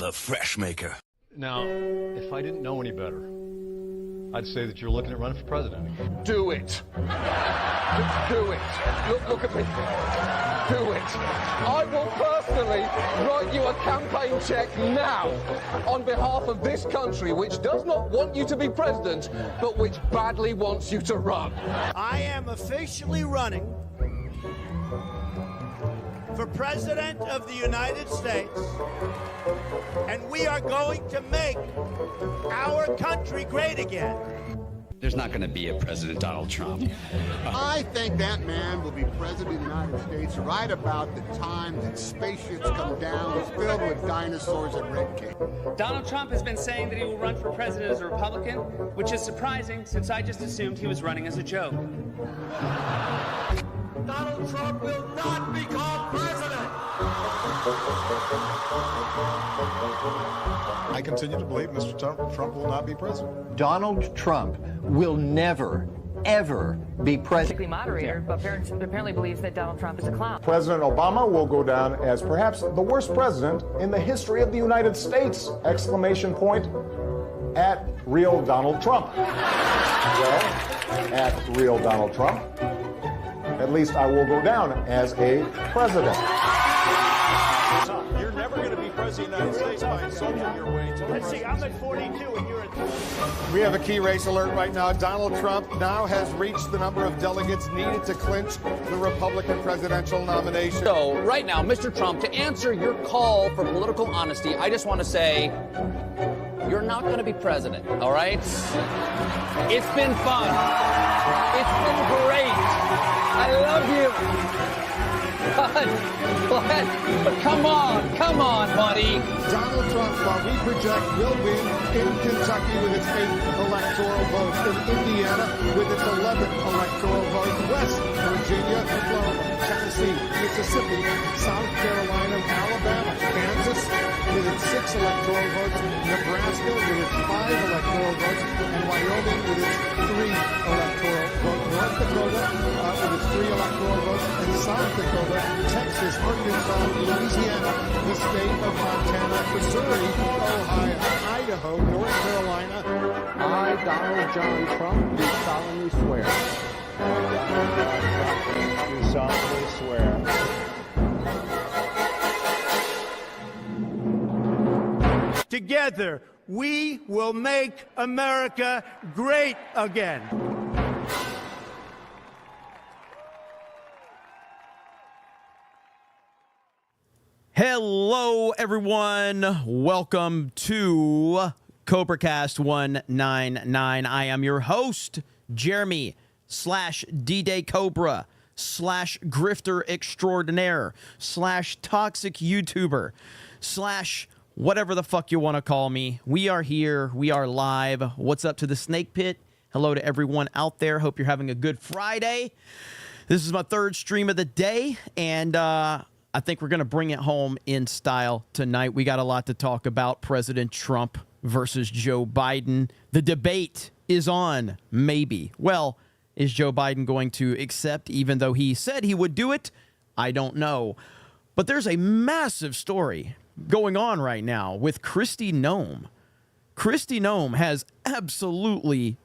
the fresh maker. Now, if I didn't know any better, I'd say that you're looking at running for president. Do it. Do it. Look at me. Do it. I will personally write you a campaign check now on behalf of this country, which does not want you to be president, but which badly wants you to run. I am officially running for President of the United States, and we are going to make our country great again. There's not going to be a President Donald Trump. I think that man will be president of the United States right about the time that spaceships come down filled with dinosaurs and red cake. Donald Trump has been saying that he will run for president as a Republican, which is surprising since I just assumed he was running as a joke. Donald Trump will not become president. I continue to believe Mr. Trump will not be president. Donald Trump will never, ever be president. Moderator, but apparently believes that Donald Trump is a clown. President Obama will go down as perhaps the worst president in the history of the United States! Exclamation point at real Donald Trump. Well, at real Donald Trump, at least I will go down as a president. You're never going to be president of the United States by insulting your way to the Let's see, I'm at 42 and you're at 3. We have a key race alert right now. Donald Trump now has reached the number of delegates needed to clinch the Republican presidential nomination. So right now, Mr. Trump, to answer your call for political honesty, I just want to say you're not going to be president, all right? It's been fun. It's been great. I love you. But come on, buddy. Donald Trump, while we project, will win in Kentucky with its 8th electoral vote, in Indiana with its 11th electoral vote, West Virginia, Florida, Tennessee, Mississippi, South Carolina, Alabama, Kansas with its 6 electoral votes, Nebraska with its 5 electoral votes, and Wyoming with its 3 electoral votes, North Dakota with its 3 electoral votes, and South Dakota, Texas, Arkansas, Louisiana, the state of Montana, Missouri, Ohio, Idaho, North Carolina. I, Donald John Trump, do solemnly swear. Do solemnly swear. Together, we will make America great again. Hello, everyone. Welcome to CobraCast 199. I am your host, Jeremy /D-Day Cobra /Grifter Extraordinaire /Toxic YouTuber /whatever the fuck you want to call me. We are here. We are live. What's up to the Snake Pit? Hello to everyone out there. Hope you're having a good Friday. This is my 3rd stream of the day, and I think we're going to bring it home in style tonight. We got a lot to talk about. President Trump versus Joe Biden. The debate is on, maybe. Well, is Joe Biden going to accept, even though he said he would do it? I don't know. But there's a massive story going on right now with Kristi Noem. Kristi Noem has absolutely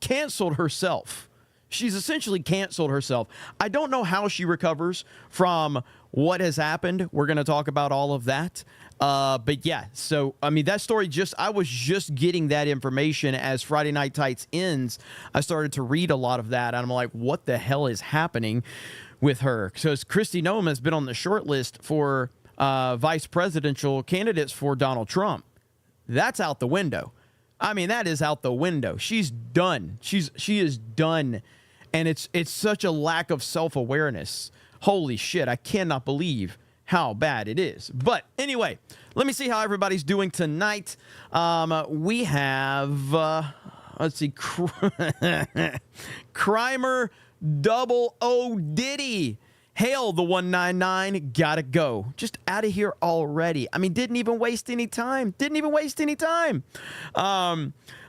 canceled herself. She's essentially canceled herself. I don't know how she recovers from what has happened. We're going to talk about all of that. But yeah, so, I mean, that story I was just getting that information as Friday Night Tights ends. I started to read a lot of that, and I'm like, what the hell is happening with her? Because Kristi Noem has been on the short list for vice presidential candidates for Donald Trump. That's out the window. I mean, that is out the window. She's done. She is done. And it's such a lack of self-awareness. Holy shit, I cannot believe how bad it is. But anyway, let me see how everybody's doing tonight. We have, let's see, Crimer Double O Diddy Hail the 199, gotta go. Just out of here already. I mean, didn't even waste any time.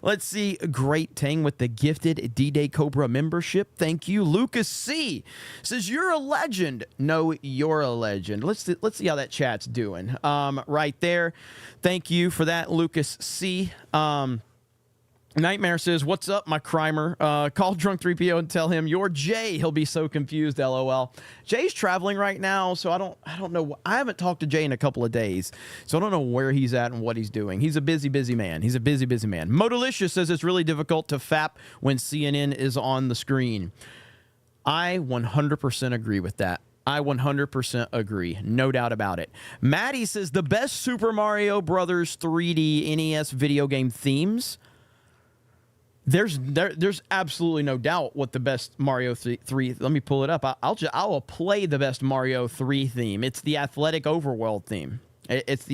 Let's see. Great Tang with the gifted D-Day Cobra membership. Thank you. Lucas C says, you're a legend. No, you're a legend. Let's see how that chat's doing. Right there. Thank you for that, Lucas C. Nightmare says, what's up, my crimer? Call Drunk 3PO and tell him you're Jay. He'll be so confused, LOL. Jay's traveling right now, so I don't know. I haven't talked to Jay in a couple of days, so I don't know where he's at and what he's doing. He's a busy man. Modalicious says it's really difficult to fap when CNN is on the screen. I 100% agree with that. I 100% agree. No doubt about it. Maddie says the best Super Mario Brothers 3D NES video game themes. There's absolutely no doubt what the best Mario 3. Let me pull it up. I'll play the best Mario 3 theme. It's the athletic overworld theme. There's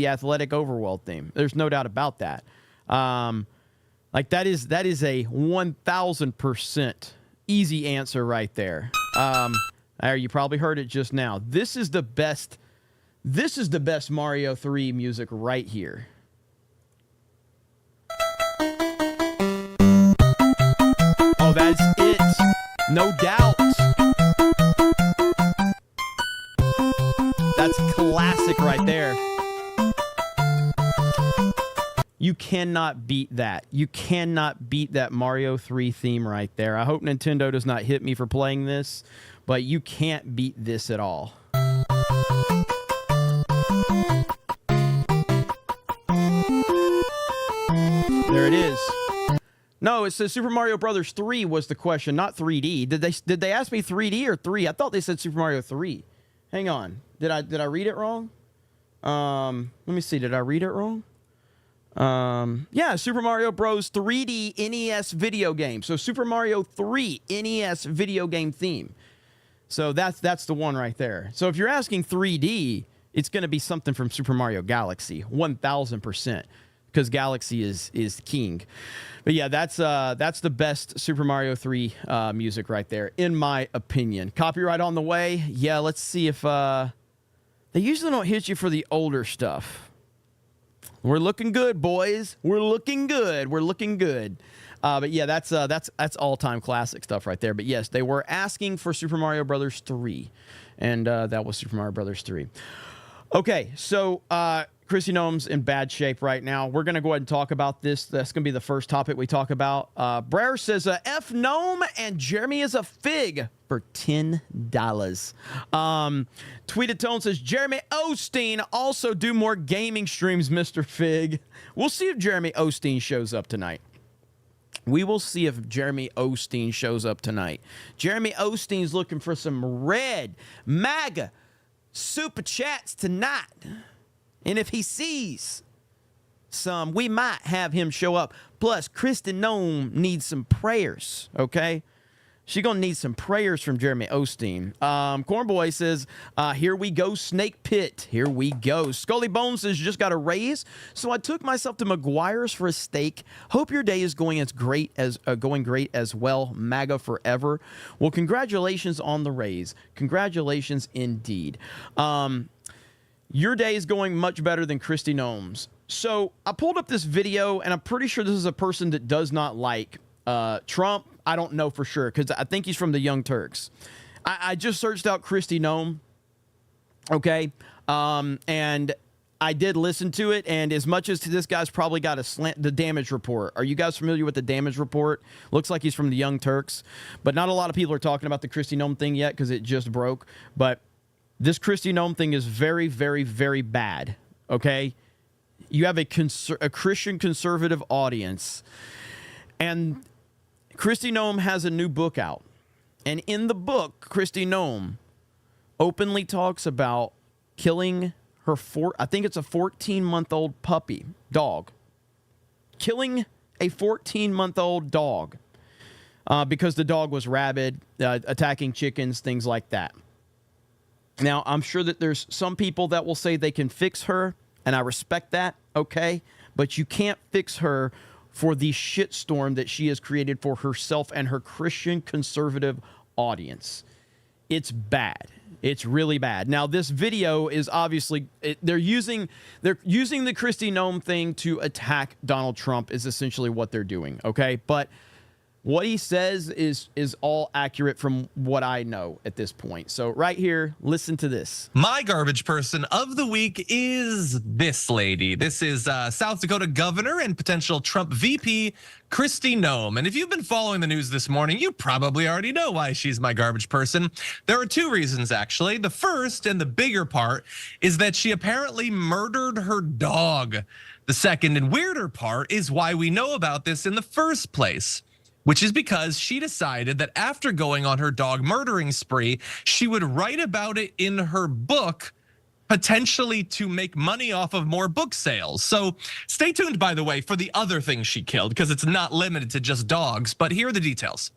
no doubt about that. Like that is a 1000% easy answer right there. You probably heard it just now. This is the best Mario 3 music right here. Oh, that's it. No doubt. That's classic right there. You cannot beat that. You cannot beat that Mario 3 theme right there. I hope Nintendo does not hit me for playing this, but you can't beat this at all. There it is. No, it says Super Mario Brothers 3 was the question, not 3D. Did they ask me 3D or 3? I thought they said Super Mario 3. Hang on. Did I read it wrong? Let me see. Did I read it wrong? Yeah, Super Mario Bros. 3D NES video game. So Super Mario 3 NES video game theme. So that's the one right there. So if you're asking 3D, it's going to be something from Super Mario Galaxy, 1000%, because Galaxy is king. But yeah, that's the best Super Mario 3 music right there, in my opinion. Copyright on the way. Yeah, let's see if they usually don't hit you for the older stuff. We're looking good, boys. We're looking good. But yeah, that's all-time classic stuff right there. But yes, they were asking for Super Mario Brothers 3, and that was Super Mario Brothers 3. Okay, so Kristi Noem's in bad shape right now. We're going to go ahead and talk about this. That's going to be the first topic we talk about. Brer says, F Noem and Jeremy is a fig for $10. Tweeted Tone says, Jeremy Osteen also do more gaming streams, Mr. Fig. We'll see if Jeremy Osteen shows up tonight. We will see if Jeremy Osteen shows up tonight. Jeremy Osteen's looking for some red MAGA super chats tonight. And if he sees some, we might have him show up. Plus, Kristi Noem needs some prayers, okay? She's going to need some prayers from Jeremy Osteen. Cornboy says, here we go, Snake Pit. Here we go. Scully Bones says, just got a raise, so I took myself to McGuire's for a steak. Hope your day is going great as well. MAGA forever. Well, congratulations on the raise. Congratulations indeed. Your day is going much better than Kristi Noem's. So I pulled up this video, and I'm pretty sure this is a person that does not like Trump. I don't know for sure, because I think he's from the Young Turks. I just searched out Kristi Noem, okay? And I did listen to it, and as much as this guy's probably got the damage report. Are you guys familiar with the damage report? Looks like he's from the Young Turks, but not a lot of people are talking about the Kristi Noem thing yet because it just broke. But this Kristi Noem thing is very, very, very bad, okay? You have a Christian conservative audience, and Kristi Noem has a new book out. And in the book, Kristi Noem openly talks about killing her I think it's a 14-month-old puppy dog. Killing a 14-month-old dog because the dog was rabid, attacking chickens, things like that. Now, I'm sure that there's some people that will say they can fix her, and I respect that, okay? But you can't fix her for the shitstorm that she has created for herself and her Christian conservative audience. It's bad. It's really bad. Now, this video is obviously they're using the Kristi Noem thing to attack Donald Trump is essentially what they're doing. Okay, but what he says is all accurate from what I know at this point. So right here, listen to this. My garbage person of the week is this lady. This is South Dakota governor and potential Trump VP, Kristi Noem. And if you've been following the news this morning, you probably already know why she's my garbage person. There are two reasons, actually. The first and the bigger part is that she apparently murdered her dog. The second and weirder part is why we know about this in the first place, which is because she decided that after going on her dog murdering spree, she would write about it in her book, potentially to make money off of more book sales. So stay tuned, by the way, for the other thing she killed, because it's not limited to just dogs, but here are the details.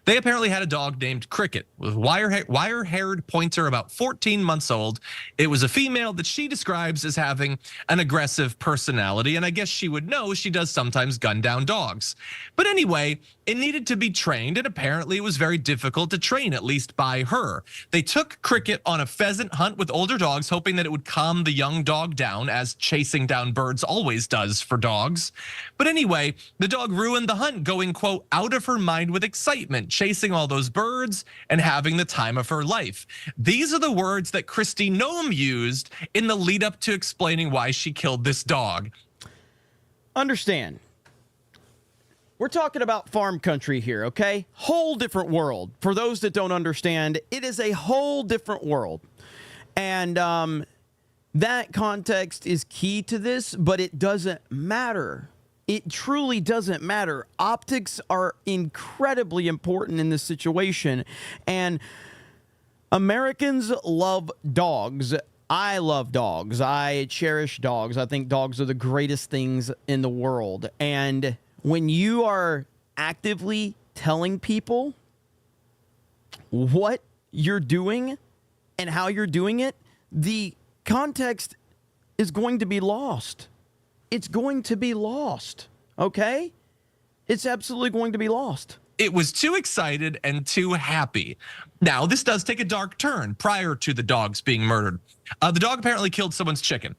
They apparently had a dog named Cricket, with wire-haired pointer, about 14 months old. It was a female that she describes as having an aggressive personality, and I guess she would know she does sometimes gun down dogs. But anyway, it needed to be trained, and apparently it was very difficult to train, at least by her. They took Cricket on a pheasant hunt with older dogs, hoping that it would calm the young dog down, as chasing down birds always does for dogs. But anyway, the dog ruined the hunt, going, quote, out of her mind with excitement, chasing all those birds and having the time of her life. These are the words that Kristi Noem used in the lead up to explaining why she killed this dog. Understand, we're talking about farm country here, okay? Whole different world. For those that don't understand, it is a whole different world. And that context is key to this, but it doesn't matter. It truly doesn't matter. Optics are incredibly important in this situation. And Americans love dogs. I love dogs. I cherish dogs. I think dogs are the greatest things in the world. And when you are actively telling people what you're doing and how you're doing it, the context is going to be lost. It's going to be lost, okay? It's absolutely going to be lost. It was too excited and too happy. Now, this does take a dark turn prior to the dogs being murdered. The dog apparently killed someone's chicken.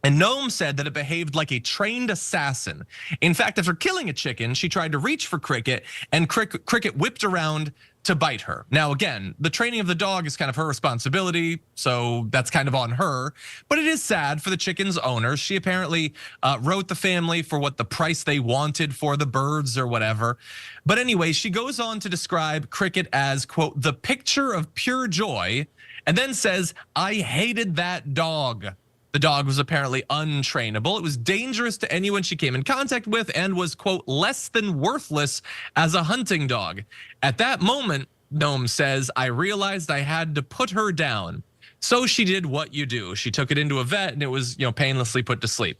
And Noem said that it behaved like a trained assassin. In fact, after killing a chicken, she tried to reach for Cricket, and Cricket whipped around to bite her. Now, again, the training of the dog is kind of her responsibility, so that's kind of on her. But it is sad for the chicken's owner. She apparently wrote the family for what the price they wanted for the birds or whatever. But anyway, she goes on to describe Cricket as, quote, the picture of pure joy, and then says, I hated that dog. The dog was apparently untrainable. It was dangerous to anyone she came in contact with and was, quote, less than worthless as a hunting dog. At that moment, Noem says, I realized I had to put her down. So she did what you do. She took it into a vet and it was, painlessly put to sleep.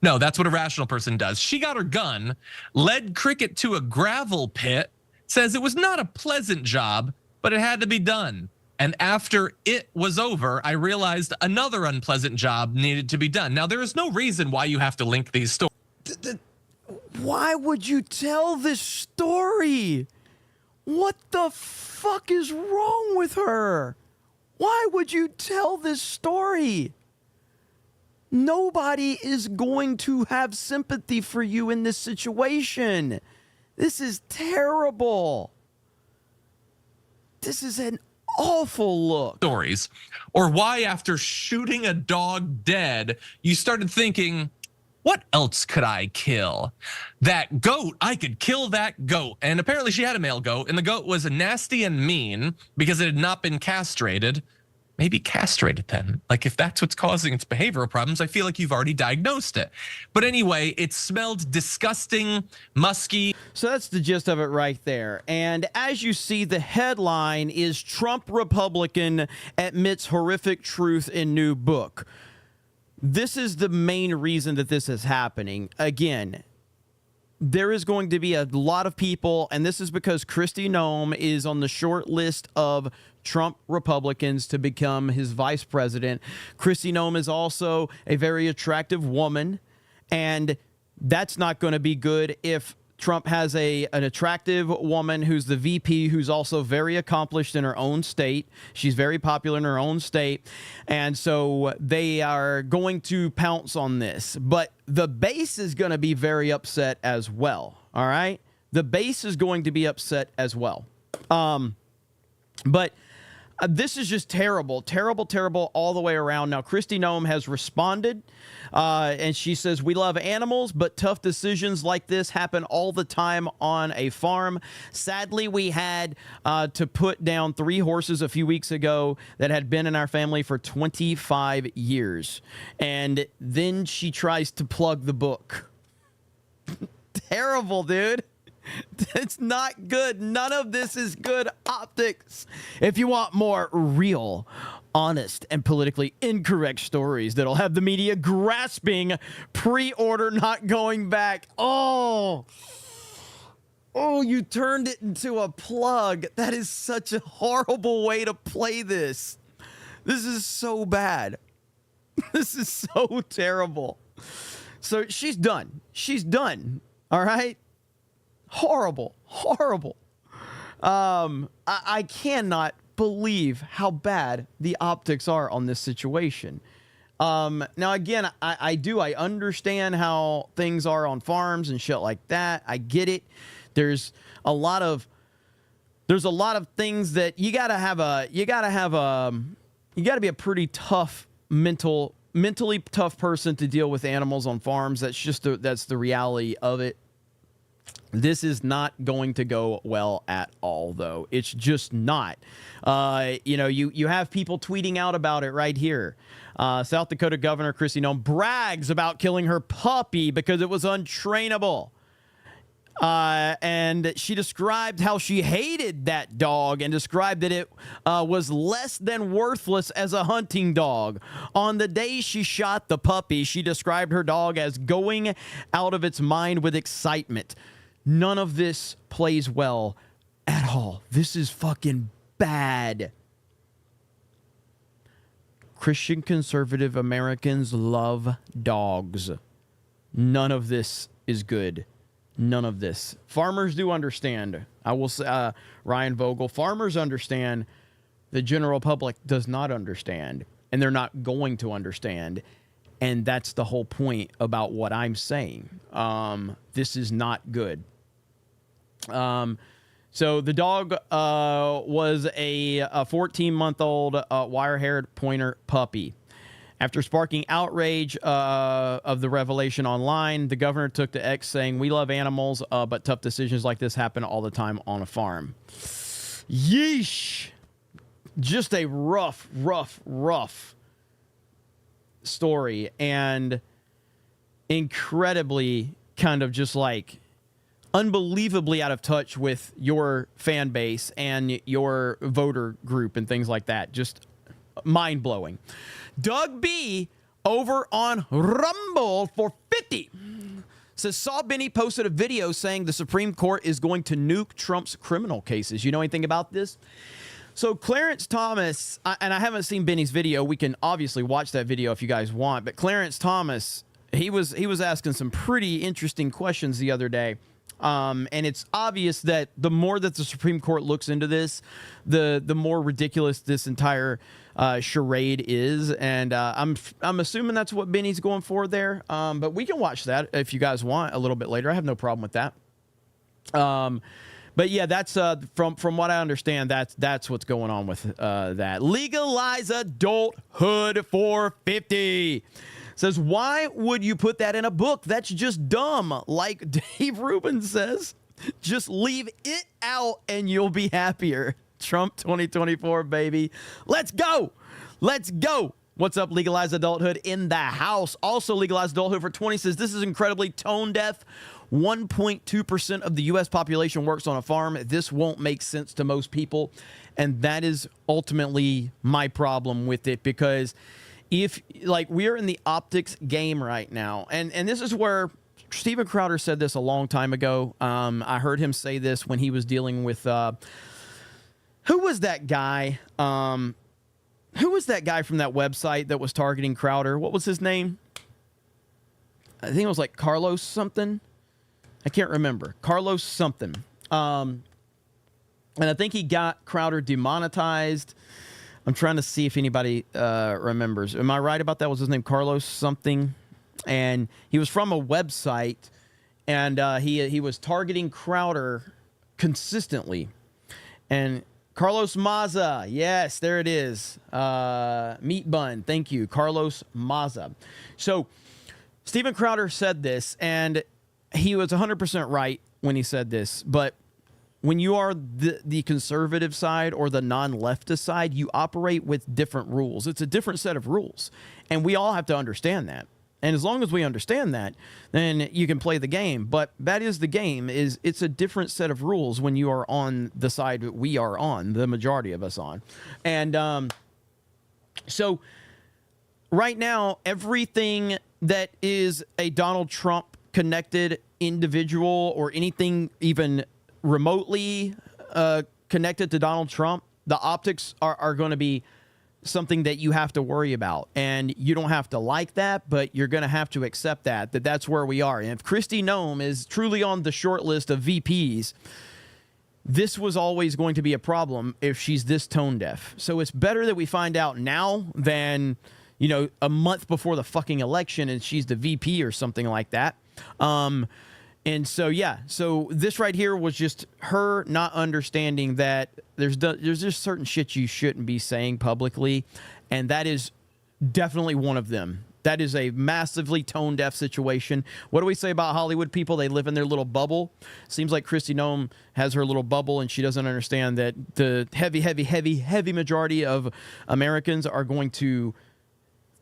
No, that's what a rational person does. She got her gun, led Cricket to a gravel pit, says it was not a pleasant job, but it had to be done. And after it was over, I realized another unpleasant job needed to be done. Now, there is no reason why you have to link these stories. Why would you tell this story? What the fuck is wrong with her? Why would you tell this story? Nobody is going to have sympathy for you in this situation. This is terrible. This is an awful look. Stories, or why after shooting a dog dead, you started thinking, what else could I kill? That goat, I could kill that goat. And apparently she had a male goat, and the goat was nasty and mean because it had not been castrated. Maybe castrate it then. Like, if that's what's causing its behavioral problems, I feel like you've already diagnosed it. But anyway, it smelled disgusting, musky. So that's the gist of it right there. And as you see, the headline is Trump Republican admits horrific truth in new book. This is the main reason that this is happening. Again, there is going to be a lot of people, and this is because Kristi Noem is on the short list of Trump Republicans to become his vice president. Kristi Noem is also a very attractive woman, and that's not going to be good if Trump has an attractive woman who's the VP, who's also very accomplished in her own state. She's very popular in her own state. And so they are going to pounce on this. But the base is going to be very upset as well. All right? The base is going to be upset as well. But this is just terrible, terrible, terrible all the way around. Now, Kristi Noem has responded, and she says, "We love animals, but tough decisions like this happen all the time on a farm. Sadly, we had to put down 3 horses a few weeks ago that had been in our family for 25 years. And then she tries to plug the book. Terrible, dude. It's not good. None of this is good optics. If you want more real, honest, and politically incorrect stories that'll have the media grasping, pre-order not going back. Oh, you turned it into a plug. That is such a horrible way to play this. This is so bad. This is so terrible. So she's done. She's done. All right? Horrible, horrible. I cannot believe how bad the optics are on this situation. Now, again, I understand how things are on farms and shit like that. I get it. There's a lot of things that you gotta be a pretty tough mentally tough person to deal with animals on farms. That's the reality of it. This is not going to go well at all, though. It's just not. You have people tweeting out about it right here. South Dakota Governor Kristi Noem brags about killing her puppy because it was untrainable. And she described how she hated that dog and described that it was less than worthless as a hunting dog. On the day she shot the puppy, she described her dog as going out of its mind with excitement. None of this plays well at all. This is fucking bad. Christian conservative Americans love dogs. None of this is good. None of this. Farmers do understand. I will say, Ryan Vogel, farmers understand. The general public does not understand, and they're not going to understand. And that's the whole point about what I'm saying. This is not good. So the dog was a 14-month-old wire-haired pointer puppy. After sparking outrage of the revelation online, the governor took to X saying, "We love animals, but tough decisions like this happen all the time on a farm." Yeesh. Just a rough story, and incredibly kind of just like unbelievably out of touch with your fan base and your voter group and things like that. Just mind-blowing. Doug B over on Rumble for 50 says, "Saw Benny posted a video saying the Supreme Court is going to nuke Trump's criminal cases." You know anything about this? So Clarence Thomas, and I haven't seen Benny's video. We can obviously watch that video if you guys want. But Clarence Thomas, he was asking some pretty interesting questions the other day. And it's obvious that the more that the Supreme Court looks into this, the more ridiculous this entire charade is. And I'm assuming that's what Benny's going for there. But we can watch that if you guys want a little bit later. I have no problem with that. But yeah, that's from what I understand, that's what's going on with that. Legalize adulthood for 50. Says, "Why would you put that in a book? That's just dumb." Like Dave Rubin says, "Just leave it out and you'll be happier." Trump 2024, baby. Let's go. Let's go. What's up, Legalize Adulthood in the house? Also, Legalize Adulthood for 20 says, "This is incredibly tone deaf. 1.2% of the U.S. population works on a farm. This won't make sense to most people." And that is ultimately my problem with it, because if, like, we're in the optics game right now, and this is where Steven Crowder said this a long time ago. I heard him say this when he was dealing with, who was that guy? Who was that guy from that website that was targeting Crowder? What was his name? I think it was like Carlos something. I can't remember. Carlos something. And I think he got Crowder demonetized. I'm trying to see if anybody remembers. Am I right about that? Was his name Carlos something? And he was from a website, and he was targeting Crowder consistently. And Carlos Maza, yes, there it is. Meat bun, thank you, Carlos Maza. So Steven Crowder said this, and he was 100% right when he said this, but when you are the conservative side or the non-leftist side, you operate with different rules. It's a different set of rules, and we all have to understand that. And as long as we understand that, then you can play the game. But that is the game. It's a different set of rules when you are on the side that we are on, the majority of us on. And so right now, everything that is a Donald Trump connected individual or anything even remotely connected to Donald Trump, the optics are going to be something that you have to worry about. And you don't have to like that, but you're going to have to accept that's where we are. And if Kristi Noem is truly on the short list of VPs, this was always going to be a problem if she's this tone deaf. So it's better that we find out now than, a month before the fucking election and she's the VP or something like that. And so, yeah, so this right here was just her not understanding that there's just certain shit you shouldn't be saying publicly, and that is definitely one of them. That is a massively tone-deaf situation. What do we say about Hollywood people? They live in their little bubble. Seems like Kristi Noem has her little bubble, and she doesn't understand that the heavy majority of Americans are going to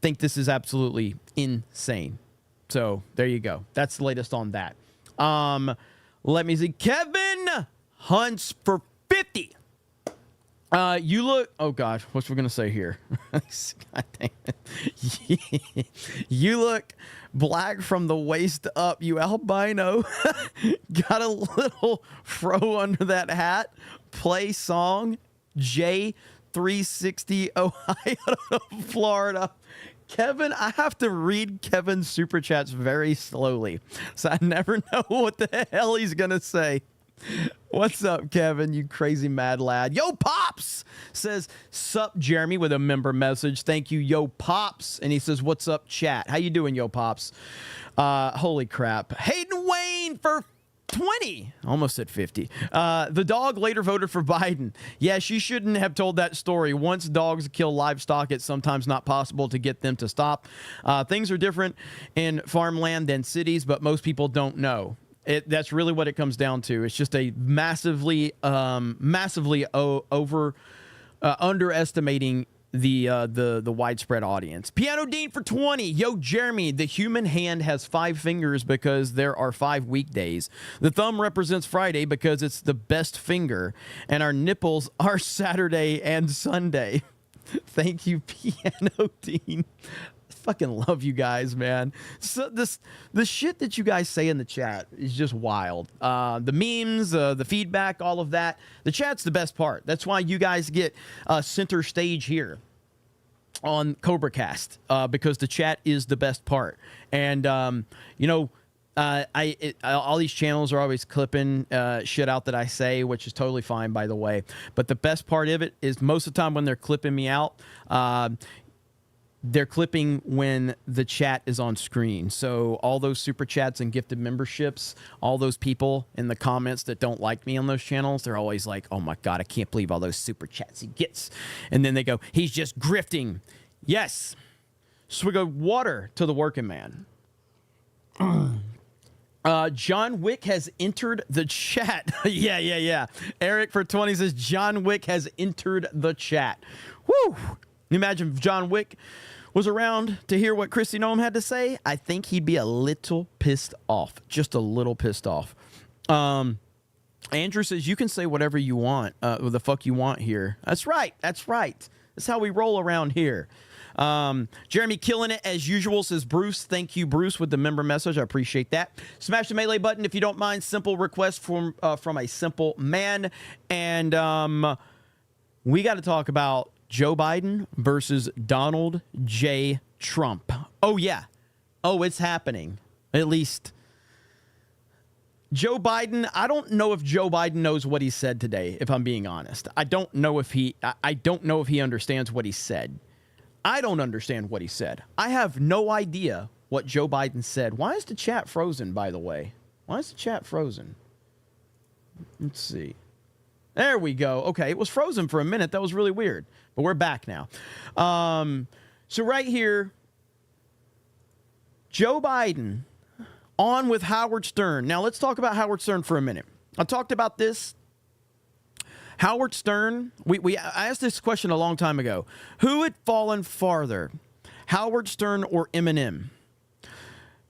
think this is absolutely insane. So there you go. That's the latest on that. Let me see. Kevin Hunts for 50. You look. Oh God, what's we gonna say here? God damn it. You look black from the waist up. You albino. Got a little fro under that hat. Play song. J360 Ohio, Florida. Kevin, I have to read Kevin's super chats very slowly, so I never know what the hell he's gonna say. What's up, Kevin, you crazy mad lad? Yo Pops says, sup Jeremy, with a member message. Thank you, Yo Pops. And he says, what's up, chat? How you doing, Yo Pops? Holy crap. Hayden Wayne for 20, almost at 50. The dog later voted for Biden. Yeah, she shouldn't have told that story. Once dogs kill livestock, it's sometimes not possible to get them to stop. Things are different in farmland than cities, but most people don't know. That's really what it comes down to. It's just a massively underestimating the widespread audience. Piano Dean for 20. Yo, Jeremy, the human hand has 5 fingers because there are 5 weekdays. The thumb represents Friday because it's the best finger, and our nipples are Saturday and Sunday. Thank you, Piano Dean. Fucking love you guys, man. So the shit that you guys say in the chat is just wild. The memes, the feedback, all of that. The chat's the best part. That's why you guys get center stage here on CobraCast, because the chat is the best part. And all these channels are always clipping shit out that I say, which is totally fine, by the way. But the best part of it is most of the time when they're clipping me out, they're clipping when the chat is on screen. So all those super chats and gifted memberships, all those people in the comments that don't like me on those channels, they're always like, oh my God, I can't believe all those super chats he gets. And then they go, he's just grifting. Yes. Swig of water to the working man. John Wick has entered the chat. Yeah. Eric for 20 says John Wick has entered the chat. Woo! Imagine if John Wick was around to hear what Kristi Noem had to say. I think he'd be a little pissed off. Just a little pissed off. Andrew says, you can say whatever you want, the fuck you want here. That's right. That's how we roll around here. Jeremy killing it as usual, says Bruce. Thank you, Bruce, with the member message. I appreciate that. Smash the melee button if you don't mind. Simple request from a simple man. And we got to talk about Joe Biden versus Donald J. Trump. Oh, yeah. Oh, it's happening. At least Joe Biden, I don't know if Joe Biden knows what he said today, if I'm being honest. I don't know if he understands what he said. I don't understand what he said. I have no idea what Joe Biden said. Why is the chat frozen, by the way? Why is the chat frozen? Let's see. There we go. Okay, it was frozen for a minute. That was really weird. But we're back now. So right here, Joe Biden on with Howard Stern. Now, let's talk about Howard Stern for a minute. I talked about this. Howard Stern, I asked this question a long time ago. Who had fallen farther, Howard Stern or Eminem?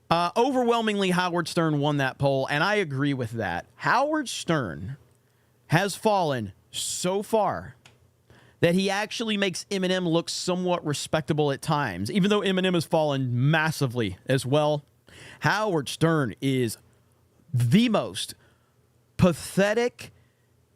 Overwhelmingly, Howard Stern won that poll, and I agree with that. Howard Stern has fallen so far that he actually makes Eminem look somewhat respectable at times, even though Eminem has fallen massively as well. Howard Stern is the most pathetic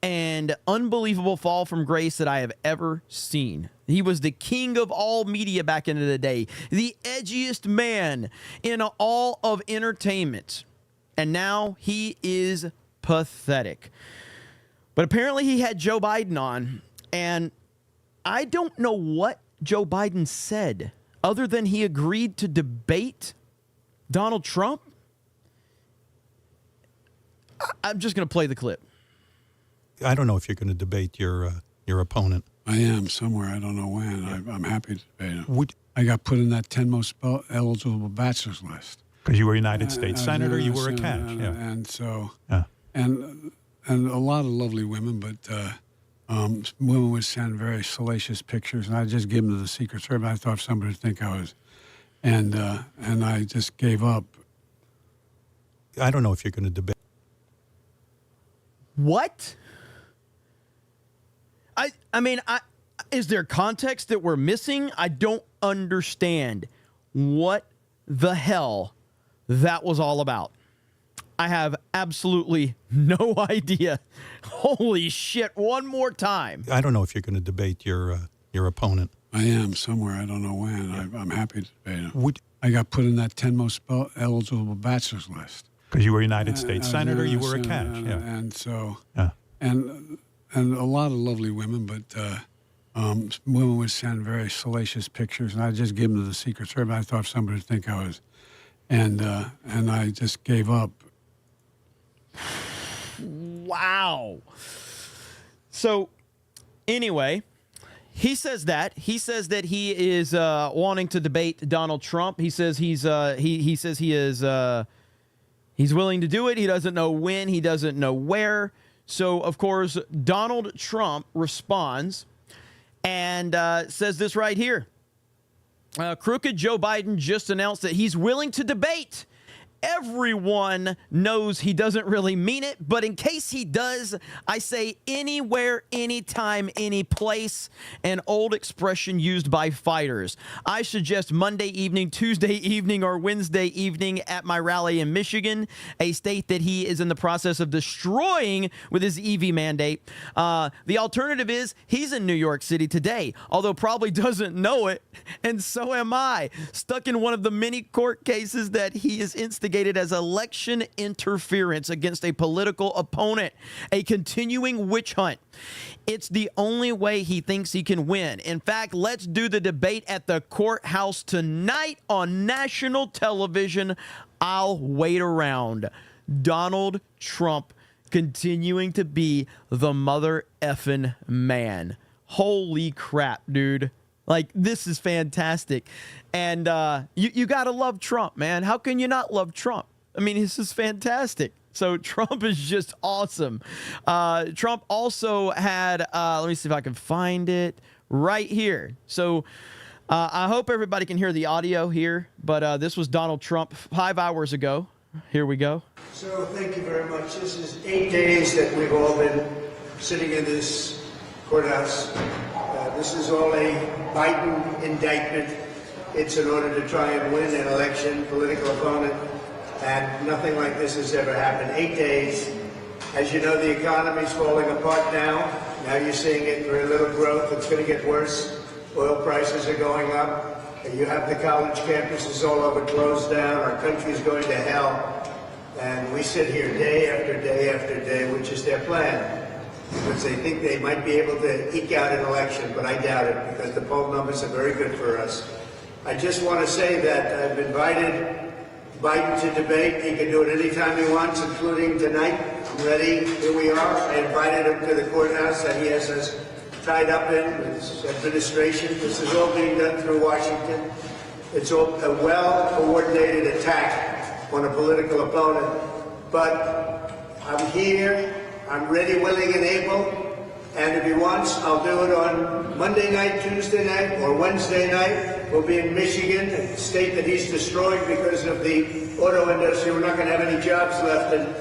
and unbelievable fall from grace that I have ever seen. He was the king of all media back in the day, the edgiest man in all of entertainment. And now he is pathetic. But apparently he had Joe Biden on, and I don't know what Joe Biden said other than he agreed to debate Donald Trump. I'm just going to play the clip. I don't know if you're going to debate your opponent. I am somewhere. I don't know when. I'm happy to debate him. I got put in that 10 most eligible bachelors list. Because you were a United States Senator, you were a catch. And so, and a lot of lovely women, but women would send very salacious pictures, and I'd just give them to the Secret Service. I thought somebody would think I was, and I just gave up. I don't know if you're going to debate. What? I mean, is there context that we're missing? I don't understand what the hell that was all about. I have absolutely no idea. Holy shit, one more time. I don't know if you're going to debate your opponent. I am somewhere. I don't know when. I'm happy to debate him. I got put in that 10 most eligible bachelors list. Because you were a United States Senator, you were a catch. And so, and a lot of lovely women, but women would send very salacious pictures, and I'd just give them to the Secret Service. I thought somebody would think I was, and I just gave up. Wow. So, anyway, he says that he is wanting to debate Donald Trump. He says he is he's willing to do it. He doesn't know when. He doesn't know where. So, of course, Donald Trump responds and says this right here. Crooked Joe Biden just announced that he's willing to debate. Everyone knows he doesn't really mean it, but in case he does, I say anywhere, anytime, any place, an old expression used by fighters. I suggest Monday evening, Tuesday evening, or Wednesday evening at my rally in Michigan, a state that he is in the process of destroying with his EV mandate. The alternative is he's in New York City today, although probably doesn't know it, and so am I, stuck in one of the many court cases that he is instigating as election interference against a political opponent, a continuing witch hunt. It's the only way he thinks he can win. In fact, let's do the debate at the courthouse tonight on national television. I'll wait around. Donald Trump continuing to be the mother effing man. Holy crap, dude. Like, this is fantastic. And you got to love Trump, man. How can you not love Trump? I mean, this is fantastic. So Trump is just awesome. Trump also had, let me see if I can find it right here. So I hope everybody can hear the audio here. But this was Donald Trump 5 hours ago. Here we go. So thank you very much. This is 8 days that we've all been sitting in this courthouse. This is all a Biden indictment. It's in order to try and win an election, political opponent, and nothing like this has ever happened. 8 days. As you know, the economy's falling apart now. Now you're seeing it, very little growth. It's going to get worse. Oil prices are going up. You have the college campuses all over closed down. Our country's going to hell. And we sit here day after day after day, which is their plan, because they think they might be able to eke out an election, but I doubt it, because the poll numbers are very good for us. I just want to say that I've invited Biden to debate. He can do it anytime he wants, including tonight. I'm ready. Here we are. I invited him to the courthouse that he has us tied up in with his administration. This is all being done through Washington. It's all a well-coordinated attack on a political opponent. But I'm here. I'm ready, willing, and able. And if he wants, I'll do it on Monday night, Tuesday night, or Wednesday night. We'll be in Michigan, a state that he's destroyed because of the auto industry. We're not going to have any jobs left in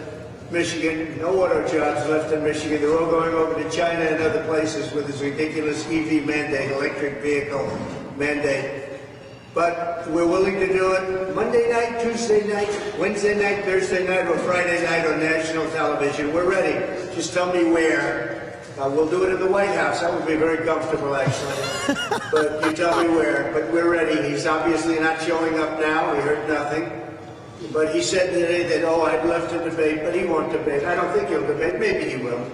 Michigan. No auto jobs left in Michigan. They're all going over to China and other places with this ridiculous EV mandate, electric vehicle mandate. But we're willing to do it Monday night, Tuesday night, Wednesday night, Thursday night, or Friday night on national television. We're ready. Just tell me where. We'll do it in the White House. That would be very comfortable, actually. But you tell me where. But we're ready. He's obviously not showing up now. We heard nothing. But he said today that, I'd love to debate, but he won't debate. I don't think he'll debate. Maybe he will.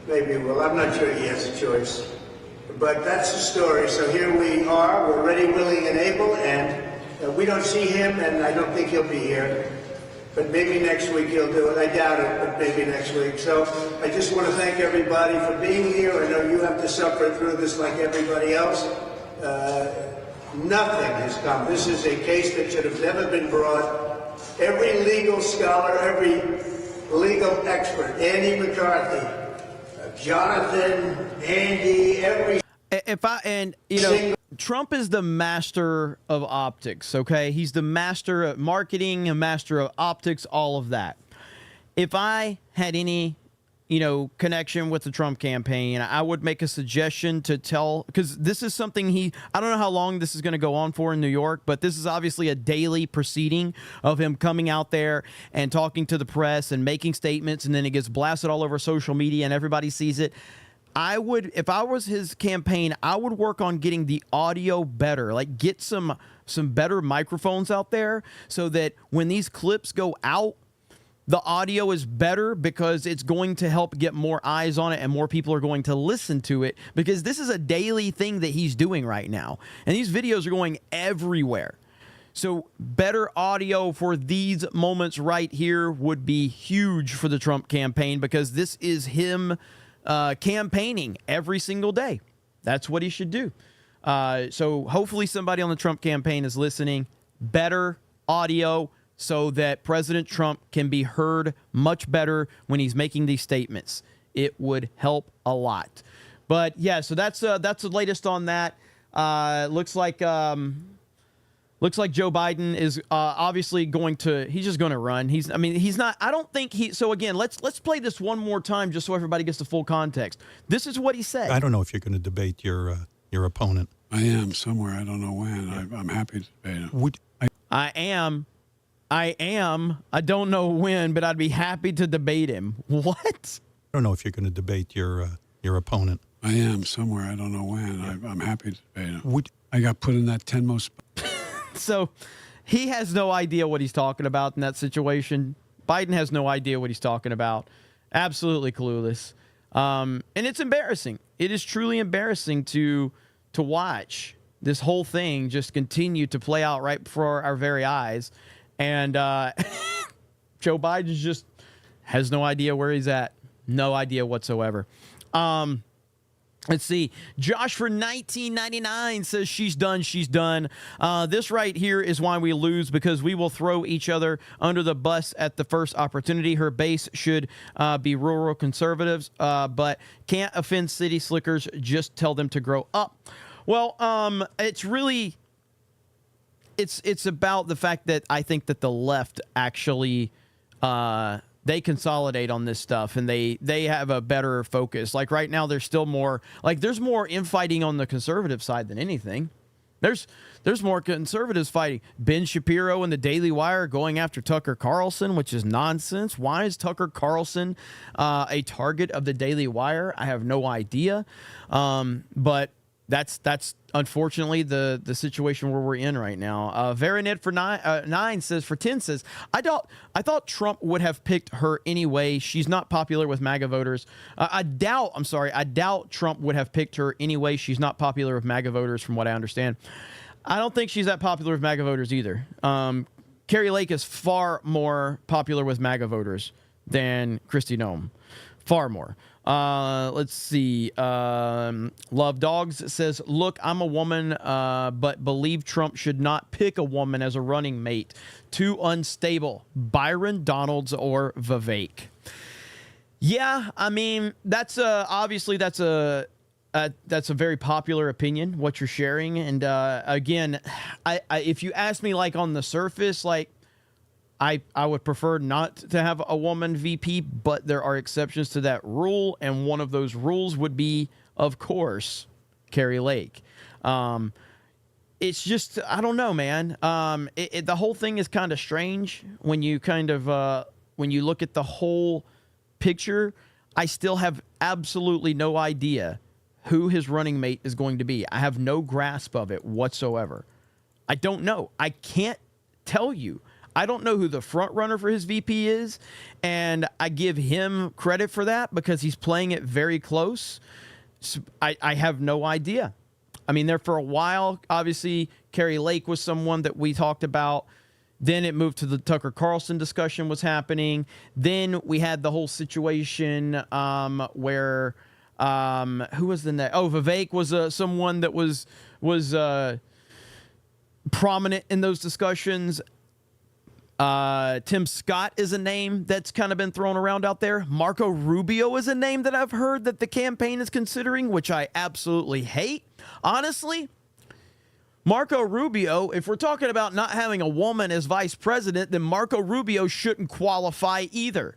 Maybe he will. I'm not sure he has a choice. But that's the story. So here we are. We're ready, willing, and able. And we don't see him, and I don't think he'll be here. But maybe next week he'll do it. I doubt it, but maybe next week. So I just want to thank everybody for being here. I know you have to suffer through this like everybody else. Nothing has come. This is a case that should have never been brought. Every legal scholar, every legal expert, Andy McCarthy, Jonathan, Andy, every... Trump is the master of optics, okay? He's the master of marketing, a master of optics, all of that. If I had any, connection with the Trump campaign, I would make a suggestion to tell, because this is something I don't know how long this is going to go on for in New York, but this is obviously a daily proceeding of him coming out there and talking to the press and making statements, and then it gets blasted all over social media and everybody sees it. If I was his campaign, I would work on getting the audio better, like get some better microphones out there so that when these clips go out, the audio is better, because it's going to help get more eyes on it and more people are going to listen to it, because this is a daily thing that he's doing right now. And these videos are going everywhere. So better audio for these moments right here would be huge for the Trump campaign, because this is him campaigning every single day. That's what he should do. So hopefully somebody on the Trump campaign is listening. Better audio so that President Trump can be heard much better when he's making these statements. It would help a lot. But yeah, so that's the latest on that. Looks like Joe Biden is obviously he's just going to run. He's not, I don't think so again, let's play this one more time just so everybody gets the full context. This is what he said. I don't know if you're going to debate your opponent. I am somewhere. I don't know when. I'm happy to debate him. I am. I don't know when, but I'd be happy to debate him. What? I don't know if you're going to debate your opponent. I am somewhere. I don't know when. I'm happy to debate him. I got put in that 10 most... So he has no idea what he's talking about in that situation. Biden has no idea what he's talking about. Absolutely clueless. And it's embarrassing. It is truly embarrassing to watch this whole thing just continue to play out right before our very eyes. And Joe Biden just has no idea where he's at. No idea whatsoever. Let's see. Josh for 1999 says she's done. She's done. This right here is why we lose, because we will throw each other under the bus at the first opportunity. Her base should be rural conservatives, but can't offend city slickers. Just tell them to grow up. Well, it's really, it's about the fact that I think that the left actually, they consolidate on this stuff, and they have a better focus. Like right now, there's still more, there's more infighting on the conservative side than anything. There's more conservatives fighting. Ben Shapiro and the Daily Wire going after Tucker Carlson, which is nonsense. Why is Tucker Carlson a target of the Daily Wire? I have no idea. But that's unfortunately the situation where we're in right now. Veronit for 9 says, for 10 says, I thought Trump would have picked her anyway. She's not popular with MAGA voters. I doubt Trump would have picked her anyway. She's not popular with MAGA voters, from what I understand. I don't think she's that popular with MAGA voters either. Kari Lake is far more popular with MAGA voters than Kristi Noem. Far more. Let's see. Love Dogs says, look, I'm a woman, but believe Trump should not pick a woman as a running mate. Too unstable. Byron Donalds or Vivek. Yeah, I mean, that's obviously that's a very popular opinion, what you're sharing. And again, I if you ask me, like, on the surface, like, I would prefer not to have a woman VP, but there are exceptions to that rule, and one of those rules would be, of course, Kari Lake. It's just, I don't know, man. The whole thing is kind of strange when you when you look at the whole picture. I still have absolutely no idea who his running mate is going to be. I have no grasp of it whatsoever. I don't know. I can't tell you. I don't know who the front runner for his VP is, and I give him credit for that because he's playing it very close. So I have no idea. I mean, there for a while, obviously, Kari Lake was someone that we talked about. Then it moved to the Tucker Carlson discussion was happening. Then we had the whole situation where who was the next? Oh, Vivek was someone that was prominent in those discussions. Tim Scott is a name that's kind of been thrown around out there. Marco Rubio is a name that I've heard that the campaign is considering, which I absolutely hate. Honestly, Marco Rubio, if we're talking about not having a woman as vice president, then Marco Rubio shouldn't qualify either,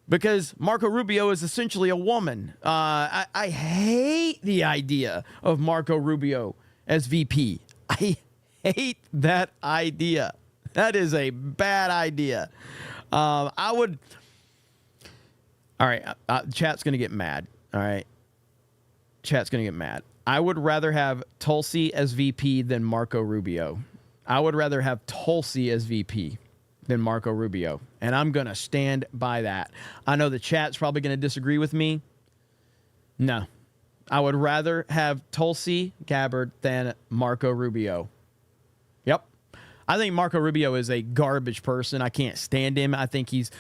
because Marco Rubio is essentially a woman. I hate the idea of Marco Rubio as VP. I hate that idea. That is a bad idea. I would. All right. Chat's going to get mad. All right. Chat's going to get mad. I would rather have Tulsi as VP than Marco Rubio. I would rather have Tulsi as VP than Marco Rubio. And I'm going to stand by that. I know the chat's probably going to disagree with me. No. I would rather have Tulsi Gabbard than Marco Rubio. Yep. I think Marco Rubio is a garbage person. I can't stand him. I think he's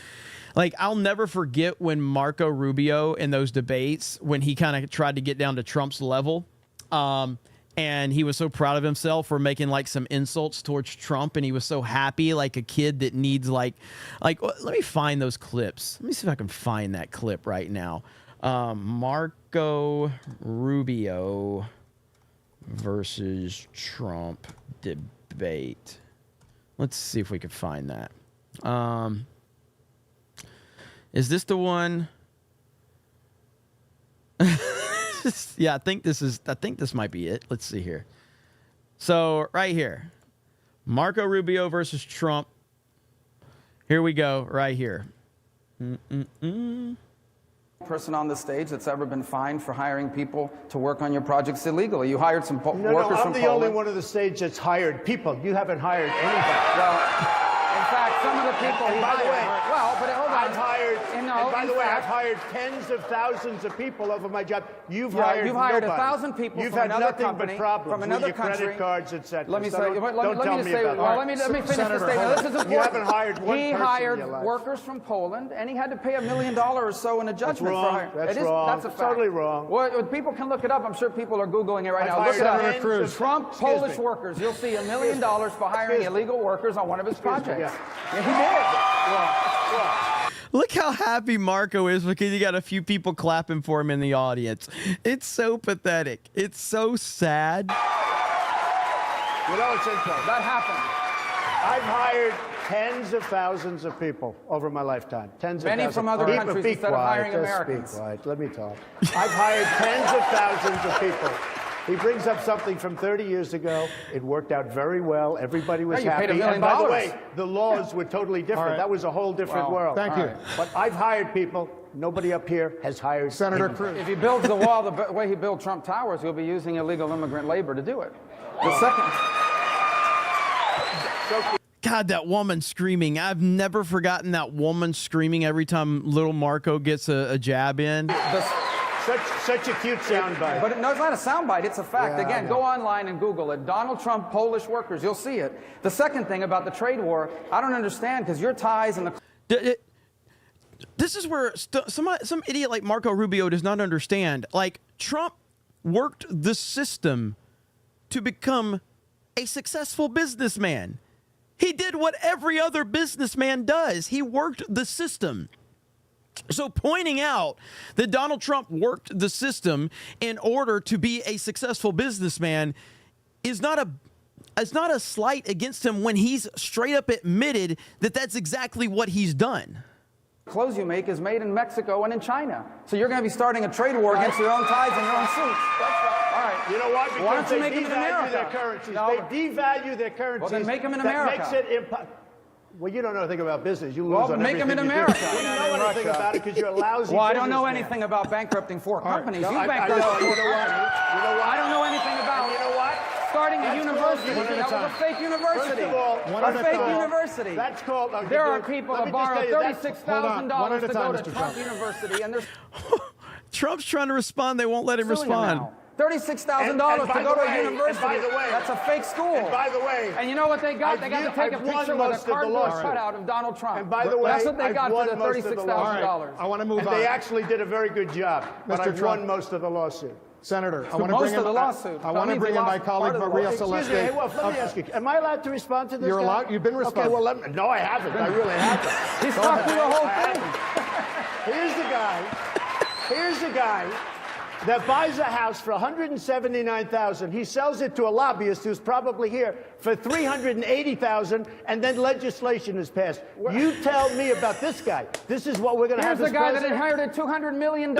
like, I'll never forget when Marco Rubio in those debates, when he kind of tried to get down to Trump's level, and he was so proud of himself for making like some insults towards Trump, and he was so happy, like a kid that needs like let me find those clips. Let me see if I can find that clip right now. Marco Rubio versus Trump debate. Let's see if we can find that. Is this the one? Yeah, I think this might be it. Let's see here. So right here, Marco Rubio versus Trump. Here we go, right here. Person on the stage that's ever been fined for hiring people to work on your projects illegally. You hired some workers from Poland. I'm the only one on the stage that's hired people. You haven't hired anybody. Well, in fact, some of the people he by the way, hired. Well, but hold on. I've hired tens of thousands of people over my job. You've hired 1,000 people You've from had another nothing company, but problems from another with your country. credit cards, etc. Let me So say. Don't tell me about that. Let me finish the statement. This is important. You haven't hired one He person hired in your life. workers from Poland, and he had to pay $1 million or so in a judgment for hiring. That's wrong. That's a fact. Totally wrong. Well, people can look it up. I'm sure people are Googling it right now. I've Look it hired up. Trump Polish workers. You'll see $1 million for hiring illegal workers on one of his projects. Yeah, he did. Look how happy Marco is because he got a few people clapping for him in the audience. It's so pathetic. It's so sad. You know, it's interesting. That happened. I've hired tens of thousands of people over my lifetime. Tens of thousands. Many from other countries instead of hiring Americans. Be quiet. Let me talk. I've hired tens of thousands of people. He brings up something from 30 years ago. It worked out very well. Everybody was happy. Paid $1 million. And by the way, the laws were totally different. That was a whole different world. Thank you. But I've hired people. Nobody up here has hired Senator Cruz. If he builds the wall the way he built Trump Towers, he'll be using illegal immigrant labor to do it. The second. God, that woman screaming. I've never forgotten that woman screaming every time little Marco gets a jab in. Such a cute soundbite. But no, it's not a soundbite. It's a fact. Again, go online and Google it. Donald Trump, Polish workers. You'll see it. The second thing about the trade war, I don't understand because your ties and the... This is where some idiot like Marco Rubio does not understand. Like, Trump worked the system to become a successful businessman. He did what every other businessman does. He worked the system. So pointing out that Donald Trump worked the system in order to be a successful businessman is not a slight against him when he's straight up admitted that that's exactly what he's done. clothes you make is made in Mexico and in China. So you're going to be starting a trade war against your own ties and your own suits. All right. You know what? Because why don't you they make them in America? Their currencies. No. They devalue their currencies. Well, then make them in America. That makes it impossible. Well, you don't know anything about business. You lose well, on make them in everything America. You don't know anything about it because you're a lousy Well, I don't know businessman. anything about bankrupting four companies. No, You I bankrupted know. four You know what? companies. You know what? I don't know anything about And you know what? starting a That's university. called- That was a fake university. First of all, a fake university. That's called. There are people that borrow $36,000 to go to Mr. Trump Trump. University, and there's Trump's trying to respond. They won't let him suing him respond. now. $36,000 to go to a university. By the way, that's a fake school. And by the way, and you know what they got? They got to take a picture with a cardboard cutout of Donald Trump. And by the way, that's what they got for the $36,000. I want to move and on. they actually did a very good job. But Mr. I've Trump. won most of the lawsuit. Senator, I want to Most bring in of the lawsuit. I want to bring in my colleague Maria Celeste. Excuse me, hey, Wolf, let me ask you, am I allowed to respond to this You're guy? allowed. You've been responding. Okay, well, no, I haven't. I really haven't. He's talked through the whole thing. Here's the guy that buys a house for $179,000. He sells it to a lobbyist who's probably here for $380,000, and then legislation is passed. You tell me about this guy. This is what we're going to have. Here's as the guy president? that inherited $200 million.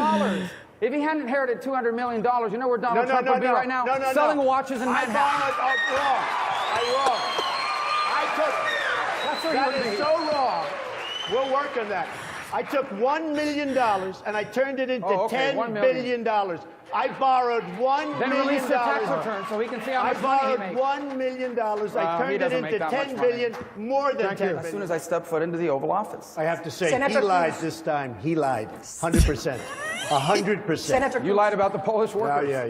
If he hadn't inherited $200 million, you know where Donald Trump would be right now? Selling watches in Manhattan. That's where That he would is be. so wrong. We'll work on that. I took $1 million and I turned it into $10 billion. I borrowed $1 Then million. release the tax return so we can see how much money he makes. I borrowed $1 million. I he turned it doesn't into make that much $10 money. billion, more than $10 billion. As soon as I step foot into the Oval Office. I have to say, Senator he lied Cruz. this time. He lied. 100%. 100%. Senator You lied about the Polish workers. Yeah.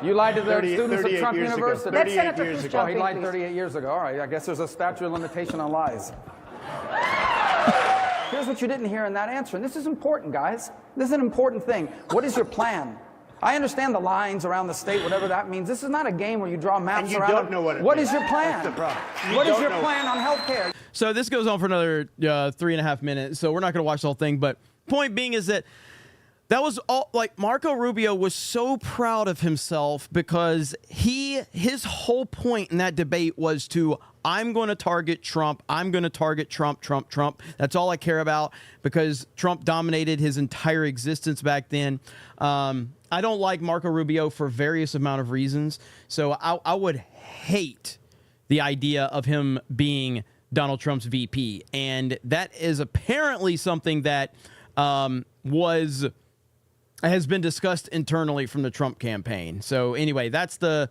You lied to the 38 students of Trump years ago. University. 38 Senator years Cruz ago. Oh, jump he in, lied please. 38 years ago. All right, I guess there's a statute of limitation on lies. Here's what you didn't hear in that answer, and this is important, guys. This is an important thing. What is your plan? I understand the lines around the state, whatever that means. This is not a game where you draw maps And you around. don't know what it What means. is your plan? That's the problem. You What is don't your know. plan on health care? So this goes on for another 3.5 minutes. So we're not going to watch the whole thing. But point being is that was all, like, Marco Rubio was so proud of himself because his whole point in that debate was to, I'm going to target Trump. I'm going to target Trump. That's all I care about because Trump dominated his entire existence back then. I don't like Marco Rubio for various amount of reasons. So I would hate the idea of him being Donald Trump's VP. And that is apparently something that has been discussed internally from the Trump campaign. So anyway, that's a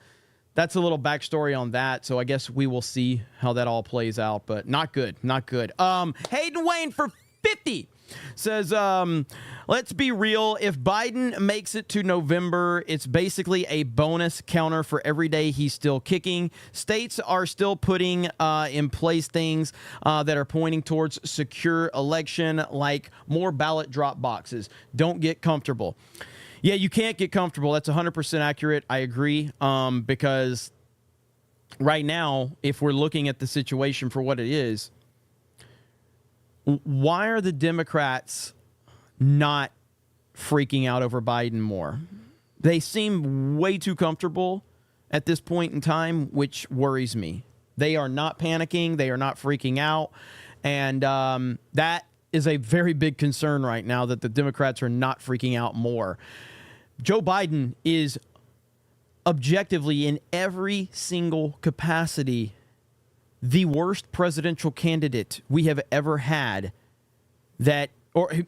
little backstory on that. So I guess we will see how that all plays out, but not good. Hayden Wayne for 50 says, let's be real. If Biden makes it to November, it's basically a bonus counter for every day he's still kicking. States are still putting in place things that are pointing towards secure election, like more ballot drop boxes. Don't get comfortable. Yeah, you can't get comfortable. That's 100% accurate. I agree. Because right now, if we're looking at the situation for what it is, why are the Democrats not freaking out over Biden more? They seem way too comfortable at this point in time, which worries me. They are not panicking. They are not freaking out. And that is a very big concern right now, that the Democrats are not freaking out more. Joe Biden is objectively, in every single capacity, the worst presidential candidate we have ever had,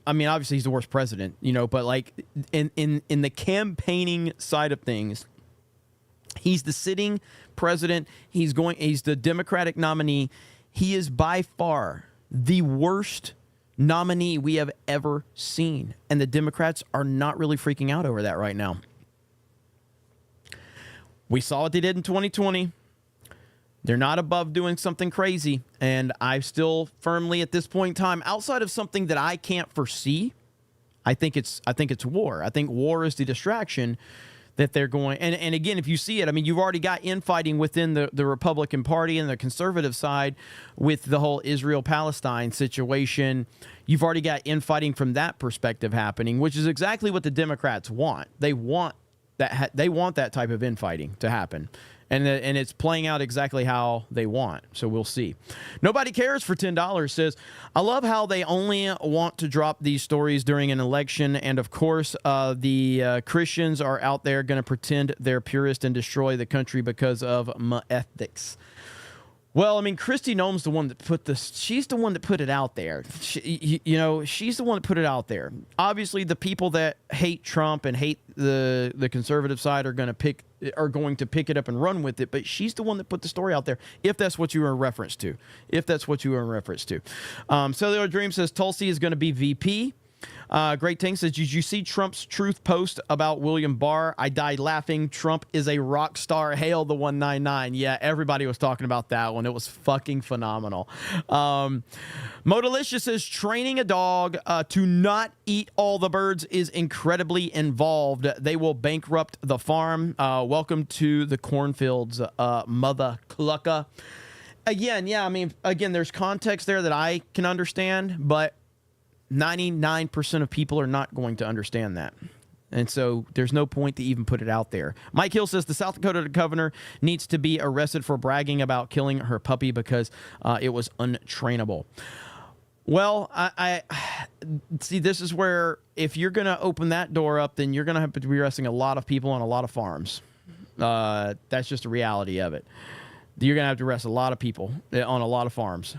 I mean, obviously he's the worst president, but like in the campaigning side of things, he's the sitting president. He's the Democratic nominee. He is by far the worst nominee we have ever seen. And the Democrats are not really freaking out over that right now. We saw what they did in 2020. They're not above doing something crazy. And I still firmly at this point in time, outside of something that I can't foresee, I think it's war. I think war is the distraction that they're going. And again, if you see it, I mean, you've already got infighting within the Republican Party and the conservative side with the whole Israel-Palestine situation. You've already got infighting from that perspective happening, which is exactly what the Democrats want. They want that type of infighting to happen. And it's playing out exactly how they want. So we'll see. Nobody Cares for $10 says, I love how they only want to drop these stories during an election. And of course, the Christians are out there going to pretend they're purist and destroy the country because of ethics. Well, I mean, Kristi Noem's the one that she's the one that put it out there. She's the one that put it out there. Obviously, the people that hate Trump and hate the conservative side are going to pick it up and run with it. But she's the one that put the story out there, if that's what you were in reference to. Cellular Dream says Tulsi is going to be VP. Great Tank says, did you see Trump's truth post about William Barr? I died laughing. Trump is a rock star. Hail the 199. Yeah, everybody was talking about that one. It was fucking phenomenal. Modalicious says, training a dog to not eat all the birds is incredibly involved. They will bankrupt the farm. Welcome to the cornfields, mother clucker. Again, there's context there that I can understand, but 99% of people are not going to understand that. And so there's no point to even put it out there. Mike Hill says the South Dakota governor needs to be arrested for bragging about killing her puppy because it was untrainable. Well, I see, this is where if you're going to open that door up, then you're going to have to be arresting a lot of people on a lot of farms. That's just the reality of it. You're going to have to arrest a lot of people on a lot of farms.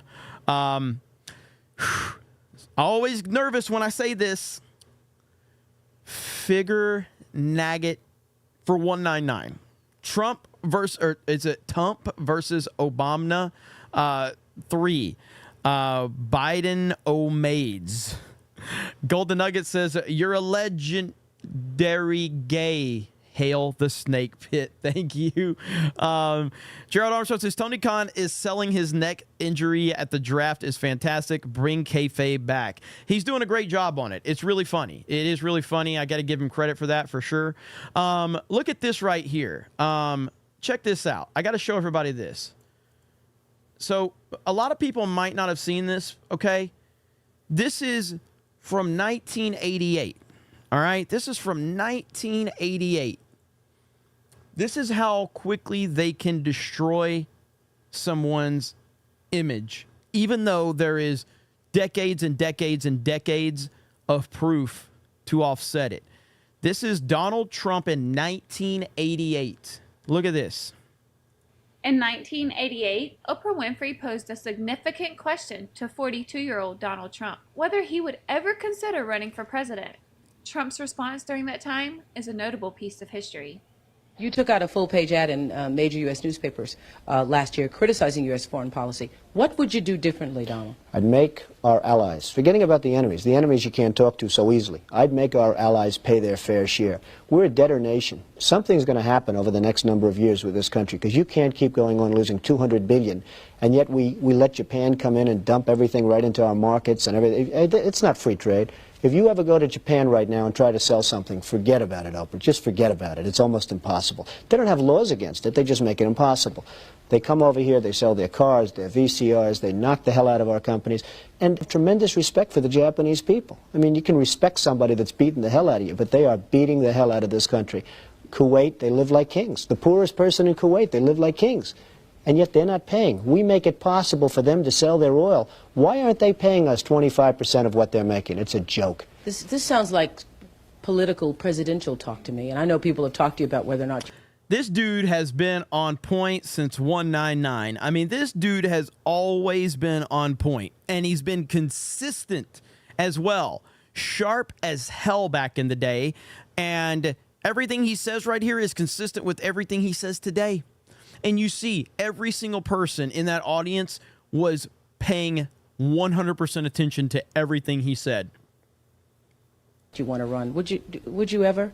Always nervous when I say this. Figure nugget for 199. Trump versus Obama? 3. Biden O'Maids. Golden Nugget says, you're a legendary gay. Hail the snake pit. Thank you. Gerald Armstrong says, Tony Khan is selling his neck injury at the draft is fantastic. Bring kayfabe back. He's doing a great job on it. It's really funny. It is really funny. I got to give him credit for that for sure. Look at this right here. Check this out. I got to show everybody this. So a lot of people might not have seen this, okay? This is from 1988. All right? This is from 1988. This is how quickly they can destroy someone's image, even though there is decades and decades and decades of proof to offset it. This is Donald Trump in 1988. Look at this. In 1988, Oprah Winfrey posed a significant question to 42-year-old Donald Trump, whether he would ever consider running for president. Trump's response during that time is a notable piece of history. You took out a full-page ad in major U.S. newspapers last year criticizing U.S. foreign policy. What would you do differently, Donald? I'd make our allies, forgetting about the enemies you can't talk to so easily, I'd make our allies pay their fair share. We're a debtor nation. Something's going to happen over the next number of years with this country, because you can't keep going on losing $200 billion, and yet we let Japan come in and dump everything right into our markets and everything. It's not free trade. If you ever go to Japan right now and try to sell something, forget about it, Oprah. Just forget about it. It's almost impossible. They don't have laws against it. They just make it impossible. They come over here, they sell their cars, their VCRs, they knock the hell out of our companies, and tremendous respect for the Japanese people. I mean, you can respect somebody that's beating the hell out of you, but they are beating the hell out of this country. Kuwait, they live like kings. The poorest person in Kuwait, they live like kings. And yet they're not paying. We make it possible for them to sell their oil. Why aren't they paying us 25% of what they're making? It's a joke. This sounds like political presidential talk to me, and I know people have talked to you about whether or not... This dude has been on point since 199. I mean, this dude has always been on point, and he's been consistent as well. Sharp as hell back in the day. And everything he says right here is consistent with everything he says today. And you see every single person in that audience was paying 100% attention to everything he said. Do you want to run? Would you ever?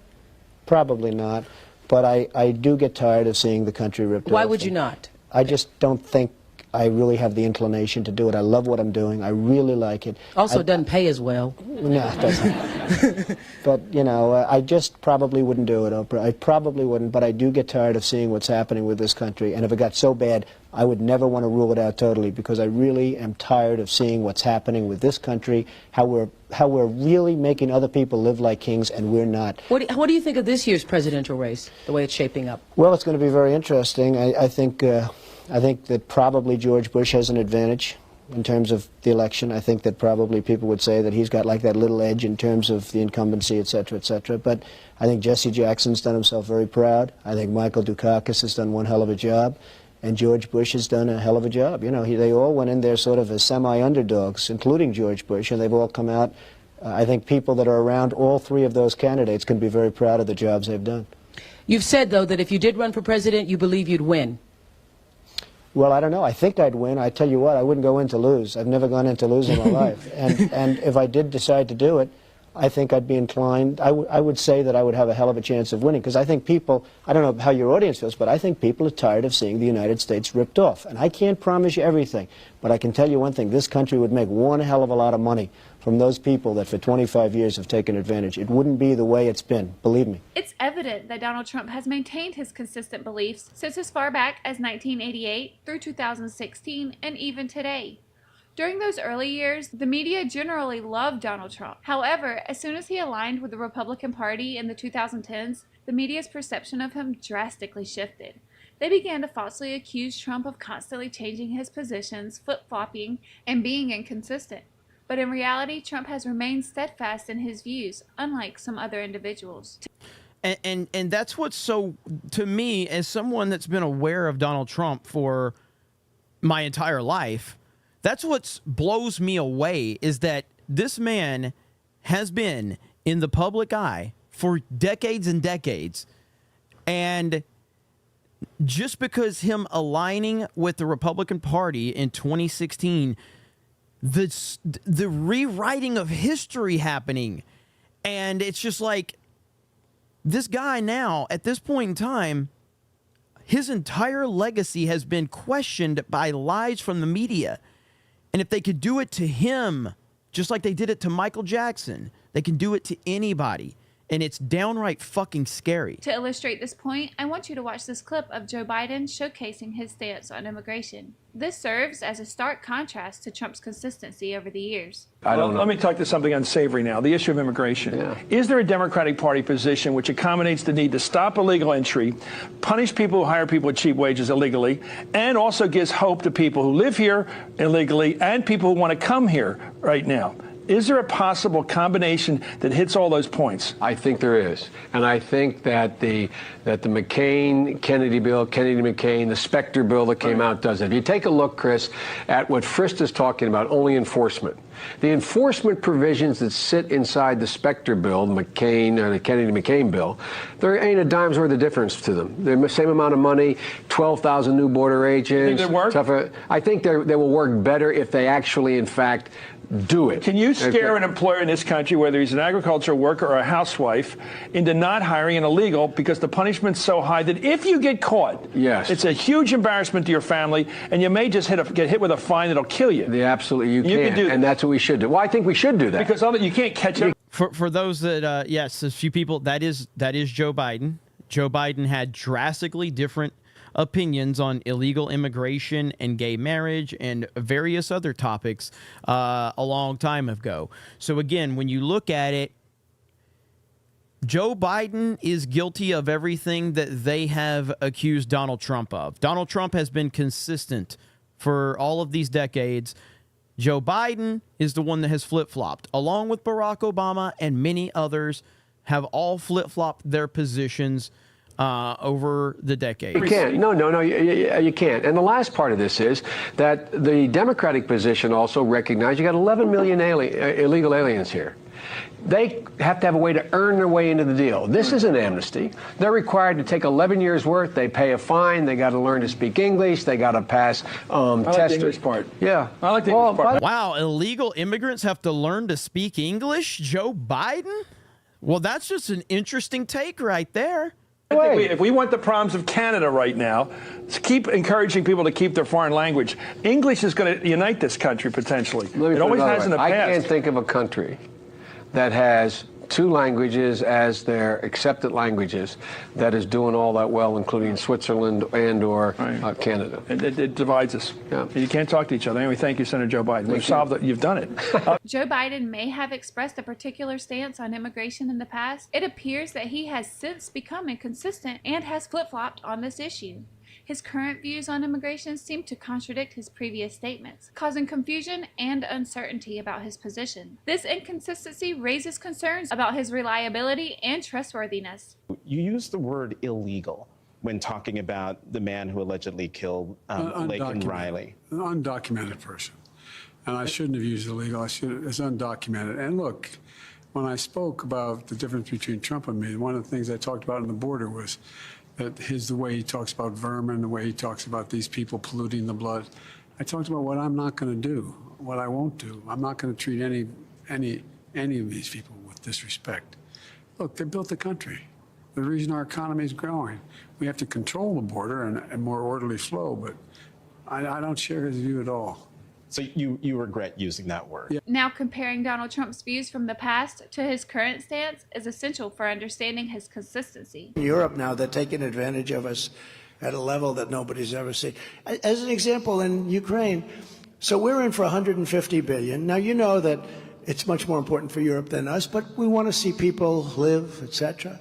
Probably not. But I do get tired of seeing the country ripped off. Why would you not? I just don't think I really have the inclination to do it. I love what I'm doing. I really like it. Also, it doesn't pay as well. No, it doesn't. But, you know, I just probably wouldn't do it, Oprah. I probably wouldn't, but I do get tired of seeing what's happening with this country. And if it got so bad, I would never want to rule it out totally, because I really am tired of seeing what's happening with this country, how we're really making other people live like kings, and we're not. What do you think of this year's presidential race, the way it's shaping up? Well, it's going to be very interesting. I think that probably George Bush has an advantage in terms of the election. I think that probably people would say that he's got like that little edge in terms of the incumbency, et cetera, et cetera. But I think Jesse Jackson's done himself very proud. I think Michael Dukakis has done one hell of a job. And George Bush has done a hell of a job. You know, they all went in there sort of as semi-underdogs, including George Bush, and they've all come out. I think people that are around all three of those candidates can be very proud of the jobs they've done. You've said, though, that if you did run for president, you believe you'd win. Well, I don't know. I think I'd win. I tell you what, I wouldn't go in to lose. I've never gone in to lose in my life. And if I did decide to do it, I think I'd be inclined, I would say that I would have a hell of a chance of winning, because I think people, I don't know how your audience feels, but I think people are tired of seeing the United States ripped off. And I can't promise you everything, but I can tell you one thing, this country would make one hell of a lot of money from those people that for 25 years have taken advantage. It wouldn't be the way it's been, believe me. It's evident that Donald Trump has maintained his consistent beliefs since as far back as 1988 through 2016 and even today. During those early years, the media generally loved Donald Trump. However, as soon as he aligned with the Republican Party in the 2010s, the media's perception of him drastically shifted. They began to falsely accuse Trump of constantly changing his positions, flip-flopping, and being inconsistent. But in reality, Trump has remained steadfast in his views, unlike some other individuals. And that's what's so, to me, as someone that's been aware of Donald Trump for my entire life, that's what blows me away, is that this man has been in the public eye for decades and decades. And just because him aligning with the Republican Party in 2016, the rewriting of history happening. And it's just like, this guy now, at this point in time, his entire legacy has been questioned by lies from the media. And if they could do it to him, just like they did it to Michael Jackson, they can do it to anybody. And it's downright fucking scary. To illustrate this point, I want you to watch this clip of Joe Biden showcasing his stance on immigration. This serves as a stark contrast to Trump's consistency over the years. Let me talk to something unsavory now, the issue of immigration. Yeah. Is there a Democratic Party position which accommodates the need to stop illegal entry, punish people who hire people with cheap wages illegally, and also gives hope to people who live here illegally and people who want to come here right now? Is there a possible combination that hits all those points? I think there is. And I think that the McCain-Kennedy bill, Kennedy-McCain, the Specter bill that came out does it. If you take a look, Chris, at what Frist is talking about, only enforcement. The enforcement provisions that sit inside the Specter bill, the McCain or the Kennedy-McCain bill, there ain't a dime's worth of difference to them. They're the same amount of money, 12,000 new border agents. You think they work? I think they will work better if they actually, in fact, do it. Can you scare an employer in this country, whether he's an agricultural worker or a housewife, into not hiring an illegal because the punishment's so high that if you get caught, yes, it's a huge embarrassment to your family, and you may just get hit with a fine that'll kill you? Absolutely, you can do that. And that's what we should do. Well, I think we should do that. Because you can't catch up. For those that, yes, a few people, that is Joe Biden. Joe Biden had drastically different opinions on illegal immigration and gay marriage and various other topics a long time ago. So again, when you look at it, Joe Biden is guilty of everything that they have accused Donald Trump of. Donald Trump has been consistent for all of these decades. Joe Biden is the one that has flip-flopped, along with Barack Obama and many others have all flip-flopped their positions over the decades. You can't. No, you can't. And the last part of this is that the Democratic position also recognized you got 11 million illegal aliens here. They have to have a way to earn their way into the deal. This is an amnesty. They're required to take 11 years' worth. They pay a fine. They got to learn to speak English. They got to pass tests. I like the English part. Yeah. I like the English part. Wow, illegal immigrants have to learn to speak English? Joe Biden? Well, that's just an interesting take right there. I think if we want the problems of Canada right now, keep encouraging people to keep their foreign language. English is going to unite this country potentially. It always has in the past. I can't think of a country that has two languages as their accepted languages that is doing all that well, including Switzerland and or Canada. It divides us. Yeah. You can't talk to each other. Anyway, thank you, Senator Joe Biden. We've solved it. You've done it. Joe Biden may have expressed a particular stance on immigration in the past. It appears that he has since become inconsistent and has flip-flopped on this issue. His current views on immigration seem to contradict his previous statements, causing confusion and uncertainty about his position. This inconsistency raises concerns about his reliability and trustworthiness. You use the word illegal when talking about the man who allegedly killed Laken Riley. An undocumented person. And I shouldn't have used illegal. It's undocumented. And look, when I spoke about the difference between Trump and me, one of the things I talked about on the border was that the way he talks about vermin, the way he talks about these people polluting the blood. I talked about what I'm not going to do, what I won't do. I'm not going to treat any of these people with disrespect. Look, they built the country. The reason our economy is growing. We have to control the border and more orderly flow, but I don't share his view at all. So you regret using that word? Yeah. Now, comparing Donald Trump's views from the past to his current stance is essential for understanding his consistency. In Europe now, they're taking advantage of us at a level that nobody's ever seen. As an example, in Ukraine, so we're in for $150 billion. Now, you know that it's much more important for Europe than us, but we want to see people live, etc.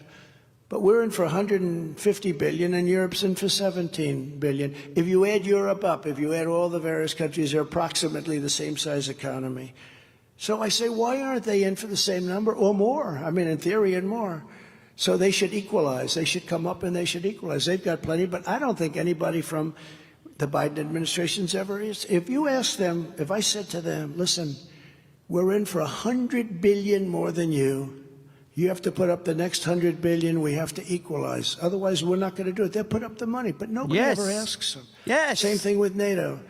But we're in for $150 billion, and Europe's in for $17 billion. If you add Europe up, if you add all the various countries, they're approximately the same size economy. So I say, why aren't they in for the same number or more? I mean, in theory, and more. So they should equalize. They should come up and they should equalize. They've got plenty, but I don't think anybody from the Biden administration's ever is. If you ask them, if I said to them, listen, we're in for $100 billion more than you. You have to put up the next $100 billion. We have to equalize. Otherwise, we're not going to do it. They'll put up the money, but nobody ever asks them. Yes. Same thing with NATO.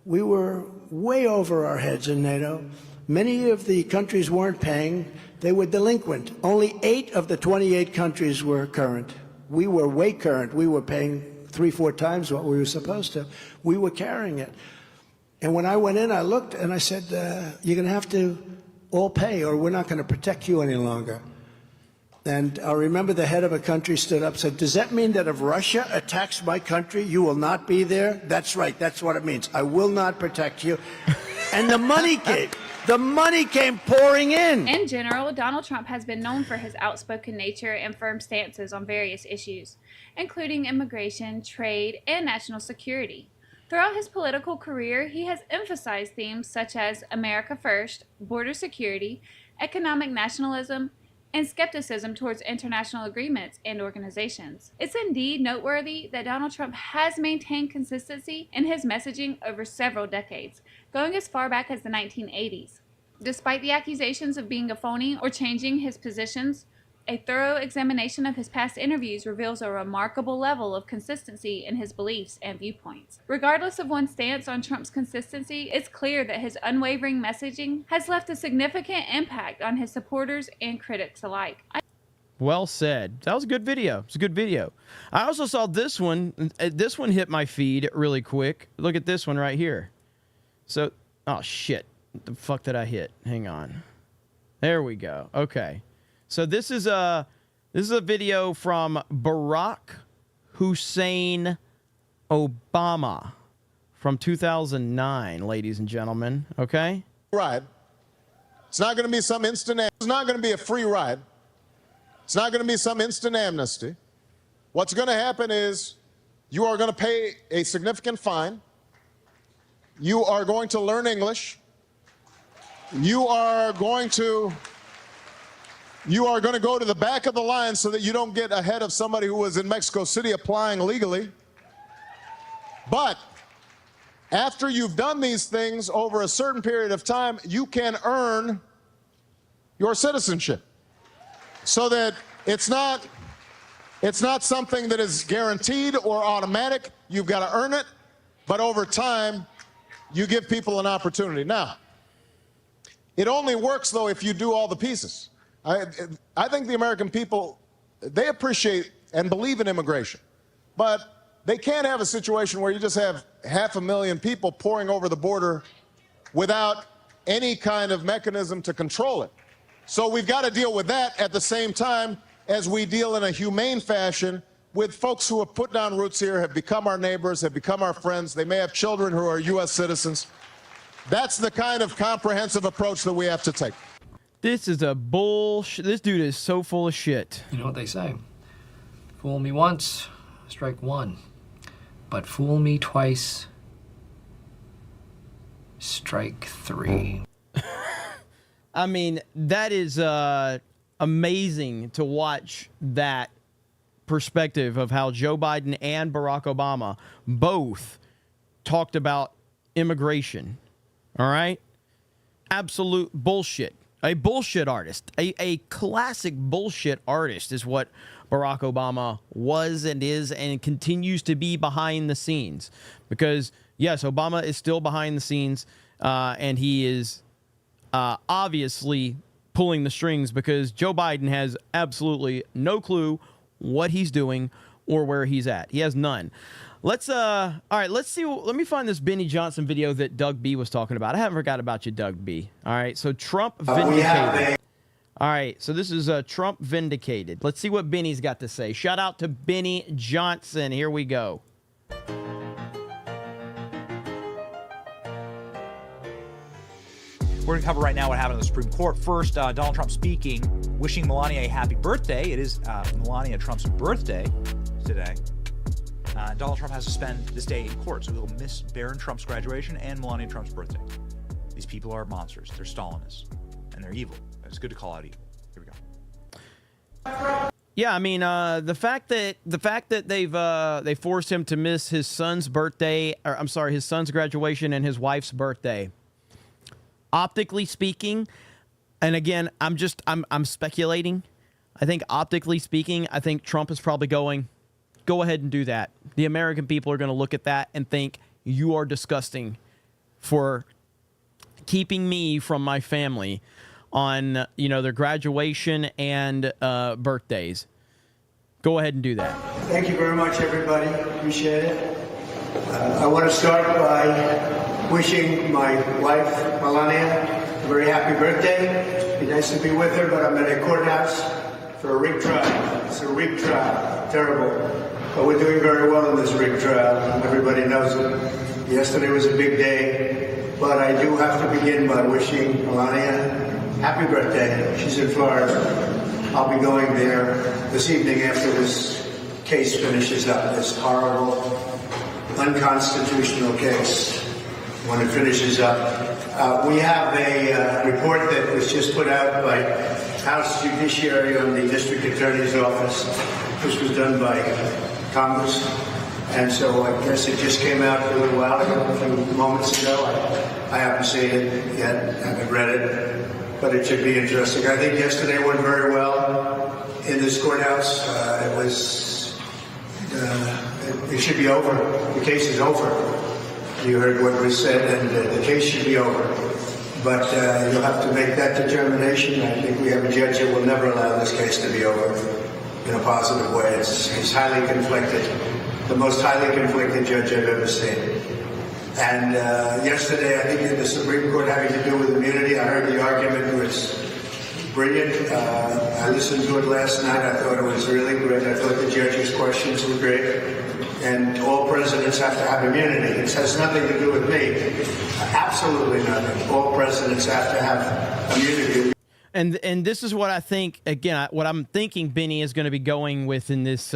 We were way over our heads in NATO. Many of the countries weren't paying. They were delinquent. Only 8 of the 28 countries were current. We were way current. We were paying 3-4 times what we were supposed to. We were carrying it. And when I went in, I looked and I said, you're going to have to all pay or we're not going to protect you any longer. And I remember the head of a country stood up and said, does that mean that if Russia attacks my country, you will not be there? That's right. That's what it means. I will not protect you. And the money came. The money came pouring in. In general, Donald Trump has been known for his outspoken nature and firm stances on various issues, including immigration, trade, and national security. Throughout his political career, he has emphasized themes such as America First, border security, economic nationalism, and skepticism towards international agreements and organizations. It's indeed noteworthy that Donald Trump has maintained consistency in his messaging over several decades, going as far back as the 1980s. Despite the accusations of being a phony or changing his positions, a thorough examination of his past interviews reveals a remarkable level of consistency in his beliefs and viewpoints. Regardless of one's stance on Trump's consistency, it's clear that his unwavering messaging has left a significant impact on his supporters and critics alike. Well said. That was a good video. It's a good video. I also saw this one. This one hit my feed really quick. Look at this one right here. So, oh shit. What the fuck did I hit? Hang on. There we go. Okay. So this is a video from Barack Hussein Obama from 2009, ladies and gentlemen. Okay? Ride. It's not going to be some instant. It's not going to be a free ride. It's not going to be some instant amnesty. What's going to happen is you are going to pay a significant fine. You are going to learn English. You are going to you are going to go to the back of the line so that you don't get ahead of somebody who was in Mexico City applying legally. But after you've done these things over a certain period of time, you can earn your citizenship, so that it's not something that is guaranteed or automatic. You've got to earn it, but over time, you give people an opportunity. Now, it only works, though, if you do all the pieces. I think the American people, they appreciate and believe in immigration, but they can't have a situation where you just have 500,000 people pouring over the border without any kind of mechanism to control it. So we've got to deal with that at the same time as we deal in a humane fashion with folks who have put down roots here, have become our neighbors, have become our friends. They may have children who are U.S. citizens. That's the kind of comprehensive approach that we have to take. This is a bullshit. This dude is so full of shit. You know what they say? Fool me once, strike one. But fool me twice, strike three. I mean, that is amazing to watch that perspective of how Joe Biden and Barack Obama both talked about immigration. All right? Absolute bullshit. A bullshit artist. A classic bullshit artist is what Barack Obama was and is and continues to be behind the scenes. Because, yes, Obama is still behind the scenes, and he is obviously pulling the strings because Joe Biden has absolutely no clue what he's doing or where he's at. He has none. Let's all right, let's see. Let me find this Benny Johnson video that Doug B was talking about. I haven't forgot about you, Doug B. All right, so Trump vindicated. All right, so this is Trump vindicated. Let's see what Benny's got to say. Shout out to Benny Johnson. Here we go. We're going to cover right now what happened in the Supreme Court. First, Donald Trump speaking, wishing Melania a happy birthday. It is Melania Trump's birthday today. Donald Trump has to spend this day in court, so he'll miss Barron Trump's graduation and Melania Trump's birthday. These people are monsters. They're Stalinists, and they're evil. It's good to call out evil. Here we go. Yeah, I mean, the fact that they forced him to miss his son's birthday, or I'm sorry, his son's graduation and his wife's birthday. Optically speaking, and again, I'm speculating. I think optically speaking, I think Trump is probably going, go ahead and do that. The American people are going to look at that and think you are disgusting for keeping me from my family on, their graduation and birthdays. Go ahead and do that. Thank you very much, everybody. Appreciate it. I want to start by wishing my wife, Melania, a very happy birthday. It'd be nice to be with her, but I'm at a courthouse for a rig trial. It's a rig trial. Terrible. But we're doing very well in this rig trial. Everybody knows it. Yesterday was a big day, but I do have to begin by wishing Melania happy birthday. She's in Florida. I'll be going there this evening after this case finishes up, this horrible, unconstitutional case. When it finishes up, we have a report that was just put out by House Judiciary on the District Attorney's Office. This was done by Congress, and so I guess it just came out a little while ago, a few moments ago. I haven't seen it yet, haven't read it, but it should be interesting. I think yesterday went very well in this courthouse. It should be over. The case is over. You heard what was said, and the case should be over. But you'll have to make that determination. I think we have a judge that will never allow this case to be over in a positive way. It's highly conflicted, the most highly conflicted judge I've ever seen. And yesterday, I think in the Supreme Court having to do with immunity, I heard the argument was brilliant. I listened to it last night. I thought it was really great. I thought the judge's questions were great. And all presidents have to have immunity. It has nothing to do with me. Absolutely nothing. All presidents have to have immunity. And this is what I think, again, what I'm thinking Benny is going to be going with in this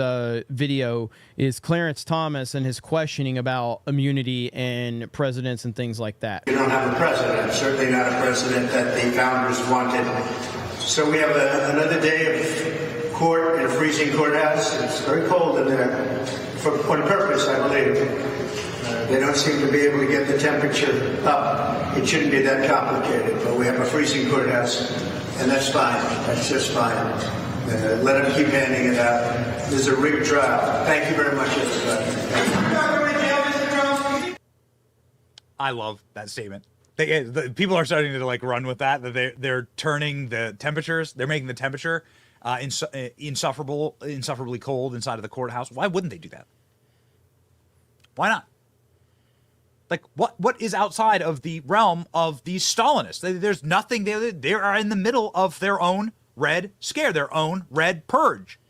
video is Clarence Thomas and his questioning about immunity and presidents and things like that. You don't have a president, certainly not a president that the founders wanted So we have another day of court in a freezing courthouse. It's very cold in there, on purpose, I believe. They don't seem to be able to get the temperature up. It shouldn't be that complicated, but we have a freezing courthouse, and that's fine. That's just fine. Let them keep handing it out. There's a rigged trial. Thank you very much, everybody. I love that statement. People are starting to like run with that. That they're turning the temperatures. They're making the temperature insufferably cold inside of the courthouse. Why wouldn't they do that? Why not? Like what is outside of the realm of these Stalinists? There's nothing. They are in the middle of their own Red Scare, their own Red Purge.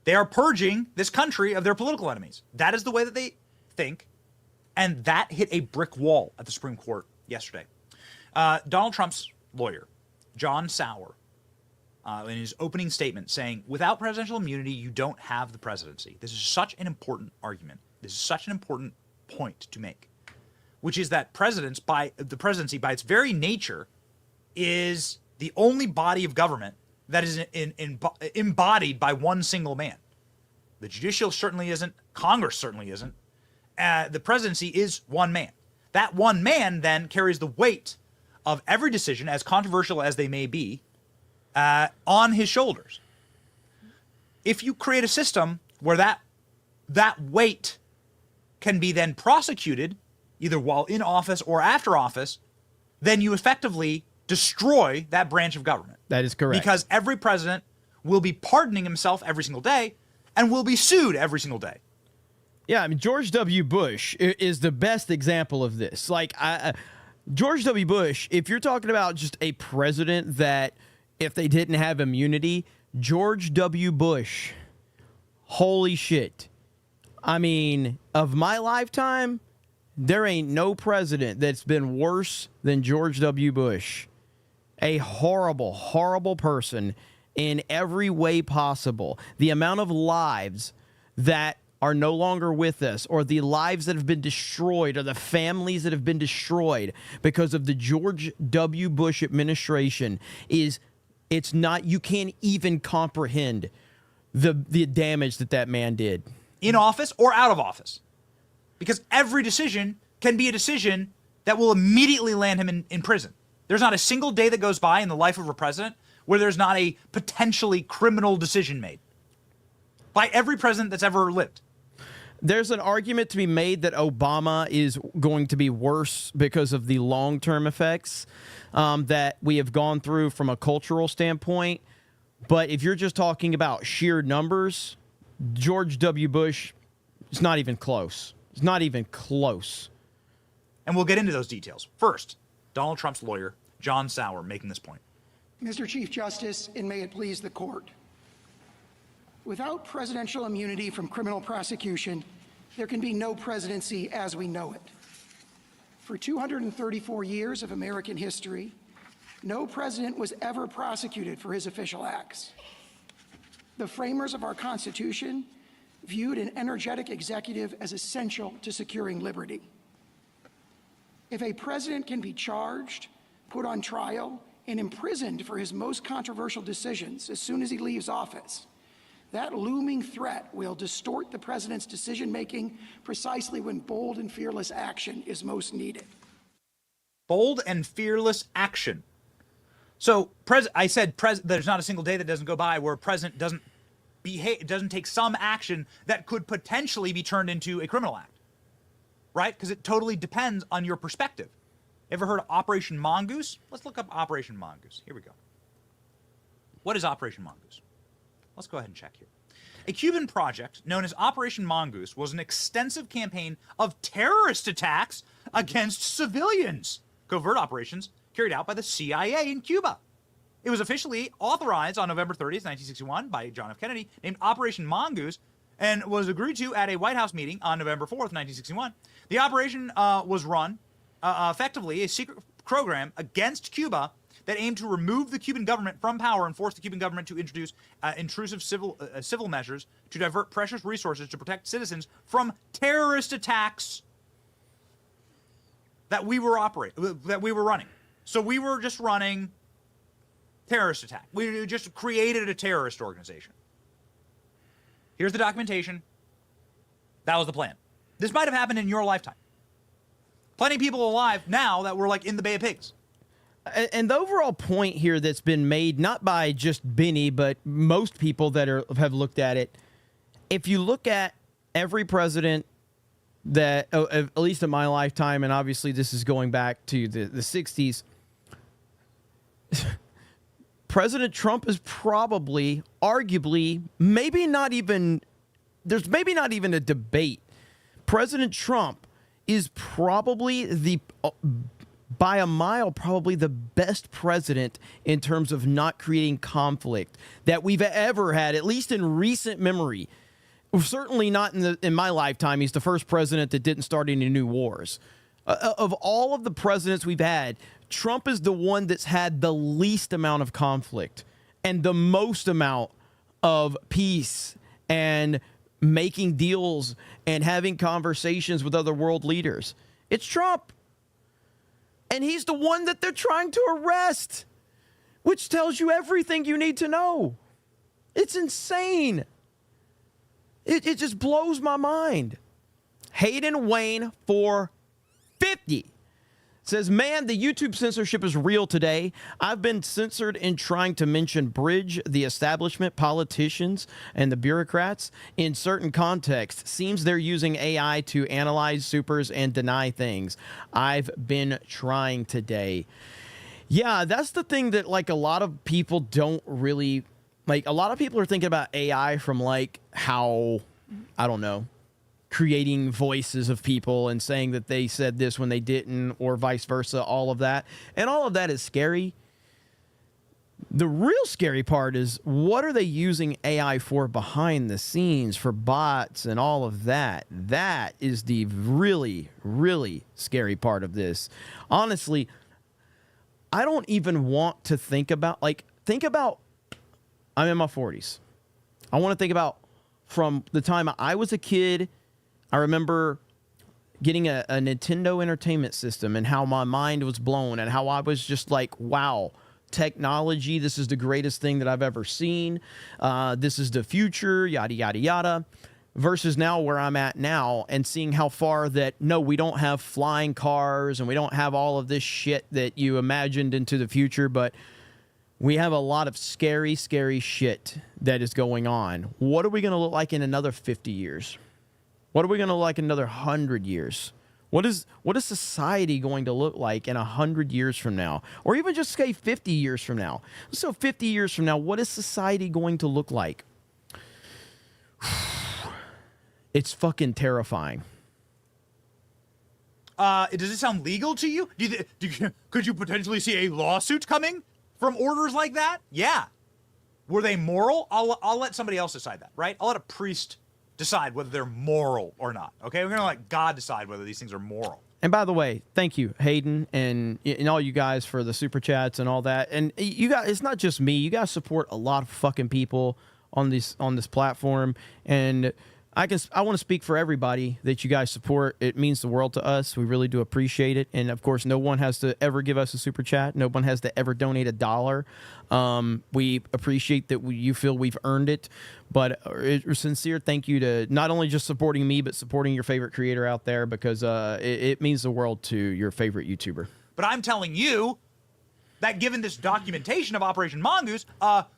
They are purging this country of their political enemies. That is the way that they think. And that hit a brick wall at the Supreme Court yesterday. Donald Trump's lawyer, John Sauer, in his opening statement saying, without presidential immunity, you don't have the presidency. This is such an important argument. This is such an important point to make, which is that the presidency, by its very nature, is the only body of government that is embodied by one single man. The judicial certainly isn't. Congress certainly isn't. The presidency is one man. That one man then carries the weight of every decision, as controversial as they may be, on his shoulders. If you create a system where that weight can be then prosecuted, either while in office or after office, then you effectively destroy that branch of government. That is correct. Because every president will be pardoning himself every single day and will be sued every single day. Yeah, I mean, George W. Bush is the best example of this. Like, George W. Bush, if you're talking about just a president that, if they didn't have immunity, George W. Bush, holy shit. I mean, of my lifetime, there ain't no president that's been worse than George W. Bush. A horrible, horrible person in every way possible. The amount of lives that are no longer with us, or the lives that have been destroyed, or the families that have been destroyed because of the George W. Bush administration it's not, you can't even comprehend the damage that man did. In office or out of office. Because every decision can be a decision that will immediately land him in prison. There's not a single day that goes by in the life of a president where there's not a potentially criminal decision made. By every president that's ever lived. There's an argument to be made that Obama is going to be worse because of the long-term effects that we have gone through from a cultural standpoint. But if you're just talking about sheer numbers, George W. Bush is not even close. It's not even close. And we'll get into those details. First, Donald Trump's lawyer, John Sauer, making this point. Mr. Chief Justice, and may it please the court. Without presidential immunity from criminal prosecution, there can be no presidency as we know it. For 234 years of American history, no president was ever prosecuted for his official acts. The framers of our Constitution viewed an energetic executive as essential to securing liberty. If a president can be charged, put on trial, and imprisoned for his most controversial decisions as soon as he leaves office, that looming threat will distort the president's decision-making precisely when bold and fearless action is most needed. Bold and fearless action. So I said there's not a single day that doesn't go by where a president doesn't take some action that could potentially be turned into a criminal act. Right? Because it totally depends on your perspective. Ever heard of Operation Mongoose? Let's look up Operation Mongoose. Here we go. What is Operation Mongoose? Let's go ahead and check here. A Cuban project known as Operation Mongoose was an extensive campaign of terrorist attacks against civilians. Covert operations carried out by the CIA in Cuba. It was officially authorized on November 30th, 1961 by John F. Kennedy, named Operation Mongoose, and was agreed to at a White House meeting on November 4th, 1961. The operation was run effectively a secret program against Cuba that aimed to remove the Cuban government from power and force the Cuban government to introduce intrusive civil measures to divert precious resources to protect citizens from terrorist attacks that we were running. So we were just running terrorist attack. We just created a terrorist organization. Here's the documentation. That was the plan. This might have happened in your lifetime. Plenty of people alive now that were like in the Bay of Pigs. And the overall point here that's been made, not by just Benny, but most people that have looked at it, if you look at every president that, at least in my lifetime, and obviously this is going back to the 60s, President Trump is probably, arguably, maybe not even a debate. President Trump is probably by a mile, probably the best president in terms of not creating conflict that we've ever had, at least in recent memory. Certainly not in my lifetime. He's the first president that didn't start any new wars. Of all of the presidents we've had, Trump is the one that's had the least amount of conflict and the most amount of peace and making deals and having conversations with other world leaders. It's Trump. And he's the one that they're trying to arrest, which tells you everything you need to know. It's insane. It just blows my mind. Hayden Wayne 450 says, man, the YouTube censorship is real today. I've been censored in trying to mention Bridge, the establishment, politicians, and the bureaucrats in certain contexts. Seems they're using AI to analyze supers and deny things. I've been trying today. Yeah, that's the thing that, like, a lot of people don't really, like, a lot of people are thinking about AI from, like, how, I don't know, creating voices of people and saying that they said this when they didn't, or vice versa, all of that. And all of that is scary. The real scary part is, what are they using AI for behind the scenes, for bots and all of that? That is the really, really scary part of this. Honestly, I don't even want to think about, I'm in my 40s. I want to think about from the time I was a kid. I remember getting a Nintendo Entertainment System and how my mind was blown and how I was just like, wow, technology, this is the greatest thing that I've ever seen. This is the future, yada, yada, yada. Versus now where I'm at now and seeing how far that, no, we don't have flying cars and we don't have all of this shit that you imagined into the future, but we have a lot of scary, scary shit that is going on. What are we going to look like in another 50 years? What are we going to look like in another 100 years? What is society going to look like in 100 years from now? Or even just say 50 years from now. So 50 years from now, what is society going to look like? It's fucking terrifying. Does it sound legal to you? Could you potentially see a lawsuit coming from orders like that? Yeah. Were they moral? I'll let somebody else decide that, right? I'll let a priest decide whether they're moral or not. Okay, we're gonna let God decide whether these things are moral. And by the way, thank you, Hayden, and all you guys for the super chats and all that. And you guys, it's not just me. You guys support a lot of fucking people on this platform, and I want to speak for everybody that you guys support. It means the world to us. We really do appreciate it. And of course, no one has to ever give us a super chat. No one has to ever donate $1. We appreciate that you feel we've earned it. But a sincere thank you to not only just supporting me, but supporting your favorite creator out there, because it means the world to your favorite YouTuber. But I'm telling you that given this documentation of Operation Mongoose,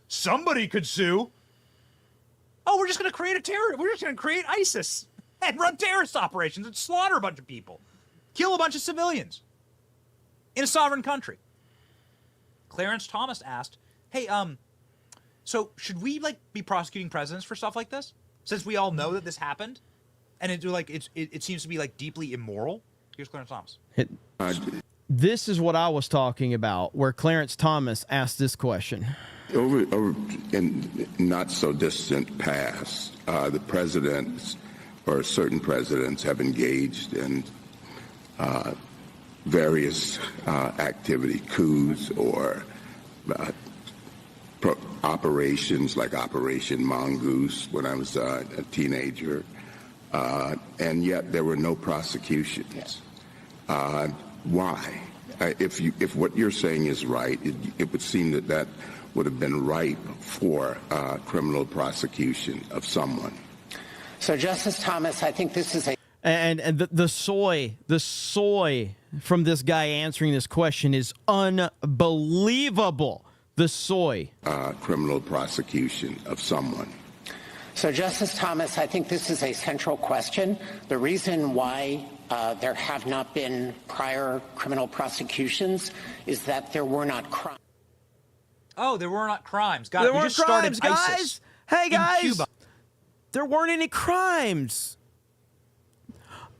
somebody could sue. Oh, we're just going to create we're just going to create ISIS and run terrorist operations and slaughter a bunch of people, kill a bunch of civilians in a sovereign country. Clarence Thomas asked, hey, so should we be prosecuting presidents for stuff like this, since we all know that this happened and it seems to be deeply immoral? Here's Clarence Thomas. This is what I was talking about, where Clarence Thomas asked this question. Over in not so distant past, the presidents or certain presidents have engaged in various activity, coups or operations like Operation Mongoose when I was a teenager, and yet there were no prosecutions. Why? If what you're saying is right, it would seem that would have been ripe for criminal prosecution of someone. So, Justice Thomas, I think this is a... And the soy from this guy answering this question is unbelievable. The soy. Criminal prosecution of someone. So, Justice Thomas, I think this is a central question. The reason why there have not been prior criminal prosecutions is that there were not crimes. Oh, there were not crimes. God, There we weren't just started crimes, ISIS guys. Hey, in guys. Cuba. There weren't any crimes.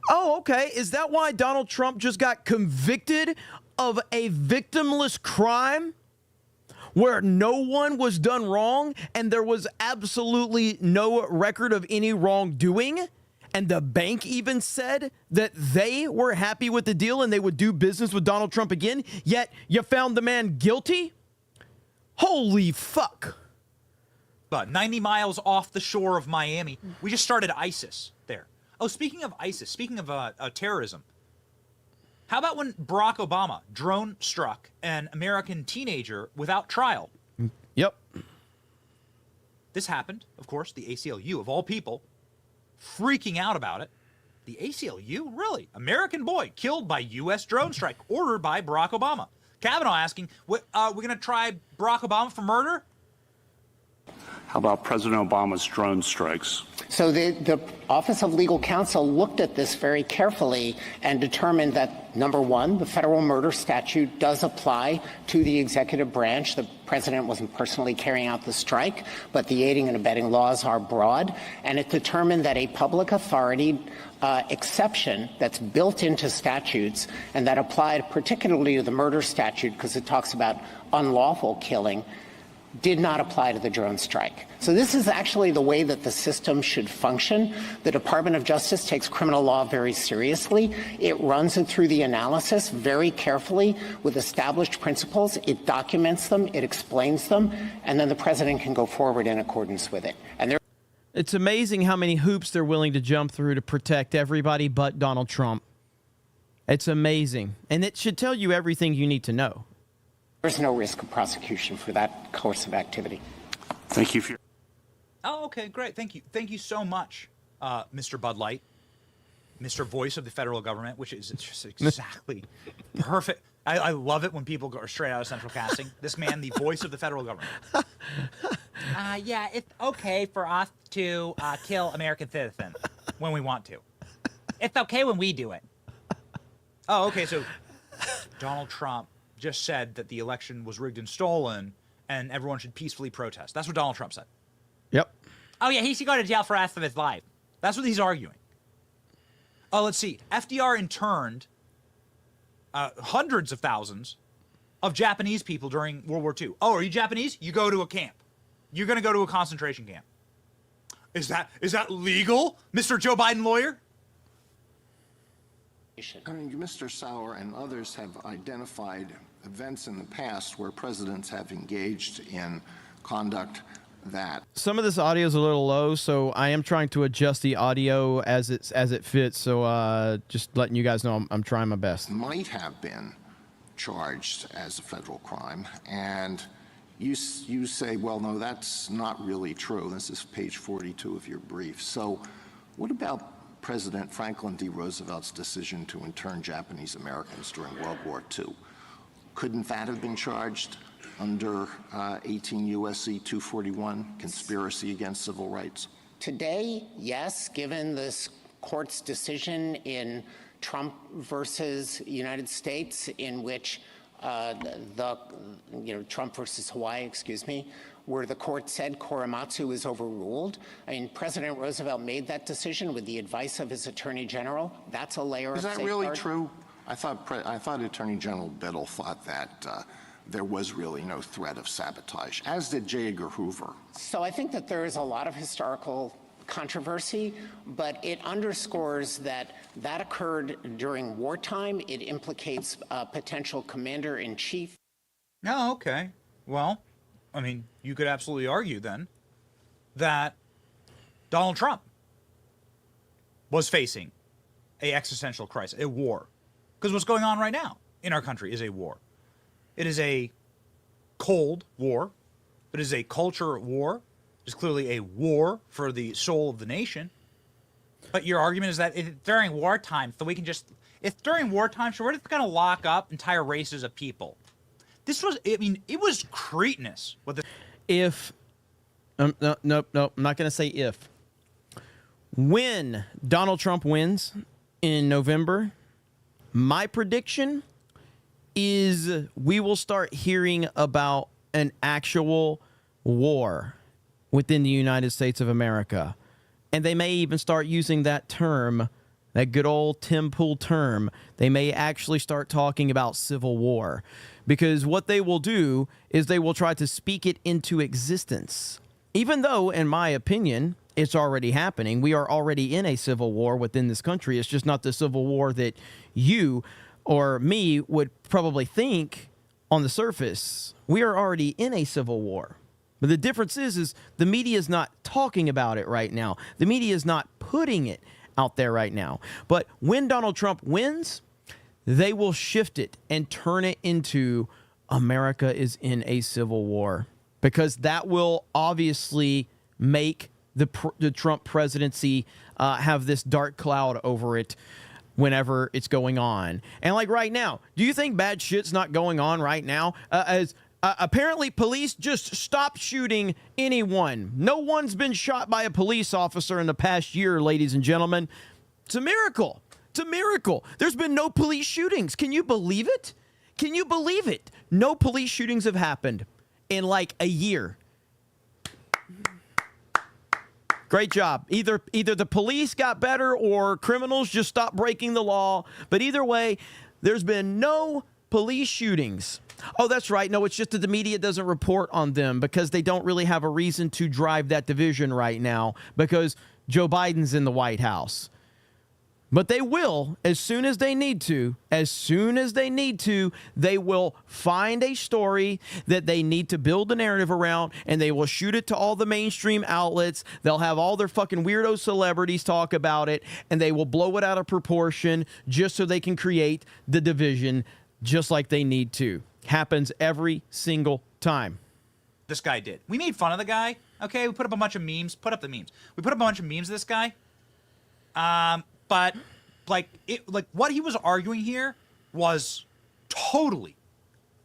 Oh, okay. Is that why Donald Trump just got convicted of a victimless crime where no one was done wrong and there was absolutely no record of any wrongdoing? And the bank even said that they were happy with the deal and they would do business with Donald Trump again, yet you found the man guilty? Holy fuck. But 90 miles off the shore of Miami, we just started ISIS there. Oh, speaking of ISIS, speaking of terrorism, how about when Barack Obama drone struck an American teenager without trial? Yep. This happened, of course, the ACLU, of all people, freaking out about it. The ACLU? Really? American boy killed by U.S. drone strike ordered by Barack Obama. Kavanaugh asking, we're going to try Barack Obama for murder? How about President Obama's drone strikes? So the Office of Legal Counsel looked at this very carefully and determined that, number one, the federal murder statute does apply to the executive branch. The president wasn't personally carrying out the strike, but the aiding and abetting laws are broad. And it determined that a public authority exception that's built into statutes and that applied particularly to the murder statute because it talks about unlawful killing did not apply to the drone strike. So this is actually the way that the system should function. The Department of Justice takes criminal law very seriously. It runs it through the analysis very carefully with established principles. It documents them, it explains them, and then the president can go forward in accordance with it. And it's amazing how many hoops they're willing to jump through to protect everybody but Donald Trump. It's amazing. And it should tell you everything you need to know. There's no risk of prosecution for that course of activity. Thank you for your... Oh, okay, great. Thank you. Thank you so much, Mr. Bud Light, Mr. Voice of the federal government, which is just exactly perfect. I love it when people go straight out of Central Casting. This man, the voice of the federal government. Yeah, it's okay for us to kill American citizens when we want to. It's okay when we do it. Oh, okay, so Donald Trump just said that the election was rigged and stolen and everyone should peacefully protest. That's what Donald Trump said. Yep. Oh, yeah, he should go to jail for the rest of his life. That's what he's arguing. Oh, let's see. FDR interned hundreds of thousands of Japanese people during World War II. Oh, are you Japanese? You go to a camp. You're going to go to a concentration camp. Is that legal, Mr. Joe Biden lawyer? I mean, Mr. Sauer and others have identified events in the past where presidents have engaged in conduct that... Some of this audio is a little low, so I am trying to adjust the audio as it fits. So just letting you guys know I'm trying my best. ...might have been charged as a federal crime, and you say, well, no, that's not really true. This is page 42 of your brief. So what about President Franklin D. Roosevelt's decision to intern Japanese Americans during World War II? Couldn't that have been charged under 18 U.S.C. 241, conspiracy against civil rights? Today, yes, given this court's decision in Trump versus United States, in which Trump versus Hawaii, excuse me, where the court said Korematsu is overruled. I mean, President Roosevelt made that decision with the advice of his Attorney General. That's a layer of safeguard. Is that really true? I thought Attorney General Biddle thought that there was really no threat of sabotage, as did J. Edgar Hoover. So I think that there is a lot of historical controversy, but it underscores that occurred during wartime. It implicates a potential commander-in-chief. Oh, okay. Well, I mean, you could absolutely argue then that Donald Trump was facing an existential crisis, a war. Because what's going on right now in our country is a war. It is a cold war but it is a culture war. It's clearly a war for the soul of the nation. But your argument is that during wartime, so we can just, if during wartime, so we're just going to lock up entire races of people. This was, I mean, it was cretinous. What the If, no, I'm not going to say if. When Donald Trump wins in November, my prediction is we will start hearing about an actual war within the United States of America. And they may even start using that term, that good old Tim Pool term. They may actually start talking about civil war. Because what they will do is they will try to speak it into existence. Even though, in my opinion, it's already happening. We are already in a civil war within this country. It's just not the civil war that you or me would probably think on the surface. We are already in a civil war. But the difference is the media is not talking about it right now. The media is not putting it out there right now. But when Donald Trump wins, they will shift it and turn it into America is in a civil war. Because that will obviously make the Trump presidency have this dark cloud over it whenever it's going on. And like right now, do you think bad shit's not going on right now? Apparently, police just stopped shooting anyone. No one's been shot by a police officer in the past year, ladies and gentlemen. It's a miracle. It's a miracle. There's been no police shootings. Can you believe it? Can you believe it? No police shootings have happened in like a year. Great job. Either the police got better or criminals just stopped breaking the law. But either way, there's been no police shootings. Oh, that's right. No, it's just that the media doesn't report on them because they don't really have a reason to drive that division right now because Joe Biden's in the White House. But they will, as soon as they need to, they will find a story that they need to build a narrative around, and they will shoot it to all the mainstream outlets. They'll have all their fucking weirdo celebrities talk about it, and they will blow it out of proportion just so they can create the division just like they need to. Happens every single time. this guy did. We made fun of the guy. Okay, we put up a bunch of memes. Put up the memes. We put up a bunch of memes of this guy. But like what he was arguing here was totally,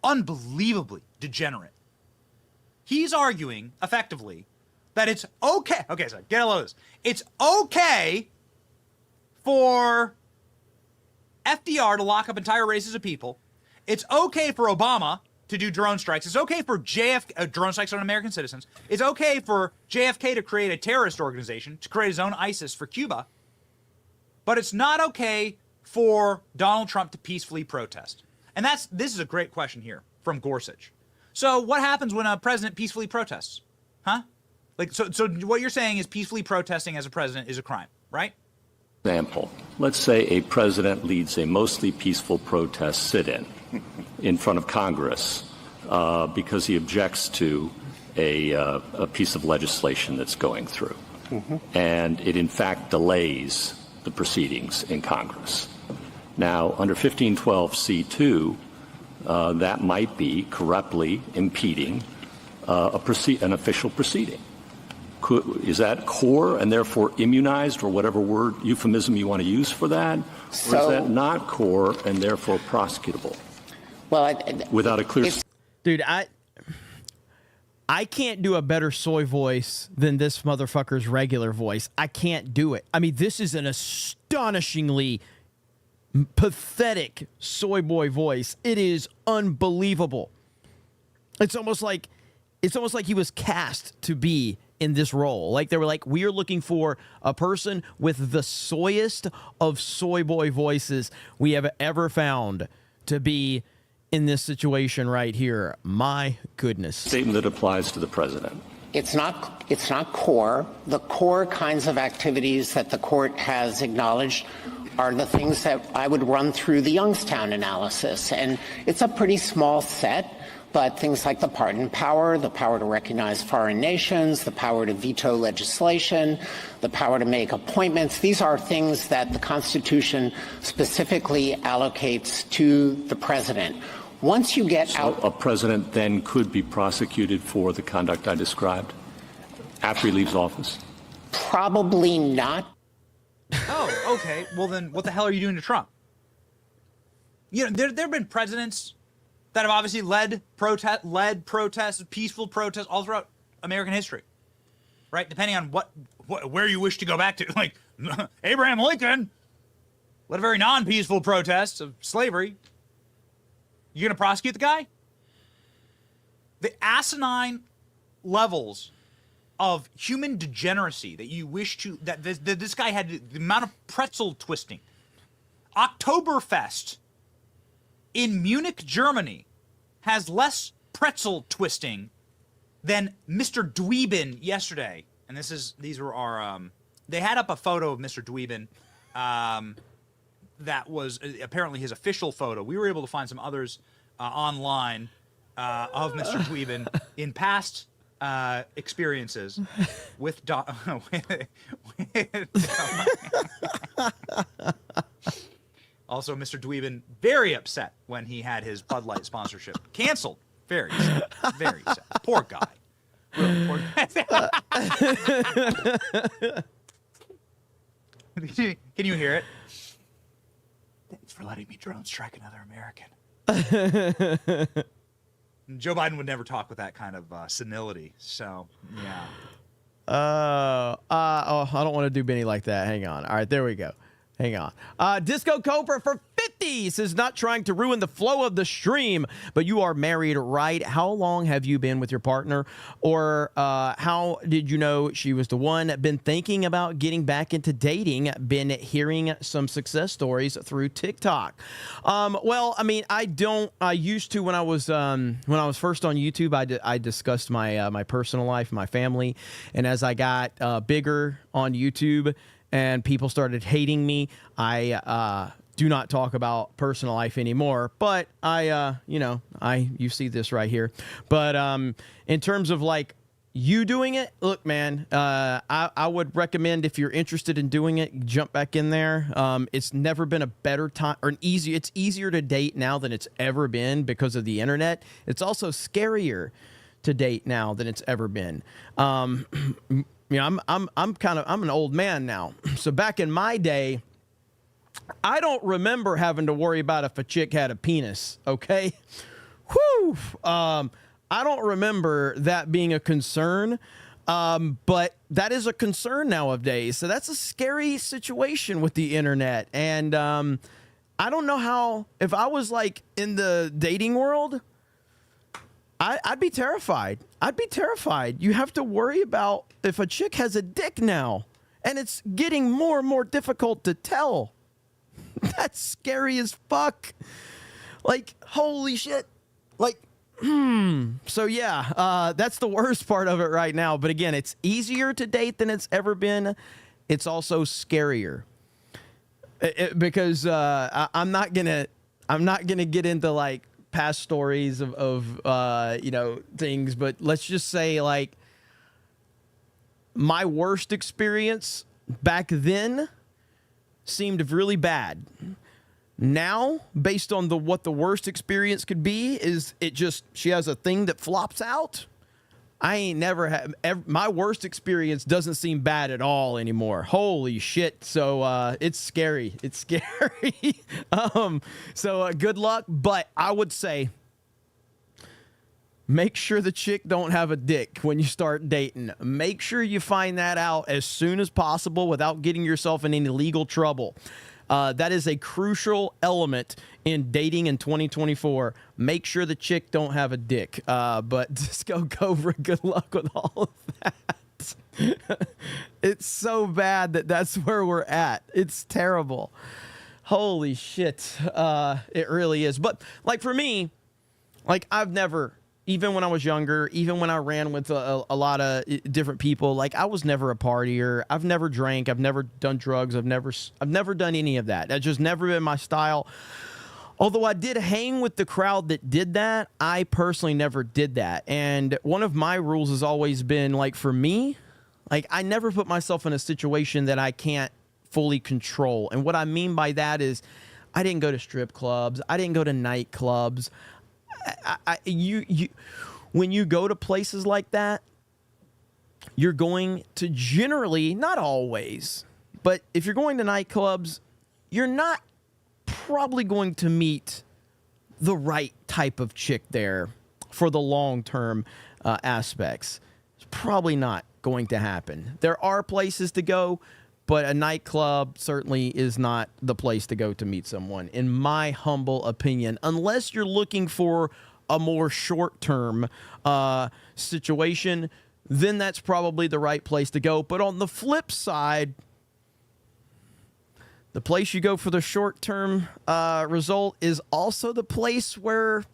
unbelievably degenerate. He's arguing effectively that it's okay. Okay, so get a load of this. It's okay for FDR to lock up entire races of people. It's okay for Obama to do drone strikes. It's okay for drone strikes on American citizens. It's okay for JFK to create a terrorist organization, to create his own ISIS for Cuba. But it's not okay for Donald Trump to peacefully protest. And this is a great question here from Gorsuch. So what happens when a president peacefully protests? Huh? So what you're saying is peacefully protesting as a president is a crime, right? Example, let's say a president leads a mostly peaceful protest sit-in in front of Congress because he objects to a piece of legislation that's going through. Mm-hmm. And it in fact delays the proceedings in Congress. Now, under 1512C2, that might be corruptly impeding an official proceeding. Is that core and therefore immunized, or whatever word euphemism you want to use for that? Or is that not core and therefore prosecutable? Well, without a clear... Dude, I can't do a better soy voice than this motherfucker's regular voice. I can't do it. I mean, this is an astonishingly pathetic soy boy voice. It is unbelievable. It's almost like he was cast to be in this role. Like they were like, we are looking for a person with the soyest of soy boy voices we have ever found to be in this situation right here. My goodness. Statement that applies to the president. It's not core. The core kinds of activities that the court has acknowledged are the things that I would run through the Youngstown analysis. And it's a pretty small set, but things like the pardon power, the power to recognize foreign nations, the power to veto legislation, the power to make appointments, these are things that the Constitution specifically allocates to the president. Once you get So out, a president then could be prosecuted for the conduct I described after he leaves office? probably not. Oh, okay. Well, then what the hell are you doing to Trump? You know, there have been presidents that have obviously led protests, peaceful protests all throughout American history, right? Depending on where you wish to go back to. Like, Abraham Lincoln led a very non-peaceful protest of slavery. You going to prosecute the guy? The asinine levels of human degeneracy that you wish to, that this guy had, the amount of pretzel twisting. Oktoberfest in Munich, Germany has less pretzel twisting than Mr. Dweebin yesterday. And these were our, they had up a photo of Mr. Dweebin that was apparently his official photo. We were able to find some others online of Mr. Dweebin in past experiences with also Mr. Dweebin very upset when he had his Bud Light sponsorship canceled. Very sad. Very sad. Poor guy. Really poor guy. Can you hear it? Thanks for letting me drone strike another American. Joe Biden would never talk with that kind of senility. So, yeah. I don't want to do Benny like that. Hang on. All right, there we go. Hang on. Disco Cobra for 50 says, not trying to ruin the flow of the stream, but you are married, right? How long have you been with your partner? Or how did you know she was the one? Been thinking about getting back into dating? Been hearing some success stories through TikTok? Well, I mean, I used to when I was first on YouTube, I discussed my personal life, my family, and as I got bigger on YouTube, and people started hating me, I do not talk about personal life anymore. But you see this right here. But in terms of like you doing it, look, man, I would recommend if you're interested in doing it, jump back in there. It's never been a better time or it's easier to date now than it's ever been because of the internet. It's also scarier to date now than it's ever been. You know, I'm an old man now. So back in my day, I don't remember having to worry about if a chick had a penis. Okay. Whew. I don't remember that being a concern. But that is a concern nowadays. So that's a scary situation with the internet. And, I don't know how, if I was like in the dating world, I'd be terrified. I'd be terrified. You have to worry about if a chick has a dick now, and it's getting more and more difficult to tell. That's scary as fuck. Like, holy shit. Like, So yeah, that's the worst part of it right now. But again, it's easier to date than it's ever been. It's also scarier because I'm not gonna get into like past stories of things, but let's just say like my worst experience back then seemed really bad. Now, based on what the worst experience could be, is she has a thing that flops out. I ain't never had, my worst experience doesn't seem bad at all anymore. Holy shit. So, it's scary. It's scary. So good luck. But I would say, make sure the chick don't have a dick when you start dating. Make sure you find that out as soon as possible without getting yourself in any legal trouble. That is a crucial element in dating in 2024. Make sure the chick don't have a dick. But Disco Cobra, good luck with all of that. It's so bad that's where we're at. It's terrible. Holy shit. It really is. But like for me, like I've never, even when I was younger, even when I ran with a lot of different people, like I was never a partier. I've never drank. I've never done drugs. I've never done any of that. That's just never been my style. Although I did hang with the crowd that did that, I personally never did that. And one of my rules has always been like for me, like I never put myself in a situation that I can't fully control. And what I mean by that is I didn't go to strip clubs. I didn't go to nightclubs. when you go to places like that, you're going to generally, not always, but if you're going to nightclubs, you're not probably going to meet the right type of chick there for the long-term aspects. It's probably not going to happen. There are places to go, but a nightclub certainly is not the place to go to meet someone, in my humble opinion, unless you're looking for a more short-term situation, then that's probably the right place to go. But on the flip side, the place you go for the short-term result is also the place where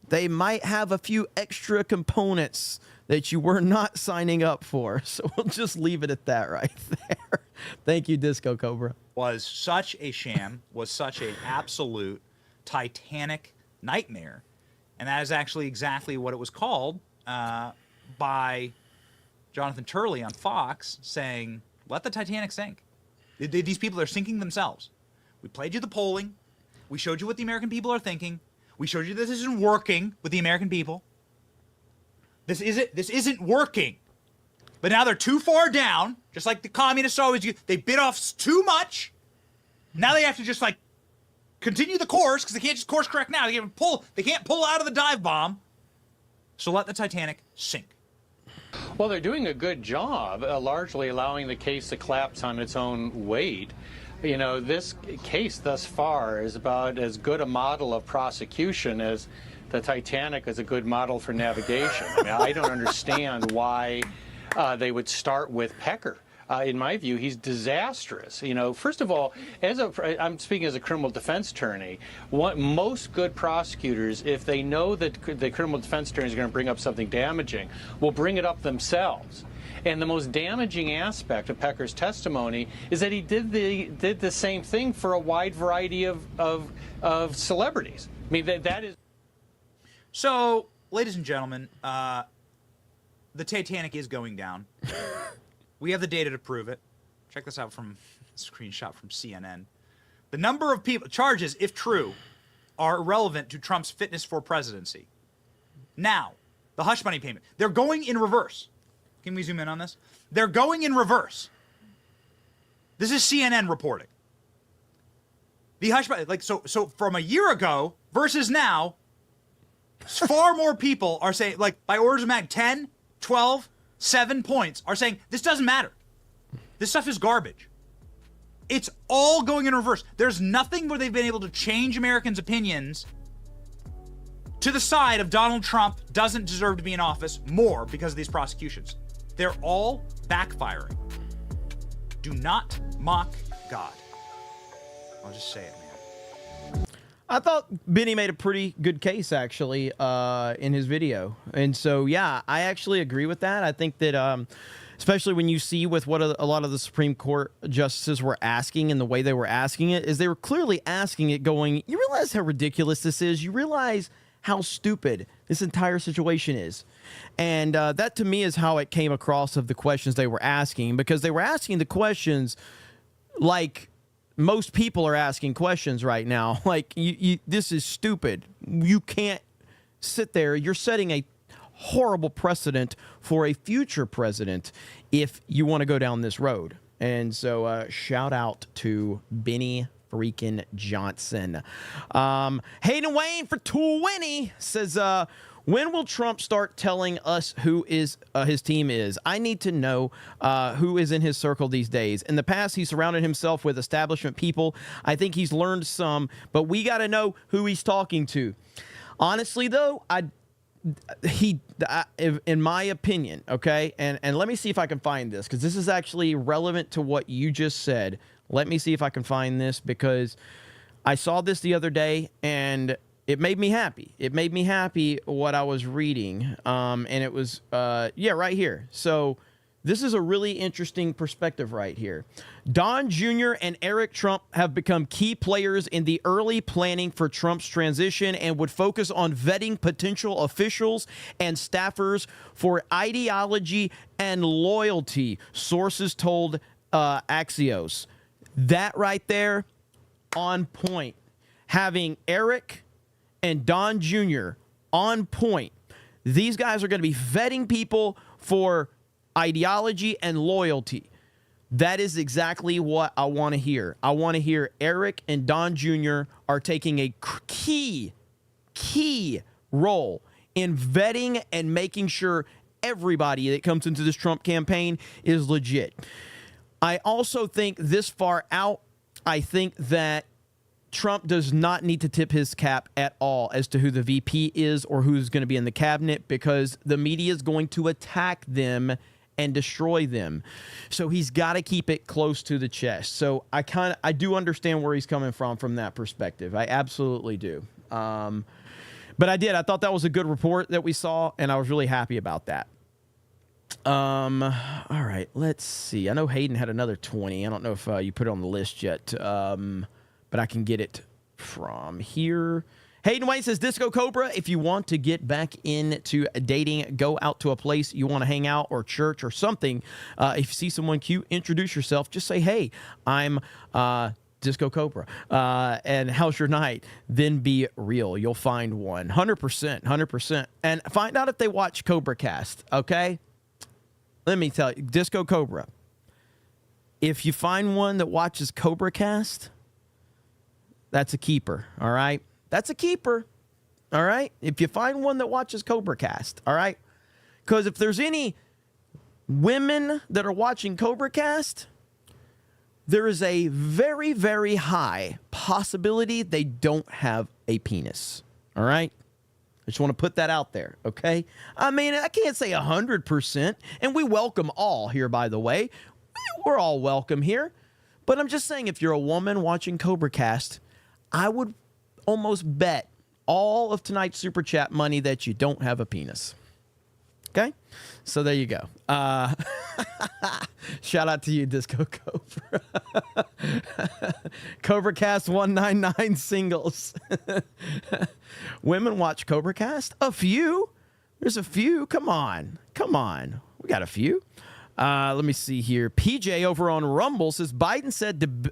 they might have a few extra components that you were not signing up for. So we'll just leave it at that right there. Thank you, Disco Cobra. Was such a sham, was such an absolute Titanic nightmare. And that is actually exactly what it was called by Jonathan Turley on Fox, saying, let the Titanic sink. These people are sinking themselves. We played you the polling. We showed you what the American people are thinking. We showed you this isn't working with the American people. This isn't working. But now they're too far down, just like the communists always do. They bit off too much. Now they have to just like continue the course because they can't just course correct now. They can't pull out of the dive bomb. So let the Titanic sink. Well, they're doing a good job, largely allowing the case to collapse on its own weight. You know, this case thus far is about as good a model of prosecution as the Titanic is a good model for navigation. I mean, I don't understand why they would start with Pecker. In my view, he's disastrous. You know, first of all, I'm speaking as a criminal defense attorney. Most good prosecutors, if they know that the criminal defense attorney is going to bring up something damaging, will bring it up themselves. And the most damaging aspect of Pecker's testimony is that he did the same thing for a wide variety of celebrities. I mean, that is. So, ladies and gentlemen, the Titanic is going down. We have the data to prove it. Check this out from a screenshot from CNN. The number of people charges, if true, are irrelevant to Trump's fitness for presidency. Now, the hush money payment. They're going in reverse. Can we zoom in on this? They're going in reverse. This is CNN reporting. The hush money, so from a year ago versus now, far more people are saying, like, by orders of magnitude, 10, 12, 7 points are saying this doesn't matter. This stuff is garbage. It's all going in reverse. There's nothing where they've been able to change Americans' opinions to the side of Donald Trump doesn't deserve to be in office more because of these prosecutions. They're all backfiring. Do not mock God. I'll just say it, man. I thought Benny made a pretty good case, actually, in his video. And so, yeah, I actually agree with that. I think that, especially when you see with what a lot of the Supreme Court justices were asking and the way they were asking it, is they were clearly asking it going, you realize how ridiculous this is? You realize how stupid this entire situation is? And that, to me, is how it came across of the questions they were asking, because they were asking the questions like most people are asking questions right now. Like, this is stupid. You can't sit there. You're setting a horrible precedent for a future president if you want to go down this road. And so shout out to Benny freaking Johnson. Hayden Wayne for 20 says, when will Trump start telling us who is his team is? I need to know who is in his circle these days. In the past, he surrounded himself with establishment people. I think he's learned some, but we got to know who he's talking to. Honestly, though, in my opinion, okay, and let me see if I can find this, because this is actually relevant to what you just said. Let me see if I can find this, because I saw this the other day, and it made me happy. It made me happy what I was reading, and it was, right here. So this is a really interesting perspective right here. Don Jr. and Eric Trump have become key players in the early planning for Trump's transition and would focus on vetting potential officials and staffers for ideology and loyalty, sources told Axios. That right there, on point. Having Eric and Don Jr. on point. These guys are going to be vetting people for ideology and loyalty. That is exactly what I want to hear. I want to hear Eric and Don Jr. are taking a key role in vetting and making sure everybody that comes into this Trump campaign is legit. I also think this far out, I think that Trump does not need to tip his cap at all as to who the VP is or who's going to be in the cabinet, because the media is going to attack them and destroy them. So he's got to keep it close to the chest. So I do understand where he's coming from that perspective. I absolutely do. But I thought that was a good report that we saw, and I was really happy about that. All right, let's see. I know Hayden had another 20. I don't know if you put it on the list yet, but I can get it from here. Hayden White says, Disco Cobra, if you want to get back into dating, go out to a place you want to hang out or church or something. If you see someone cute, introduce yourself. Just say, hey, I'm Disco Cobra. And how's your night? Then be real. You'll find one. 100%. And find out if they watch CobraCast, okay? Let me tell you, Disco Cobra, if you find one that watches CobraCast, that's a keeper, all right? That's a keeper, all right? If you find one that watches CobraCast, all right? Because if there's any women that are watching CobraCast, there is a very, very high possibility they don't have a penis, all right? I just want to put that out there, okay? I mean, I can't say 100%, and we welcome all here, by the way. We're all welcome here. But I'm just saying, if you're a woman watching CobraCast, I would almost bet all of tonight's Super Chat money that you don't have a penis. Okay? So there you go. Shout out to you, Disco Cobra. CobraCast 199 singles. Women watch CobraCast? A few? There's a few. Come on. We got a few. Let me see here. PJ over on Rumble says Biden said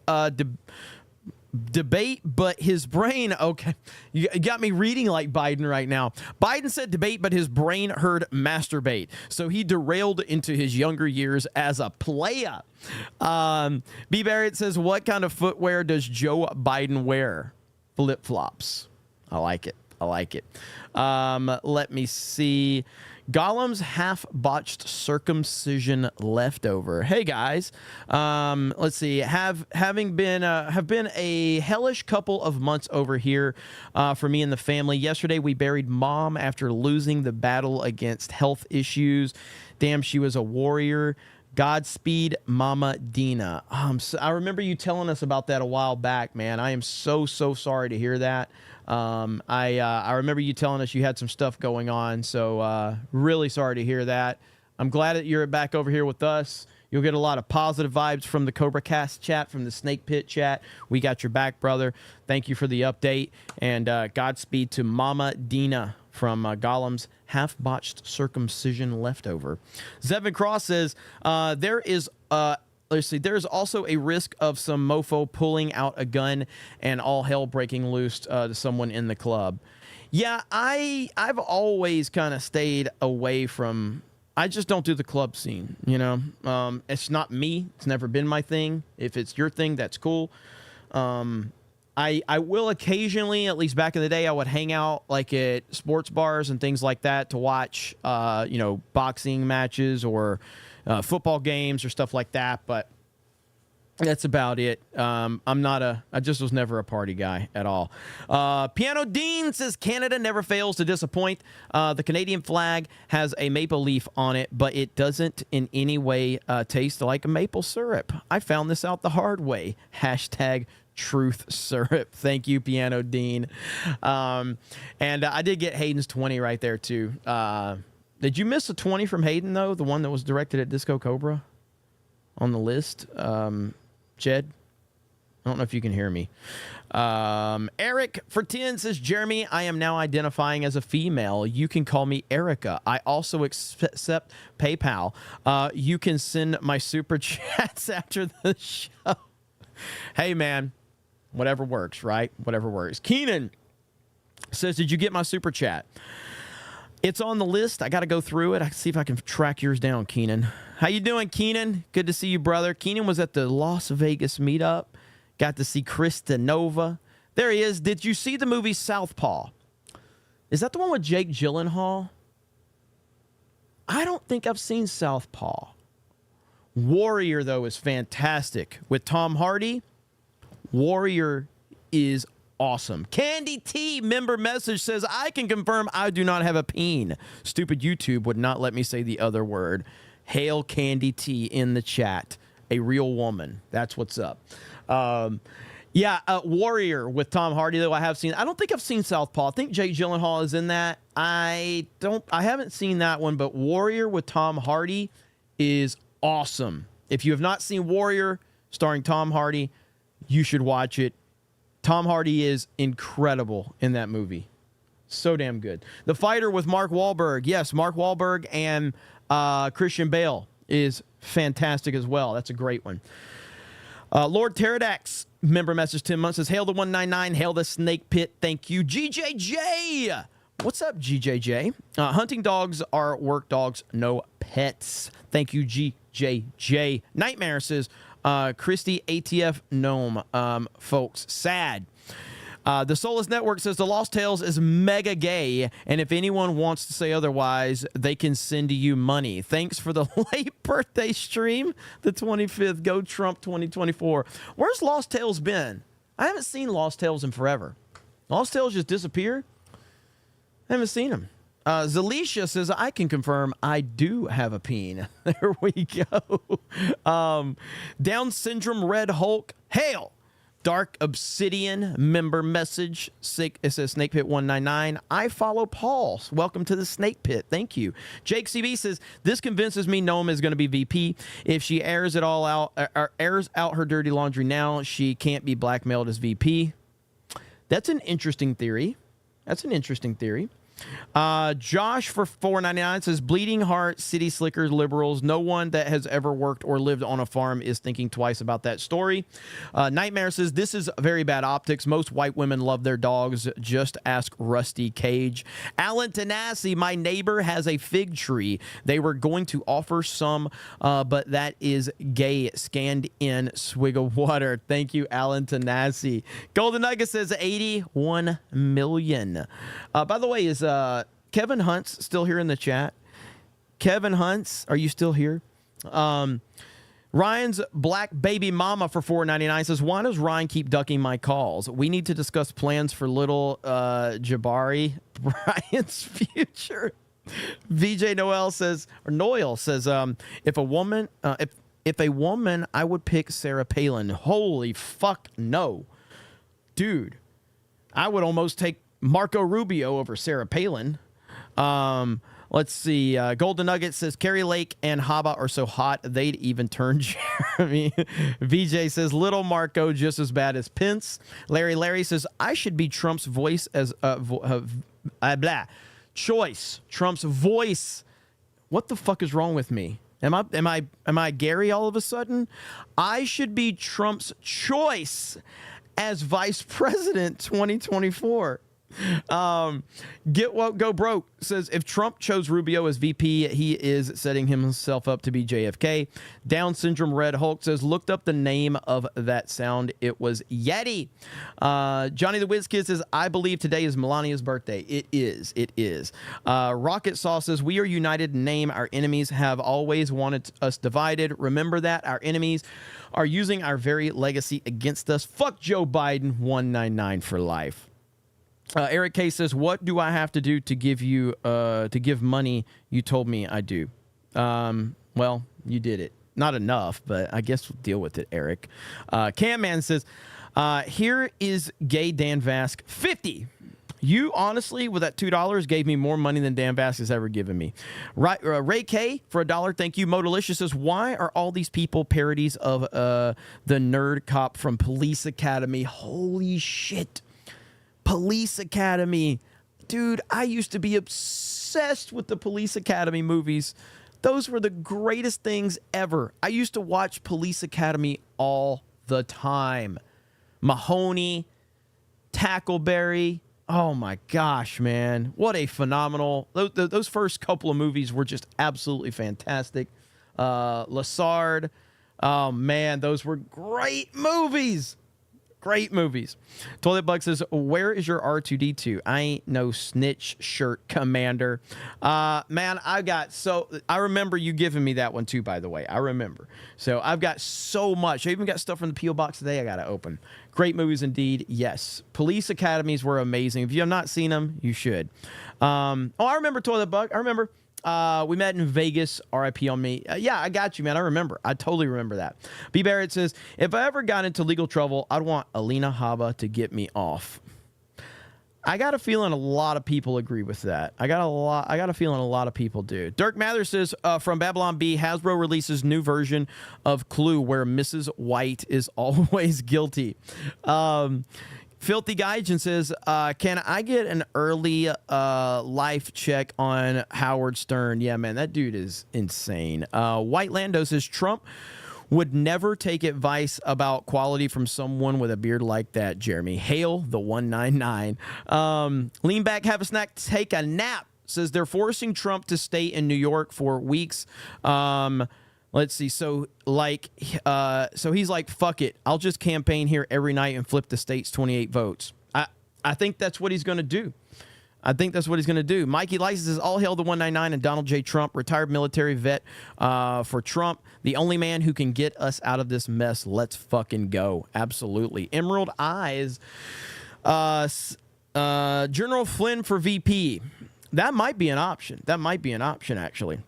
debate, but his brain, okay. You got me reading like Biden right now. Biden said debate, but his brain heard masturbate. So he derailed into his younger years as a playa. B. Barrett says, what kind of footwear does Joe Biden wear? Flip-flops. I like it. Let me see. Gollum's half-botched circumcision leftover. Hey guys, let's see. Have been a hellish couple of months over here for me and the family. Yesterday we buried Mom after losing the battle against health issues. Damn, she was a warrior. Godspeed, Mama Dina. I remember you telling us about that a while back, man. I am so sorry to hear that. I remember you telling us you had some stuff going on, so really sorry to hear that. I'm glad that you're back over here with us. You'll get a lot of positive vibes from the CobraCast chat, from the Snake Pit chat. We got your back, brother. Thank you for the update, and Godspeed to Mama Dina from Gollum's half-botched circumcision leftover. Zevin Cross says, there is also a risk of some mofo pulling out a gun and all hell breaking loose to someone in the club. Yeah, I've always kind of stayed away from... I just don't do the club scene, you know? It's not me. It's never been my thing. If it's your thing, that's cool. I will occasionally, at least back in the day, I would hang out like at sports bars and things like that to watch, boxing matches or football games or stuff like that. But that's about it. I just was never a party guy at all. Piano Dean says Canada never fails to disappoint. The Canadian flag has a maple leaf on it, but it doesn't in any way taste like a maple syrup. I found this out the hard way. Hashtag Truth Syrup. Thank you, Piano Dean. And I did get Hayden's 20 right there too. Did you miss a 20 from Hayden though? The one that was directed at Disco Cobra on the list. Jed, I don't know if you can hear me. Eric for 10 says, Jeremy, I am now identifying as a female. You can call me Erica. I also accept PayPal. You can send my super chats after the show. Hey, man, whatever works, right? Whatever works. Keenan says, did you get my super chat? It's on the list. I got to go through it. I can see if I can track yours down, Keenan. How you doing, Keenan? Good to see you, brother. Keenan was at the Las Vegas meetup. Got to see Kristi Noem. There he is. Did you see the movie Southpaw? Is that the one with Jake Gyllenhaal? I don't think I've seen Southpaw. Warrior, though, is fantastic. With Tom Hardy, Warrior is awesome. Candy T member message says, I can confirm I do not have a peen. Stupid YouTube would not let me say the other word. Hail Candy T in the chat. A real woman. That's what's up. Warrior with Tom Hardy, though, I have seen. I don't think I've seen Southpaw. I think Jake Gyllenhaal is in that. I haven't seen that one, but Warrior with Tom Hardy is awesome. If you have not seen Warrior starring Tom Hardy, you should watch it. Tom Hardy is incredible in that movie. So damn good. The Fighter with Mark Wahlberg. Yes, Mark Wahlberg and Christian Bale is fantastic as well. That's a great one. Lord Pterodax, member message 10 months, says, hail the 199, hail the Snake Pit. Thank you. GJJ. What's up, GJJ? Hunting dogs are work dogs, no pets. Thank you, GJJ. Nightmare says, Kristi ATF Noem, folks, sad. The Soulless Network says the Lost Tales is mega gay, and if anyone wants to say otherwise, they can send you money. Thanks for the late birthday stream, the 25th. Go Trump 2024. Where's Lost Tales been? I haven't seen Lost Tales in forever. Lost Tales just disappeared? I haven't seen him. Zalisha says, I can confirm I do have a peen. There we go. Down Syndrome Red Hulk. Hail! Dark Obsidian member message. It says Snake Pit 199. I follow Paul. Welcome to the Snake Pit. Thank you. Jake CB says, this convinces me Noem is going to be VP. If she airs out her dirty laundry now, she can't be blackmailed as VP. That's an interesting theory. Josh for $4.99 says, bleeding heart, city slickers, liberals. No one that has ever worked or lived on a farm is thinking twice about that story. Nightmare says, this is very bad optics. Most white women love their dogs. Just ask Rusty Cage. Alan Tanasi, my neighbor has a fig tree. They were going to offer some, but that is gay. Scanned in, swig of water. Thank you, Alan Tanasi. Golden Nugget says 81 million. By the way, is Kevin Hunt's still here in the chat? Kevin Hunt's, are you still here? Ryan's Black Baby Mama for $4.99 says, why does Ryan keep ducking my calls? We need to discuss plans for little Jabari, Brian's future. VJ Noel says, if a woman, I would pick Sarah Palin. Holy fuck no. Dude, I would almost take Marco Rubio over Sarah Palin. Let's see. Golden Nugget says, Carrie Lake and Haba are so hot, they'd even turn Jeremy. VJ says, little Marco just as bad as Pence. Larry says, I should be Trump's voice as choice. Trump's voice. What the fuck is wrong with me? Am I Gary all of a sudden? I should be Trump's choice as vice president 2024. Get Woke Go Broke says, if Trump chose Rubio as VP, he is setting himself up to be JFK. Down Syndrome Red Hulk says, looked up the name of that sound. It was Yeti. Johnny the Whiz Kid says, I believe today is Melania's birthday. It is. Rocket Sauce says, we are united in name. Our enemies have always wanted us divided. Remember that. Our enemies are using our very legacy against us. Fuck Joe Biden. 199 for life. Eric K says, what do I have to do to give money? You told me I do. Well, you did it. Not enough, but I guess we'll deal with it, Eric. Cam Man says, here is gay Dan Vask 50. You honestly, with that $2, gave me more money than Dan Vask has ever given me. Ray K for $1. Thank you. Modalicious says, why are all these people parodies of the nerd cop from Police Academy? Holy shit. Police Academy. Dude, I used to be obsessed with the Police Academy movies. Those were the greatest things ever. I used to watch Police Academy all the time. Mahoney, Tackleberry, Oh my gosh, man. What a phenomenal. Those first couple of movies were just absolutely fantastic. Lassard. Oh man, those were great movies. Great movies. Toilet Bug says, where is your R2-D2? I ain't no snitch shirt, Commander. Man, I remember you giving me that one too, by the way. I remember. So I've got so much. I even got stuff from the P.O. Box today I got to open. Great movies indeed. Yes. Police Academies were amazing. If you have not seen them, you should. I remember Toilet Bug. I remember. We met in Vegas, RIP on me. Yeah, I got you, man. I remember. I totally remember that. B. Barrett says, if I ever got into legal trouble, I'd want Alina Habba to get me off. I got a feeling a lot of people agree with that. I got a feeling a lot of people do. Dirk Mather says, from Babylon B, Hasbro releases new version of Clue where Mrs. White is always guilty. Filthy Gaijin says, can I get an early life check on Howard Stern? Yeah, man, that dude is insane. White Lando says, Trump would never take advice about quality from someone with a beard like that, Jeremy. Hail the 199. Lean back, have a snack, take a nap. Says they're forcing Trump to stay in New York for weeks. Let's see. So he's like, fuck it. I'll just campaign here every night and flip the state's 28 votes. I think that's what he's going to do. Mikey License says, all hail the 199 and Donald J. Trump, retired military vet for Trump, the only man who can get us out of this mess. Let's fucking go. Absolutely. Emerald Eyes, General Flynn for VP. That might be an option. Actually.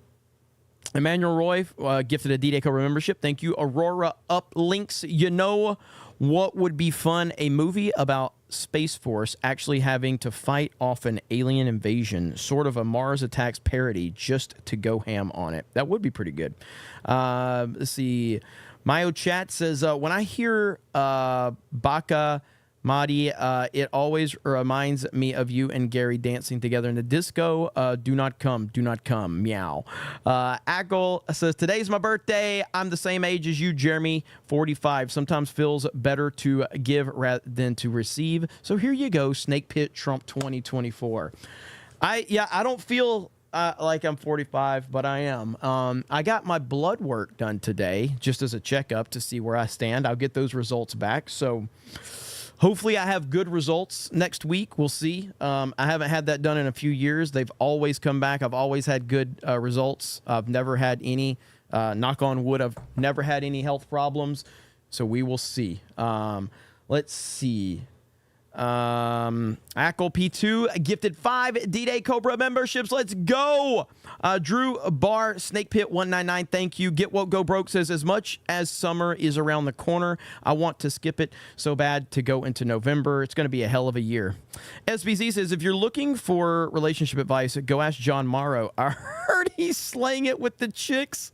Emmanuel Roy gifted a D-Day Cobra membership. Thank you. Aurora Uplinks. You know what would be fun? A movie about Space Force actually having to fight off an alien invasion, sort of a Mars Attacks parody, just to go ham on it. That would be pretty good. Let's see. Mayo Chat says, when I hear Baka Mahdi, it always reminds me of you and Gary dancing together in the disco. Do not come, meow. Ackle says, today's my birthday. I'm the same age as you, Jeremy, 45. Sometimes feels better to give rather than to receive. So here you go, Snake Pit Trump 2024. I don't feel like I'm 45, but I am. I got my blood work done today, just as a checkup to see where I stand. I'll get those results back. So hopefully I have good results next week. We'll see. I haven't had that done in a few years. They've always come back. I've always had good results. I've never had any, knock on wood, I've never had any health problems. So we will see. Let's see. Ackle P2 gifted 5 D-Day Cobra memberships. Let's go. Drew Bar Snake Pit 199. Thank you. Get Woke Go Broke says, as much as summer is around the corner, I want to skip it so bad to go into November. It's going to be a hell of a year. SBZ says, if you're looking for relationship advice, go ask John Morrow. I heard he's slaying it with the chicks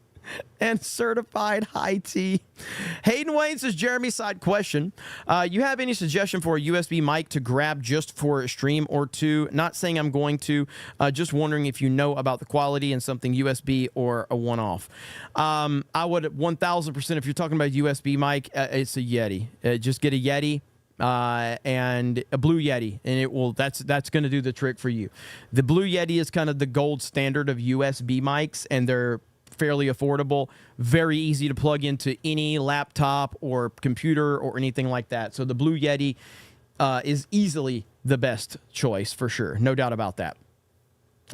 and certified high tea. Hayden Wayne says, Jeremy, side question. You have any suggestion for a USB mic to grab just for a stream or two? Not saying I'm going to, just wondering if you know about the quality and something USB or a one-off. I would 1,000%, if you're talking about a USB mic, it's a Yeti. Just get a Yeti. And a Blue Yeti, and it will. That's going to do the trick for you. The Blue Yeti is kind of the gold standard of USB mics, and they're fairly affordable, very easy to plug into any laptop or computer or anything like that. So the Blue Yeti is easily the best choice for sure, no doubt about that.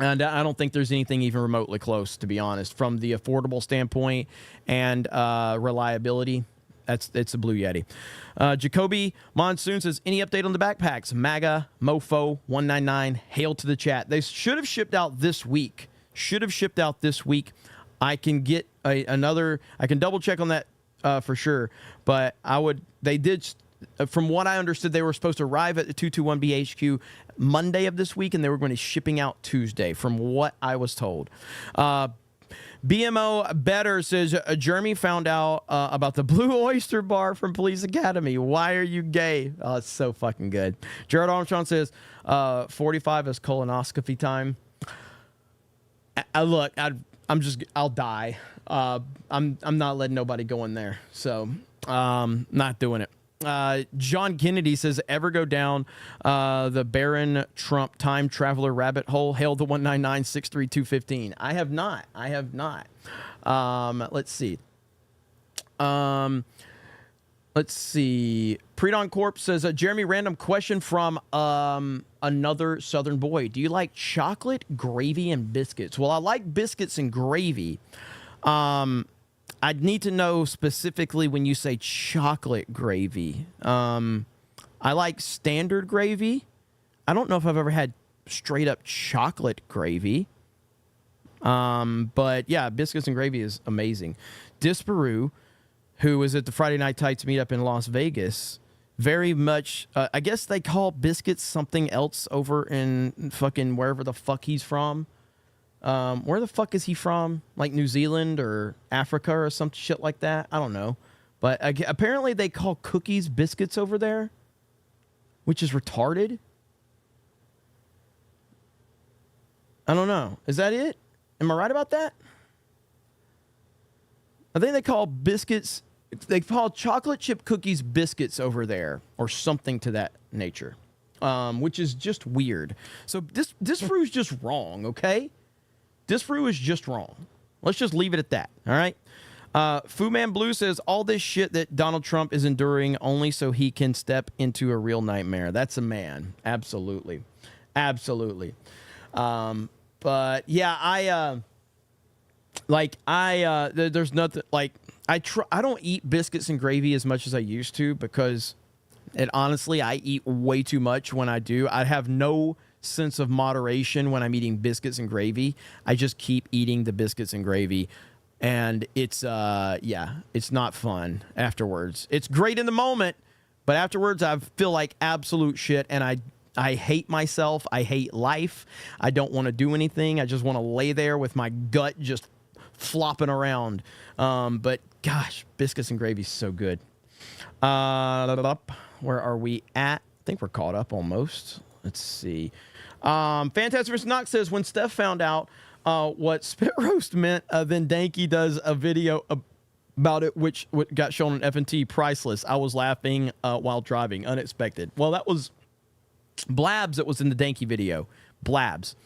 And I don't think there's anything even remotely close, to be honest, from the affordable standpoint and reliability. It's a Blue Yeti. Jacoby Monsoon says, any update on the backpacks? MAGA, Mofo, 199, hail to the chat. They should have shipped out this week. I can get another, I can double check on that for sure, but they did, from what I understood, they were supposed to arrive at the 221B HQ Monday of this week, and they were going to be shipping out Tuesday, from what I was told. BMO Better says, Jeremy found out about the Blue Oyster Bar from Police Academy. Why are you gay? Oh, it's so fucking good. Jared Armstrong says, 45 is colonoscopy time. Look, I'll die. I'm not letting nobody go in there. So, not doing it. John Kennedy says, ever go down the Barron Trump time traveler rabbit hole? Hail the 199-632-15. I have not. Let's see. Predon Corp says, Jeremy, random question from another Southern boy. Do you like chocolate, gravy, and biscuits? Well, I like biscuits and gravy. I'd need to know specifically when you say chocolate gravy. I like standard gravy. I don't know if I've ever had straight up chocolate gravy. But yeah, biscuits and gravy is amazing. Disparu, who was at the Friday Night Tights meetup in Las Vegas, very much, I guess they call biscuits something else over in fucking wherever the fuck he's from. Where the fuck is he from? Like New Zealand or Africa or some shit like that? I don't know. But apparently they call cookies biscuits over there, which is retarded. I don't know. Is that it? Am I right about that? I think they call biscuits, they call chocolate chip cookies biscuits over there or something to that nature, which is just weird. So this brew is just wrong, okay? This brew is just wrong. Let's just leave it at that, all right? Fu Man Blue says, all this shit that Donald Trump is enduring only so he can step into a real nightmare. That's a man. Absolutely. Absolutely. But yeah, there's nothing, like, I don't eat biscuits and gravy as much as I used to because honestly, I eat way too much when I do. I have no sense of moderation when I'm eating biscuits and gravy. I just keep eating the biscuits and gravy, and it's it's not fun afterwards. It's great in the moment, but afterwards I feel like absolute shit, and I hate myself. I hate life. I don't want to do anything. I just want to lay there with my gut just flopping around. But gosh, biscuits and gravy is so good. Where are we at? I think we're caught up almost. Let's see. Fantastic Mr. Knox says, when Steph found out what spit roast meant, then Danky does a video about it, which got shown on F&T, priceless. I was laughing while driving, unexpected. Well, that was Blabs that was in the Danky video. Blabs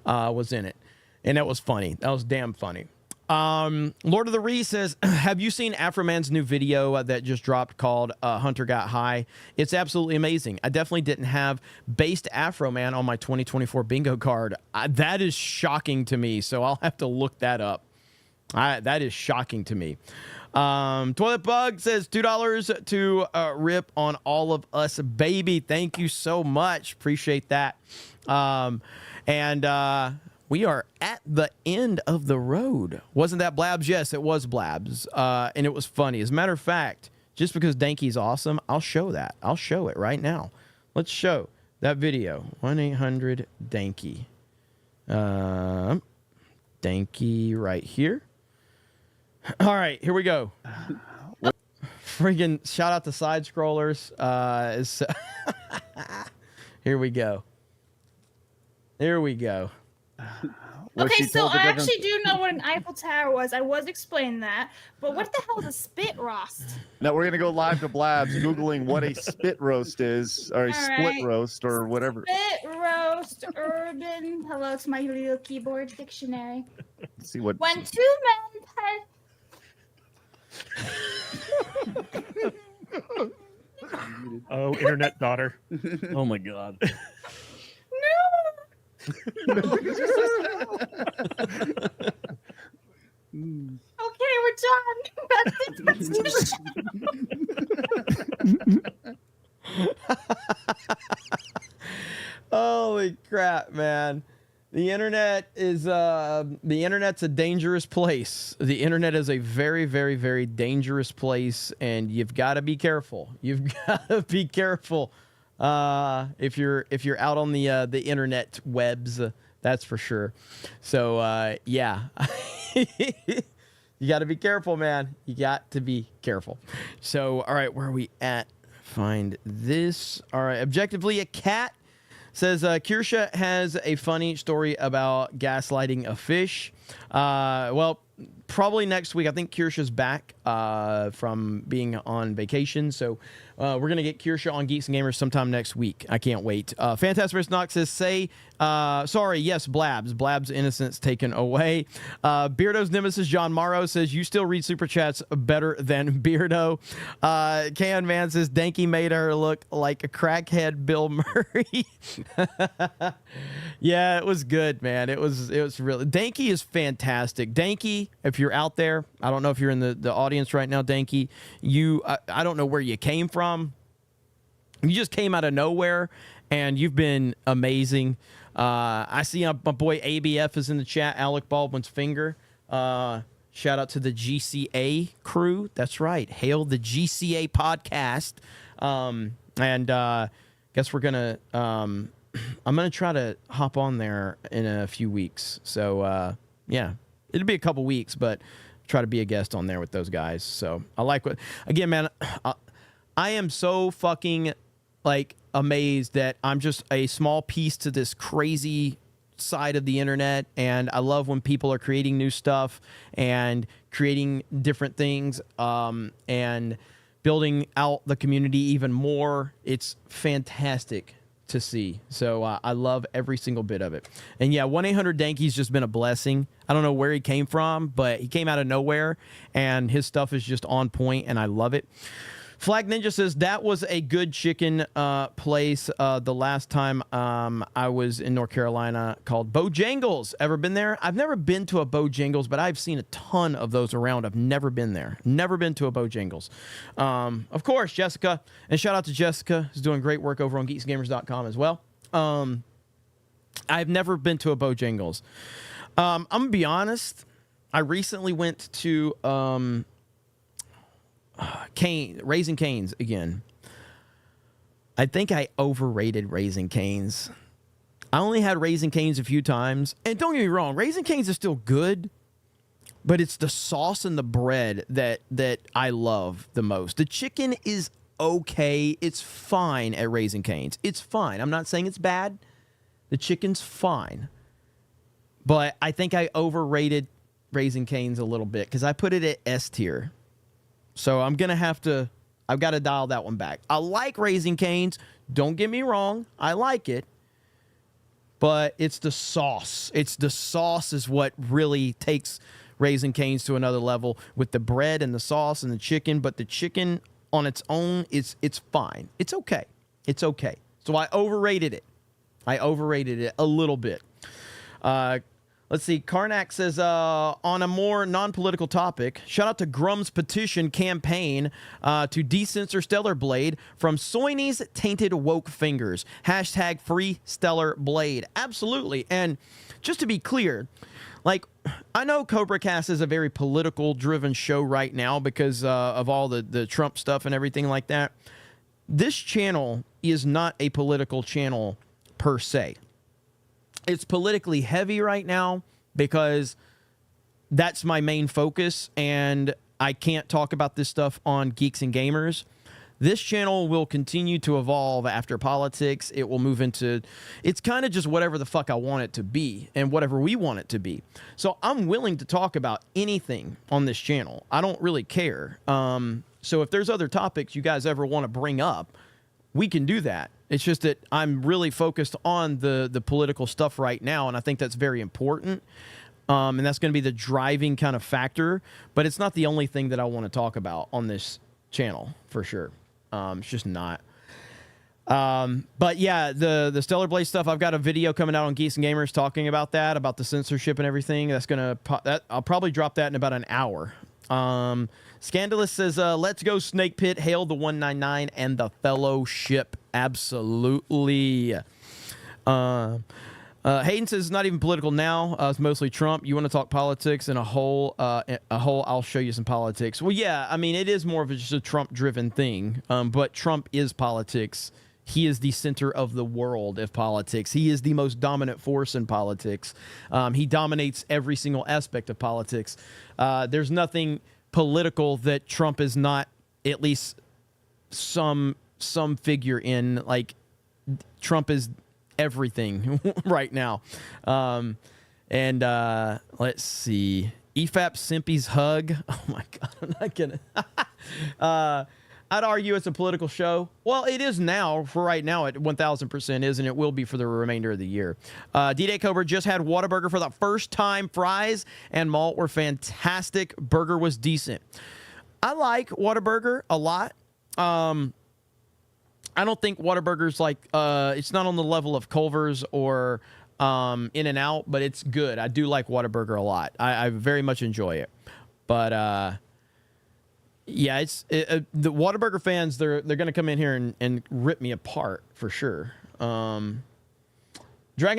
was in it, and that was funny. That was damn funny. Lord of the Ree says, have you seen Afroman's new video that just dropped called Hunter Got High? It's absolutely amazing. I definitely didn't have based Afroman on my 2024 bingo card. That is shocking to me, so I'll have to look that up. That is shocking to me. Toilet Bug says $2 to rip on all of us, baby. Thank you so much. Appreciate that. We are at the end of the road. Wasn't that Blabs? Yes, it was Blabs. And it was funny. As a matter of fact, just because Danky's awesome, I'll show that. I'll show it right now. Let's show that video. 1-800-DANKY. Danky right here. All right, here we go. Freaking shout out to side scrollers. Here we go. Here we go. Okay, so I actually do know what an Eiffel Tower was. I was explaining that. But what the hell is a spit roast? Now we're going to go live to Blabs, Googling what a spit roast is, or a split roast, or whatever. Spit roast, urban. Hello to my little keyboard dictionary. Let's see what. When two men Oh, internet daughter. Oh my God. No. Okay, we're done. That's the Holy crap, man. The internet is internet's a dangerous place. The internet is a very, very, very dangerous place, and you've got to be careful. You've got to be careful if you're out on the internet webs, that's for sure. So yeah. You got to be careful, man. You got to be careful. So, all right, where are we at? Find this. All right, objectively, a cat says Kirsha has a funny story about gaslighting a fish. Well, Probably next week. I think Kirsha's back from being on vacation. So we're going to get Kirsha on Geeks and Gamers sometime next week. I can't wait. Fantastic Knox says, sorry, yes, Blabs. Blabs' innocence taken away. Beardo's Nemesis John Morrow says, you still read Super Chats better than Beardo. Can Man says, Danky made her look like a crackhead Bill Murray. Yeah, it was good, man. It was really... Danky is fantastic. Danky, if you're out there, I don't know if you're in the audience right now, Danky, I don't know where you came from. You just came out of nowhere, and you've been amazing. I see my boy ABF is in the chat, Alec Baldwin's finger. Shout out to the GCA crew. That's right. Hail the GCA podcast. Guess we're going to... I'm going to try to hop on there in a few weeks. So, yeah, it'll be a couple weeks, but try to be a guest on there with those guys. So I like what, again, man, I am so fucking like amazed that I'm just a small piece to this crazy side of the internet. And I love when people are creating new stuff and creating different things, and building out the community even more. It's fantastic to see. So I love every single bit of it. And yeah, 1-800-DANKY's just been a blessing. I don't know where he came from, but he came out of nowhere, and his stuff is just on point, and I love it. Flag Ninja says, that was a good chicken place the last time I was in North Carolina, called Bojangles. Ever been there? I've never been to a Bojangles, but I've seen a ton of those around. I've never been there. Never been to a Bojangles. Of course, Jessica. And shout out to Jessica, who's doing great work over on geeksgamers.com as well. I've never been to a Bojangles. I'm going to be honest. I recently went to... Raising Cane's again. I think I overrated Raising Cane's. I only had Raising Cane's a few times, and don't get me wrong, Raising Cane's is still good, but it's the sauce and the bread that I love the most. The chicken is okay. It's fine at Raising Cane's. It's fine. I'm not saying it's bad. The chicken's fine, but I think I overrated Raising Cane's a little bit because I put it at S tier. So I've got to dial that one back. I like Raising Cane's. Don't get me wrong. I like it. But it's the sauce. It's the sauce is what really takes Raising Cane's to another level, with the bread and the sauce and the chicken. But the chicken on its own, it's fine. It's okay. It's okay. So I overrated it. I overrated it a little bit. Let's see. Karnak says, on a more non-political topic, shout out to Grum's petition campaign to decensor Stellar Blade from Soini's tainted woke fingers. # free Stellar Blade. Absolutely. And just to be clear, like, I know CobraCast is a very political driven show right now because of all the Trump stuff and everything like that. This channel is not a political channel per se. It's politically heavy right now because that's my main focus, and I can't talk about this stuff on Geeks and Gamers. This channel will continue to evolve after politics. It will move into... It's kind of just whatever the fuck I want it to be and whatever we want it to be. So I'm willing to talk about anything on this channel. I don't really care. So if there's other topics you guys ever want to bring up, we can do that. It's just that I'm really focused on the political stuff right now, and I think that's very important. And that's going to be the driving kind of factor. But it's not the only thing that I want to talk about on this channel, for sure. It's just not. But yeah, the Stellar Blade stuff, I've got a video coming out on Geeks and Gamers talking about that, about the censorship and everything. That's going to... I'll probably drop that in about an hour. Scandalous says, let's go Snake Pit, hail the 199 and the fellowship. Absolutely. Hayden says it's not even political now. It's mostly Trump. You want to talk politics and a whole, I'll show you some politics. Well, yeah, I mean, it is more of just a Trump-driven thing, but Trump is politics. He is the center of the world of politics. He is the most dominant force in politics. He dominates every single aspect of politics. There's nothing political that Trump is not at least some figure in. Like, Trump is everything right now. Let's see. EFAP Simpy's hug. Oh my God, I'm not gonna. I'd argue it's a political show. Well, it is now. For right now, it 1,000% is, and it will be for the remainder of the year. D-Day Cobra just had Whataburger for the first time. Fries and malt were fantastic. Burger was decent. I like Whataburger a lot. I don't think Whataburger's like, it's not on the level of Culver's or In-N-Out, but it's good. I do like Whataburger a lot. I very much enjoy it. But yeah, the Whataburger fans, they're going to come in here and rip me apart for sure. Dragon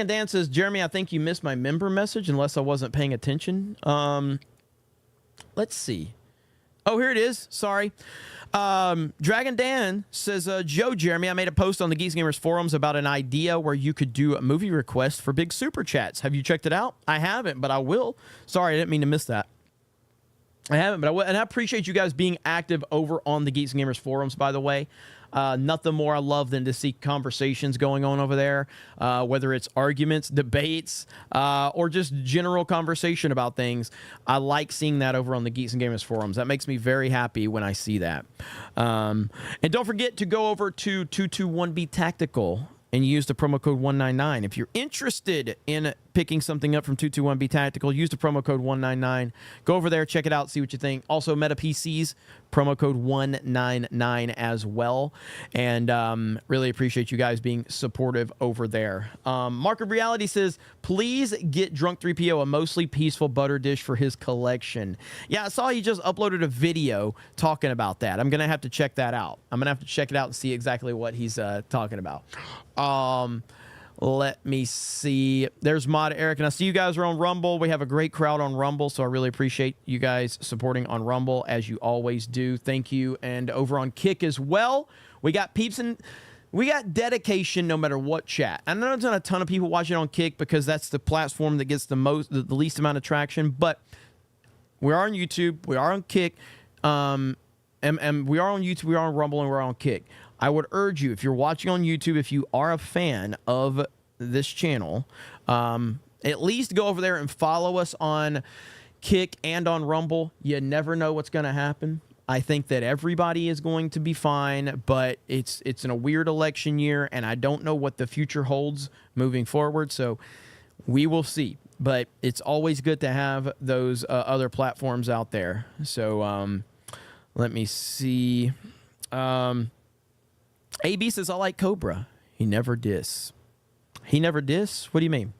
Dan says, Jeremy, I think you missed my member message unless I wasn't paying attention. Let's see. Oh, here it is. Sorry. Dragon Dan says, Joe, Jeremy, I made a post on the Geeks Gamers forums about an idea where you could do a movie request for big super chats. Have you checked it out? I haven't, but I will. Sorry, I didn't mean to miss that. I haven't, but I will. And I appreciate you guys being active over on the Geeks and Gamers forums, by the way. Nothing more I love than to see conversations going on over there, whether it's arguments, debates, or just general conversation about things. I like seeing that over on the Geeks and Gamers forums. That makes me very happy when I see that. And don't forget to go over to 221B Tactical and use the promo code 199. If you're interested in picking something up from 221B Tactical, use the promo code 199. Go over there, check it out, see what you think. Also, Meta PCs, promo code 199 as well. And really appreciate you guys being supportive over there. Mark of Reality says, please get Drunk 3PO a mostly peaceful butter dish for his collection. Yeah, I saw he just uploaded a video talking about that. I'm going to have to check that out. I'm going to have to check it out and see exactly what he's talking about. Let me see. There's Mod Eric, and I see you guys are on Rumble. We have a great crowd on Rumble, so I really appreciate you guys supporting on Rumble, as you always do. Thank you. And over on Kick as well, we got peeps and we got dedication no matter what chat. I know there's not a ton of people watching on Kick because that's the platform that gets the least amount of traction, but we are on YouTube, we are on Kick, and we are on YouTube, we are on Rumble, and we're on Kick. I would urge you, if you're watching on YouTube, if you are a fan of this channel, at least go over there and follow us on Kick and on Rumble. You never know what's going to happen. I think that everybody is going to be fine, but it's in a weird election year, and I don't know what the future holds moving forward, so we will see. But it's always good to have those other platforms out there. So let me see. AB says, I like Cobra. He never diss. He never diss? What do you mean?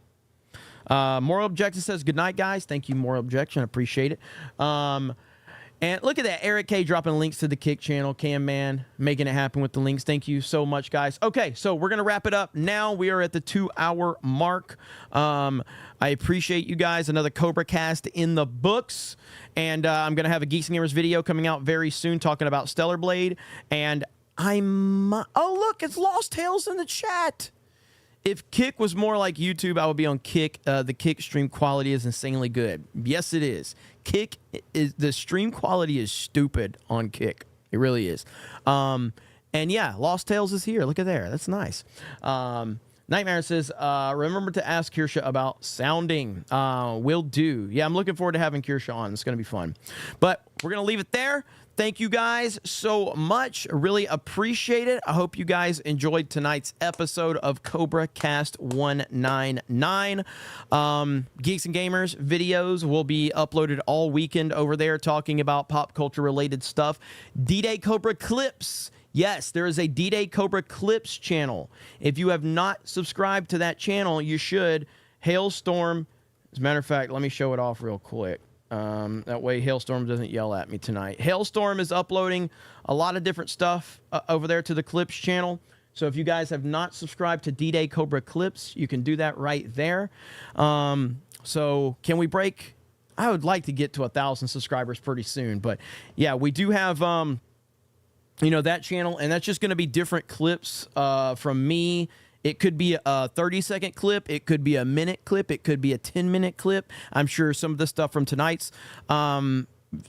Moral Objection says, good night, guys. Thank you, Moral Objection. I appreciate it. And look at that. Eric K dropping links to the Kick channel. Cam Man making it happen with the links. Thank you so much, guys. Okay, so we're going to wrap it up now. We are at the 2-hour mark. I appreciate you guys. Another CobraCast in the books. And I'm going to have a Geeks and Gamers video coming out very soon talking about Stellar Blade. And oh, look, it's Lost Tales in the chat. If Kick was more like YouTube, I would be on Kick. The Kick stream quality is insanely good. Yes, it is. The stream quality is stupid on Kick. It really is. And yeah, Lost Tales is here. Look at there. That's nice. Nightmare says, remember to ask Kirsha about sounding. Will do. Yeah, I'm looking forward to having Kirsha on. It's going to be fun. But we're going to leave it there. Thank you guys so much. Really appreciate it. I hope you guys enjoyed tonight's episode of CobraCast 199. Geeks and Gamers videos will be uploaded all weekend over there talking about pop culture related stuff. D-Day Cobra Clips. Yes, there is a D-Day Cobra Clips channel. If you have not subscribed to that channel, you should. Hailstorm. As a matter of fact, let me show it off real quick. That way Hailstorm doesn't yell at me tonight. Hailstorm is uploading a lot of different stuff over there to the Clips channel. So if you guys have not subscribed to D-Day Cobra Clips, you can do that right there. So can we break? I would like to get to 1,000 subscribers pretty soon. But yeah, we do have, that channel. And that's just going to be different clips from me. It could be a 30-second clip. It could be a minute clip. It could be a 10-minute clip. I'm sure some of the stuff from tonight's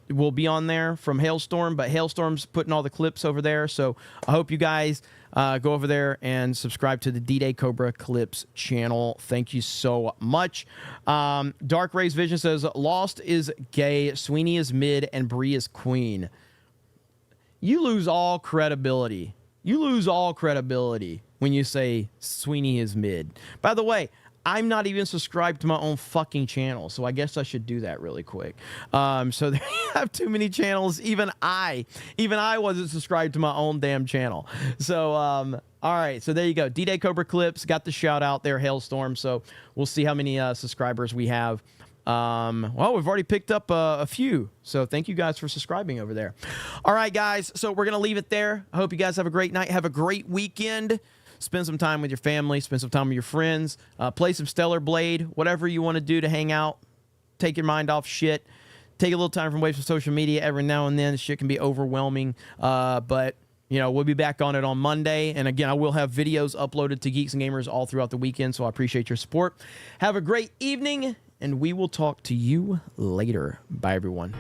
will be on there from Hailstorm, but Hailstorm's putting all the clips over there. So I hope you guys go over there and subscribe to the D-Day Cobra Clips channel. Thank you so much. Dark Rays Vision says, Lost is gay, Sweeney is mid, and Bree is queen. You lose all credibility. You lose all credibility when you say Sweeney is mid. By the way, I'm not even subscribed to my own fucking channel, so I guess I should do that really quick. So they have too many channels. Even I wasn't subscribed to my own damn channel. So, all right. So there you go. D-Day Cobra Clips got the shout out there, Hailstorm. So we'll see how many subscribers we have. Well, we've already picked up a few. So thank you guys for subscribing over there. All right, guys. So we're going to leave it there. I hope you guys have a great night. Have a great weekend. Spend some time with your family. Spend some time with your friends. Play some Stellar Blade. Whatever you want to do to hang out. Take your mind off shit. Take a little time from away from social media every now and then. Shit can be overwhelming. But, you know, we'll be back on it on Monday. And again, I will have videos uploaded to Geeks and Gamers all throughout the weekend. So I appreciate your support. Have a great evening. And we will talk to you later. Bye, everyone.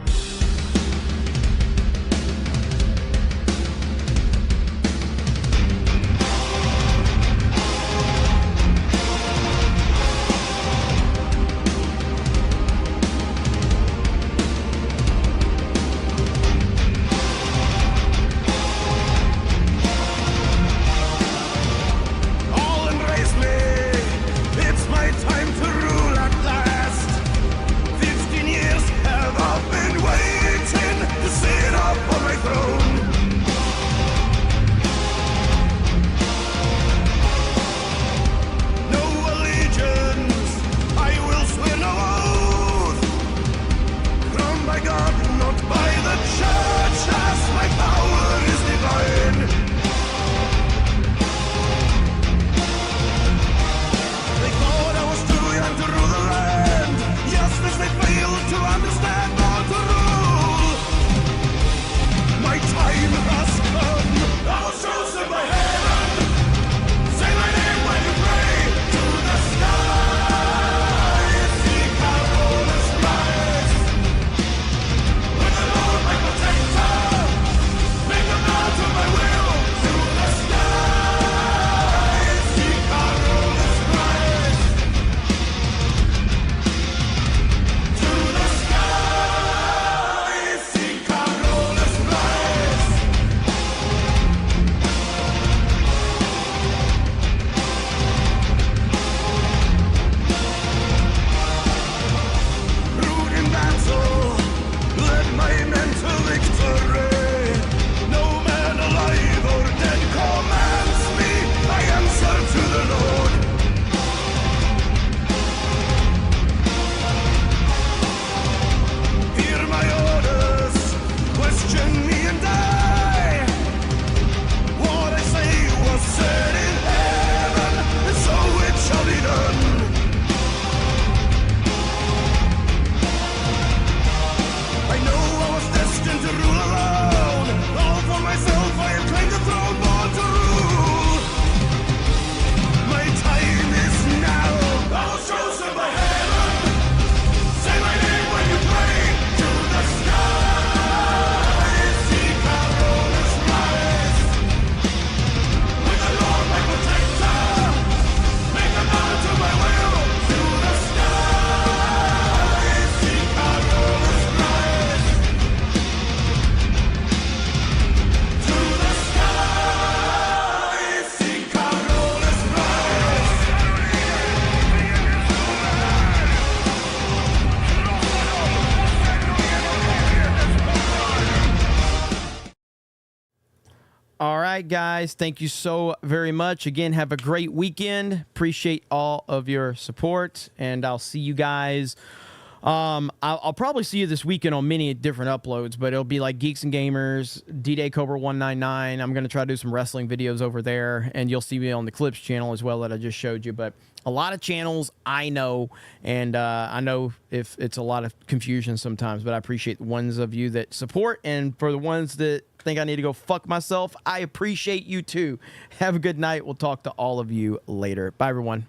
All right, guys. Thank you so very much. Again, have a great weekend. Appreciate all of your support, and I'll see you guys. I'll probably see you this weekend on many different uploads, but it'll be like Geeks and Gamers, D-Day Cobra 199. I'm going to try to do some wrestling videos over there, and you'll see me on the Clips channel as well that I just showed you. But a lot of channels I know, and I know if it's a lot of confusion sometimes, but I appreciate the ones of you that support, and for the ones that think I need to go fuck myself, I appreciate you too. Have a good night. We'll talk to all of you later. Bye, everyone.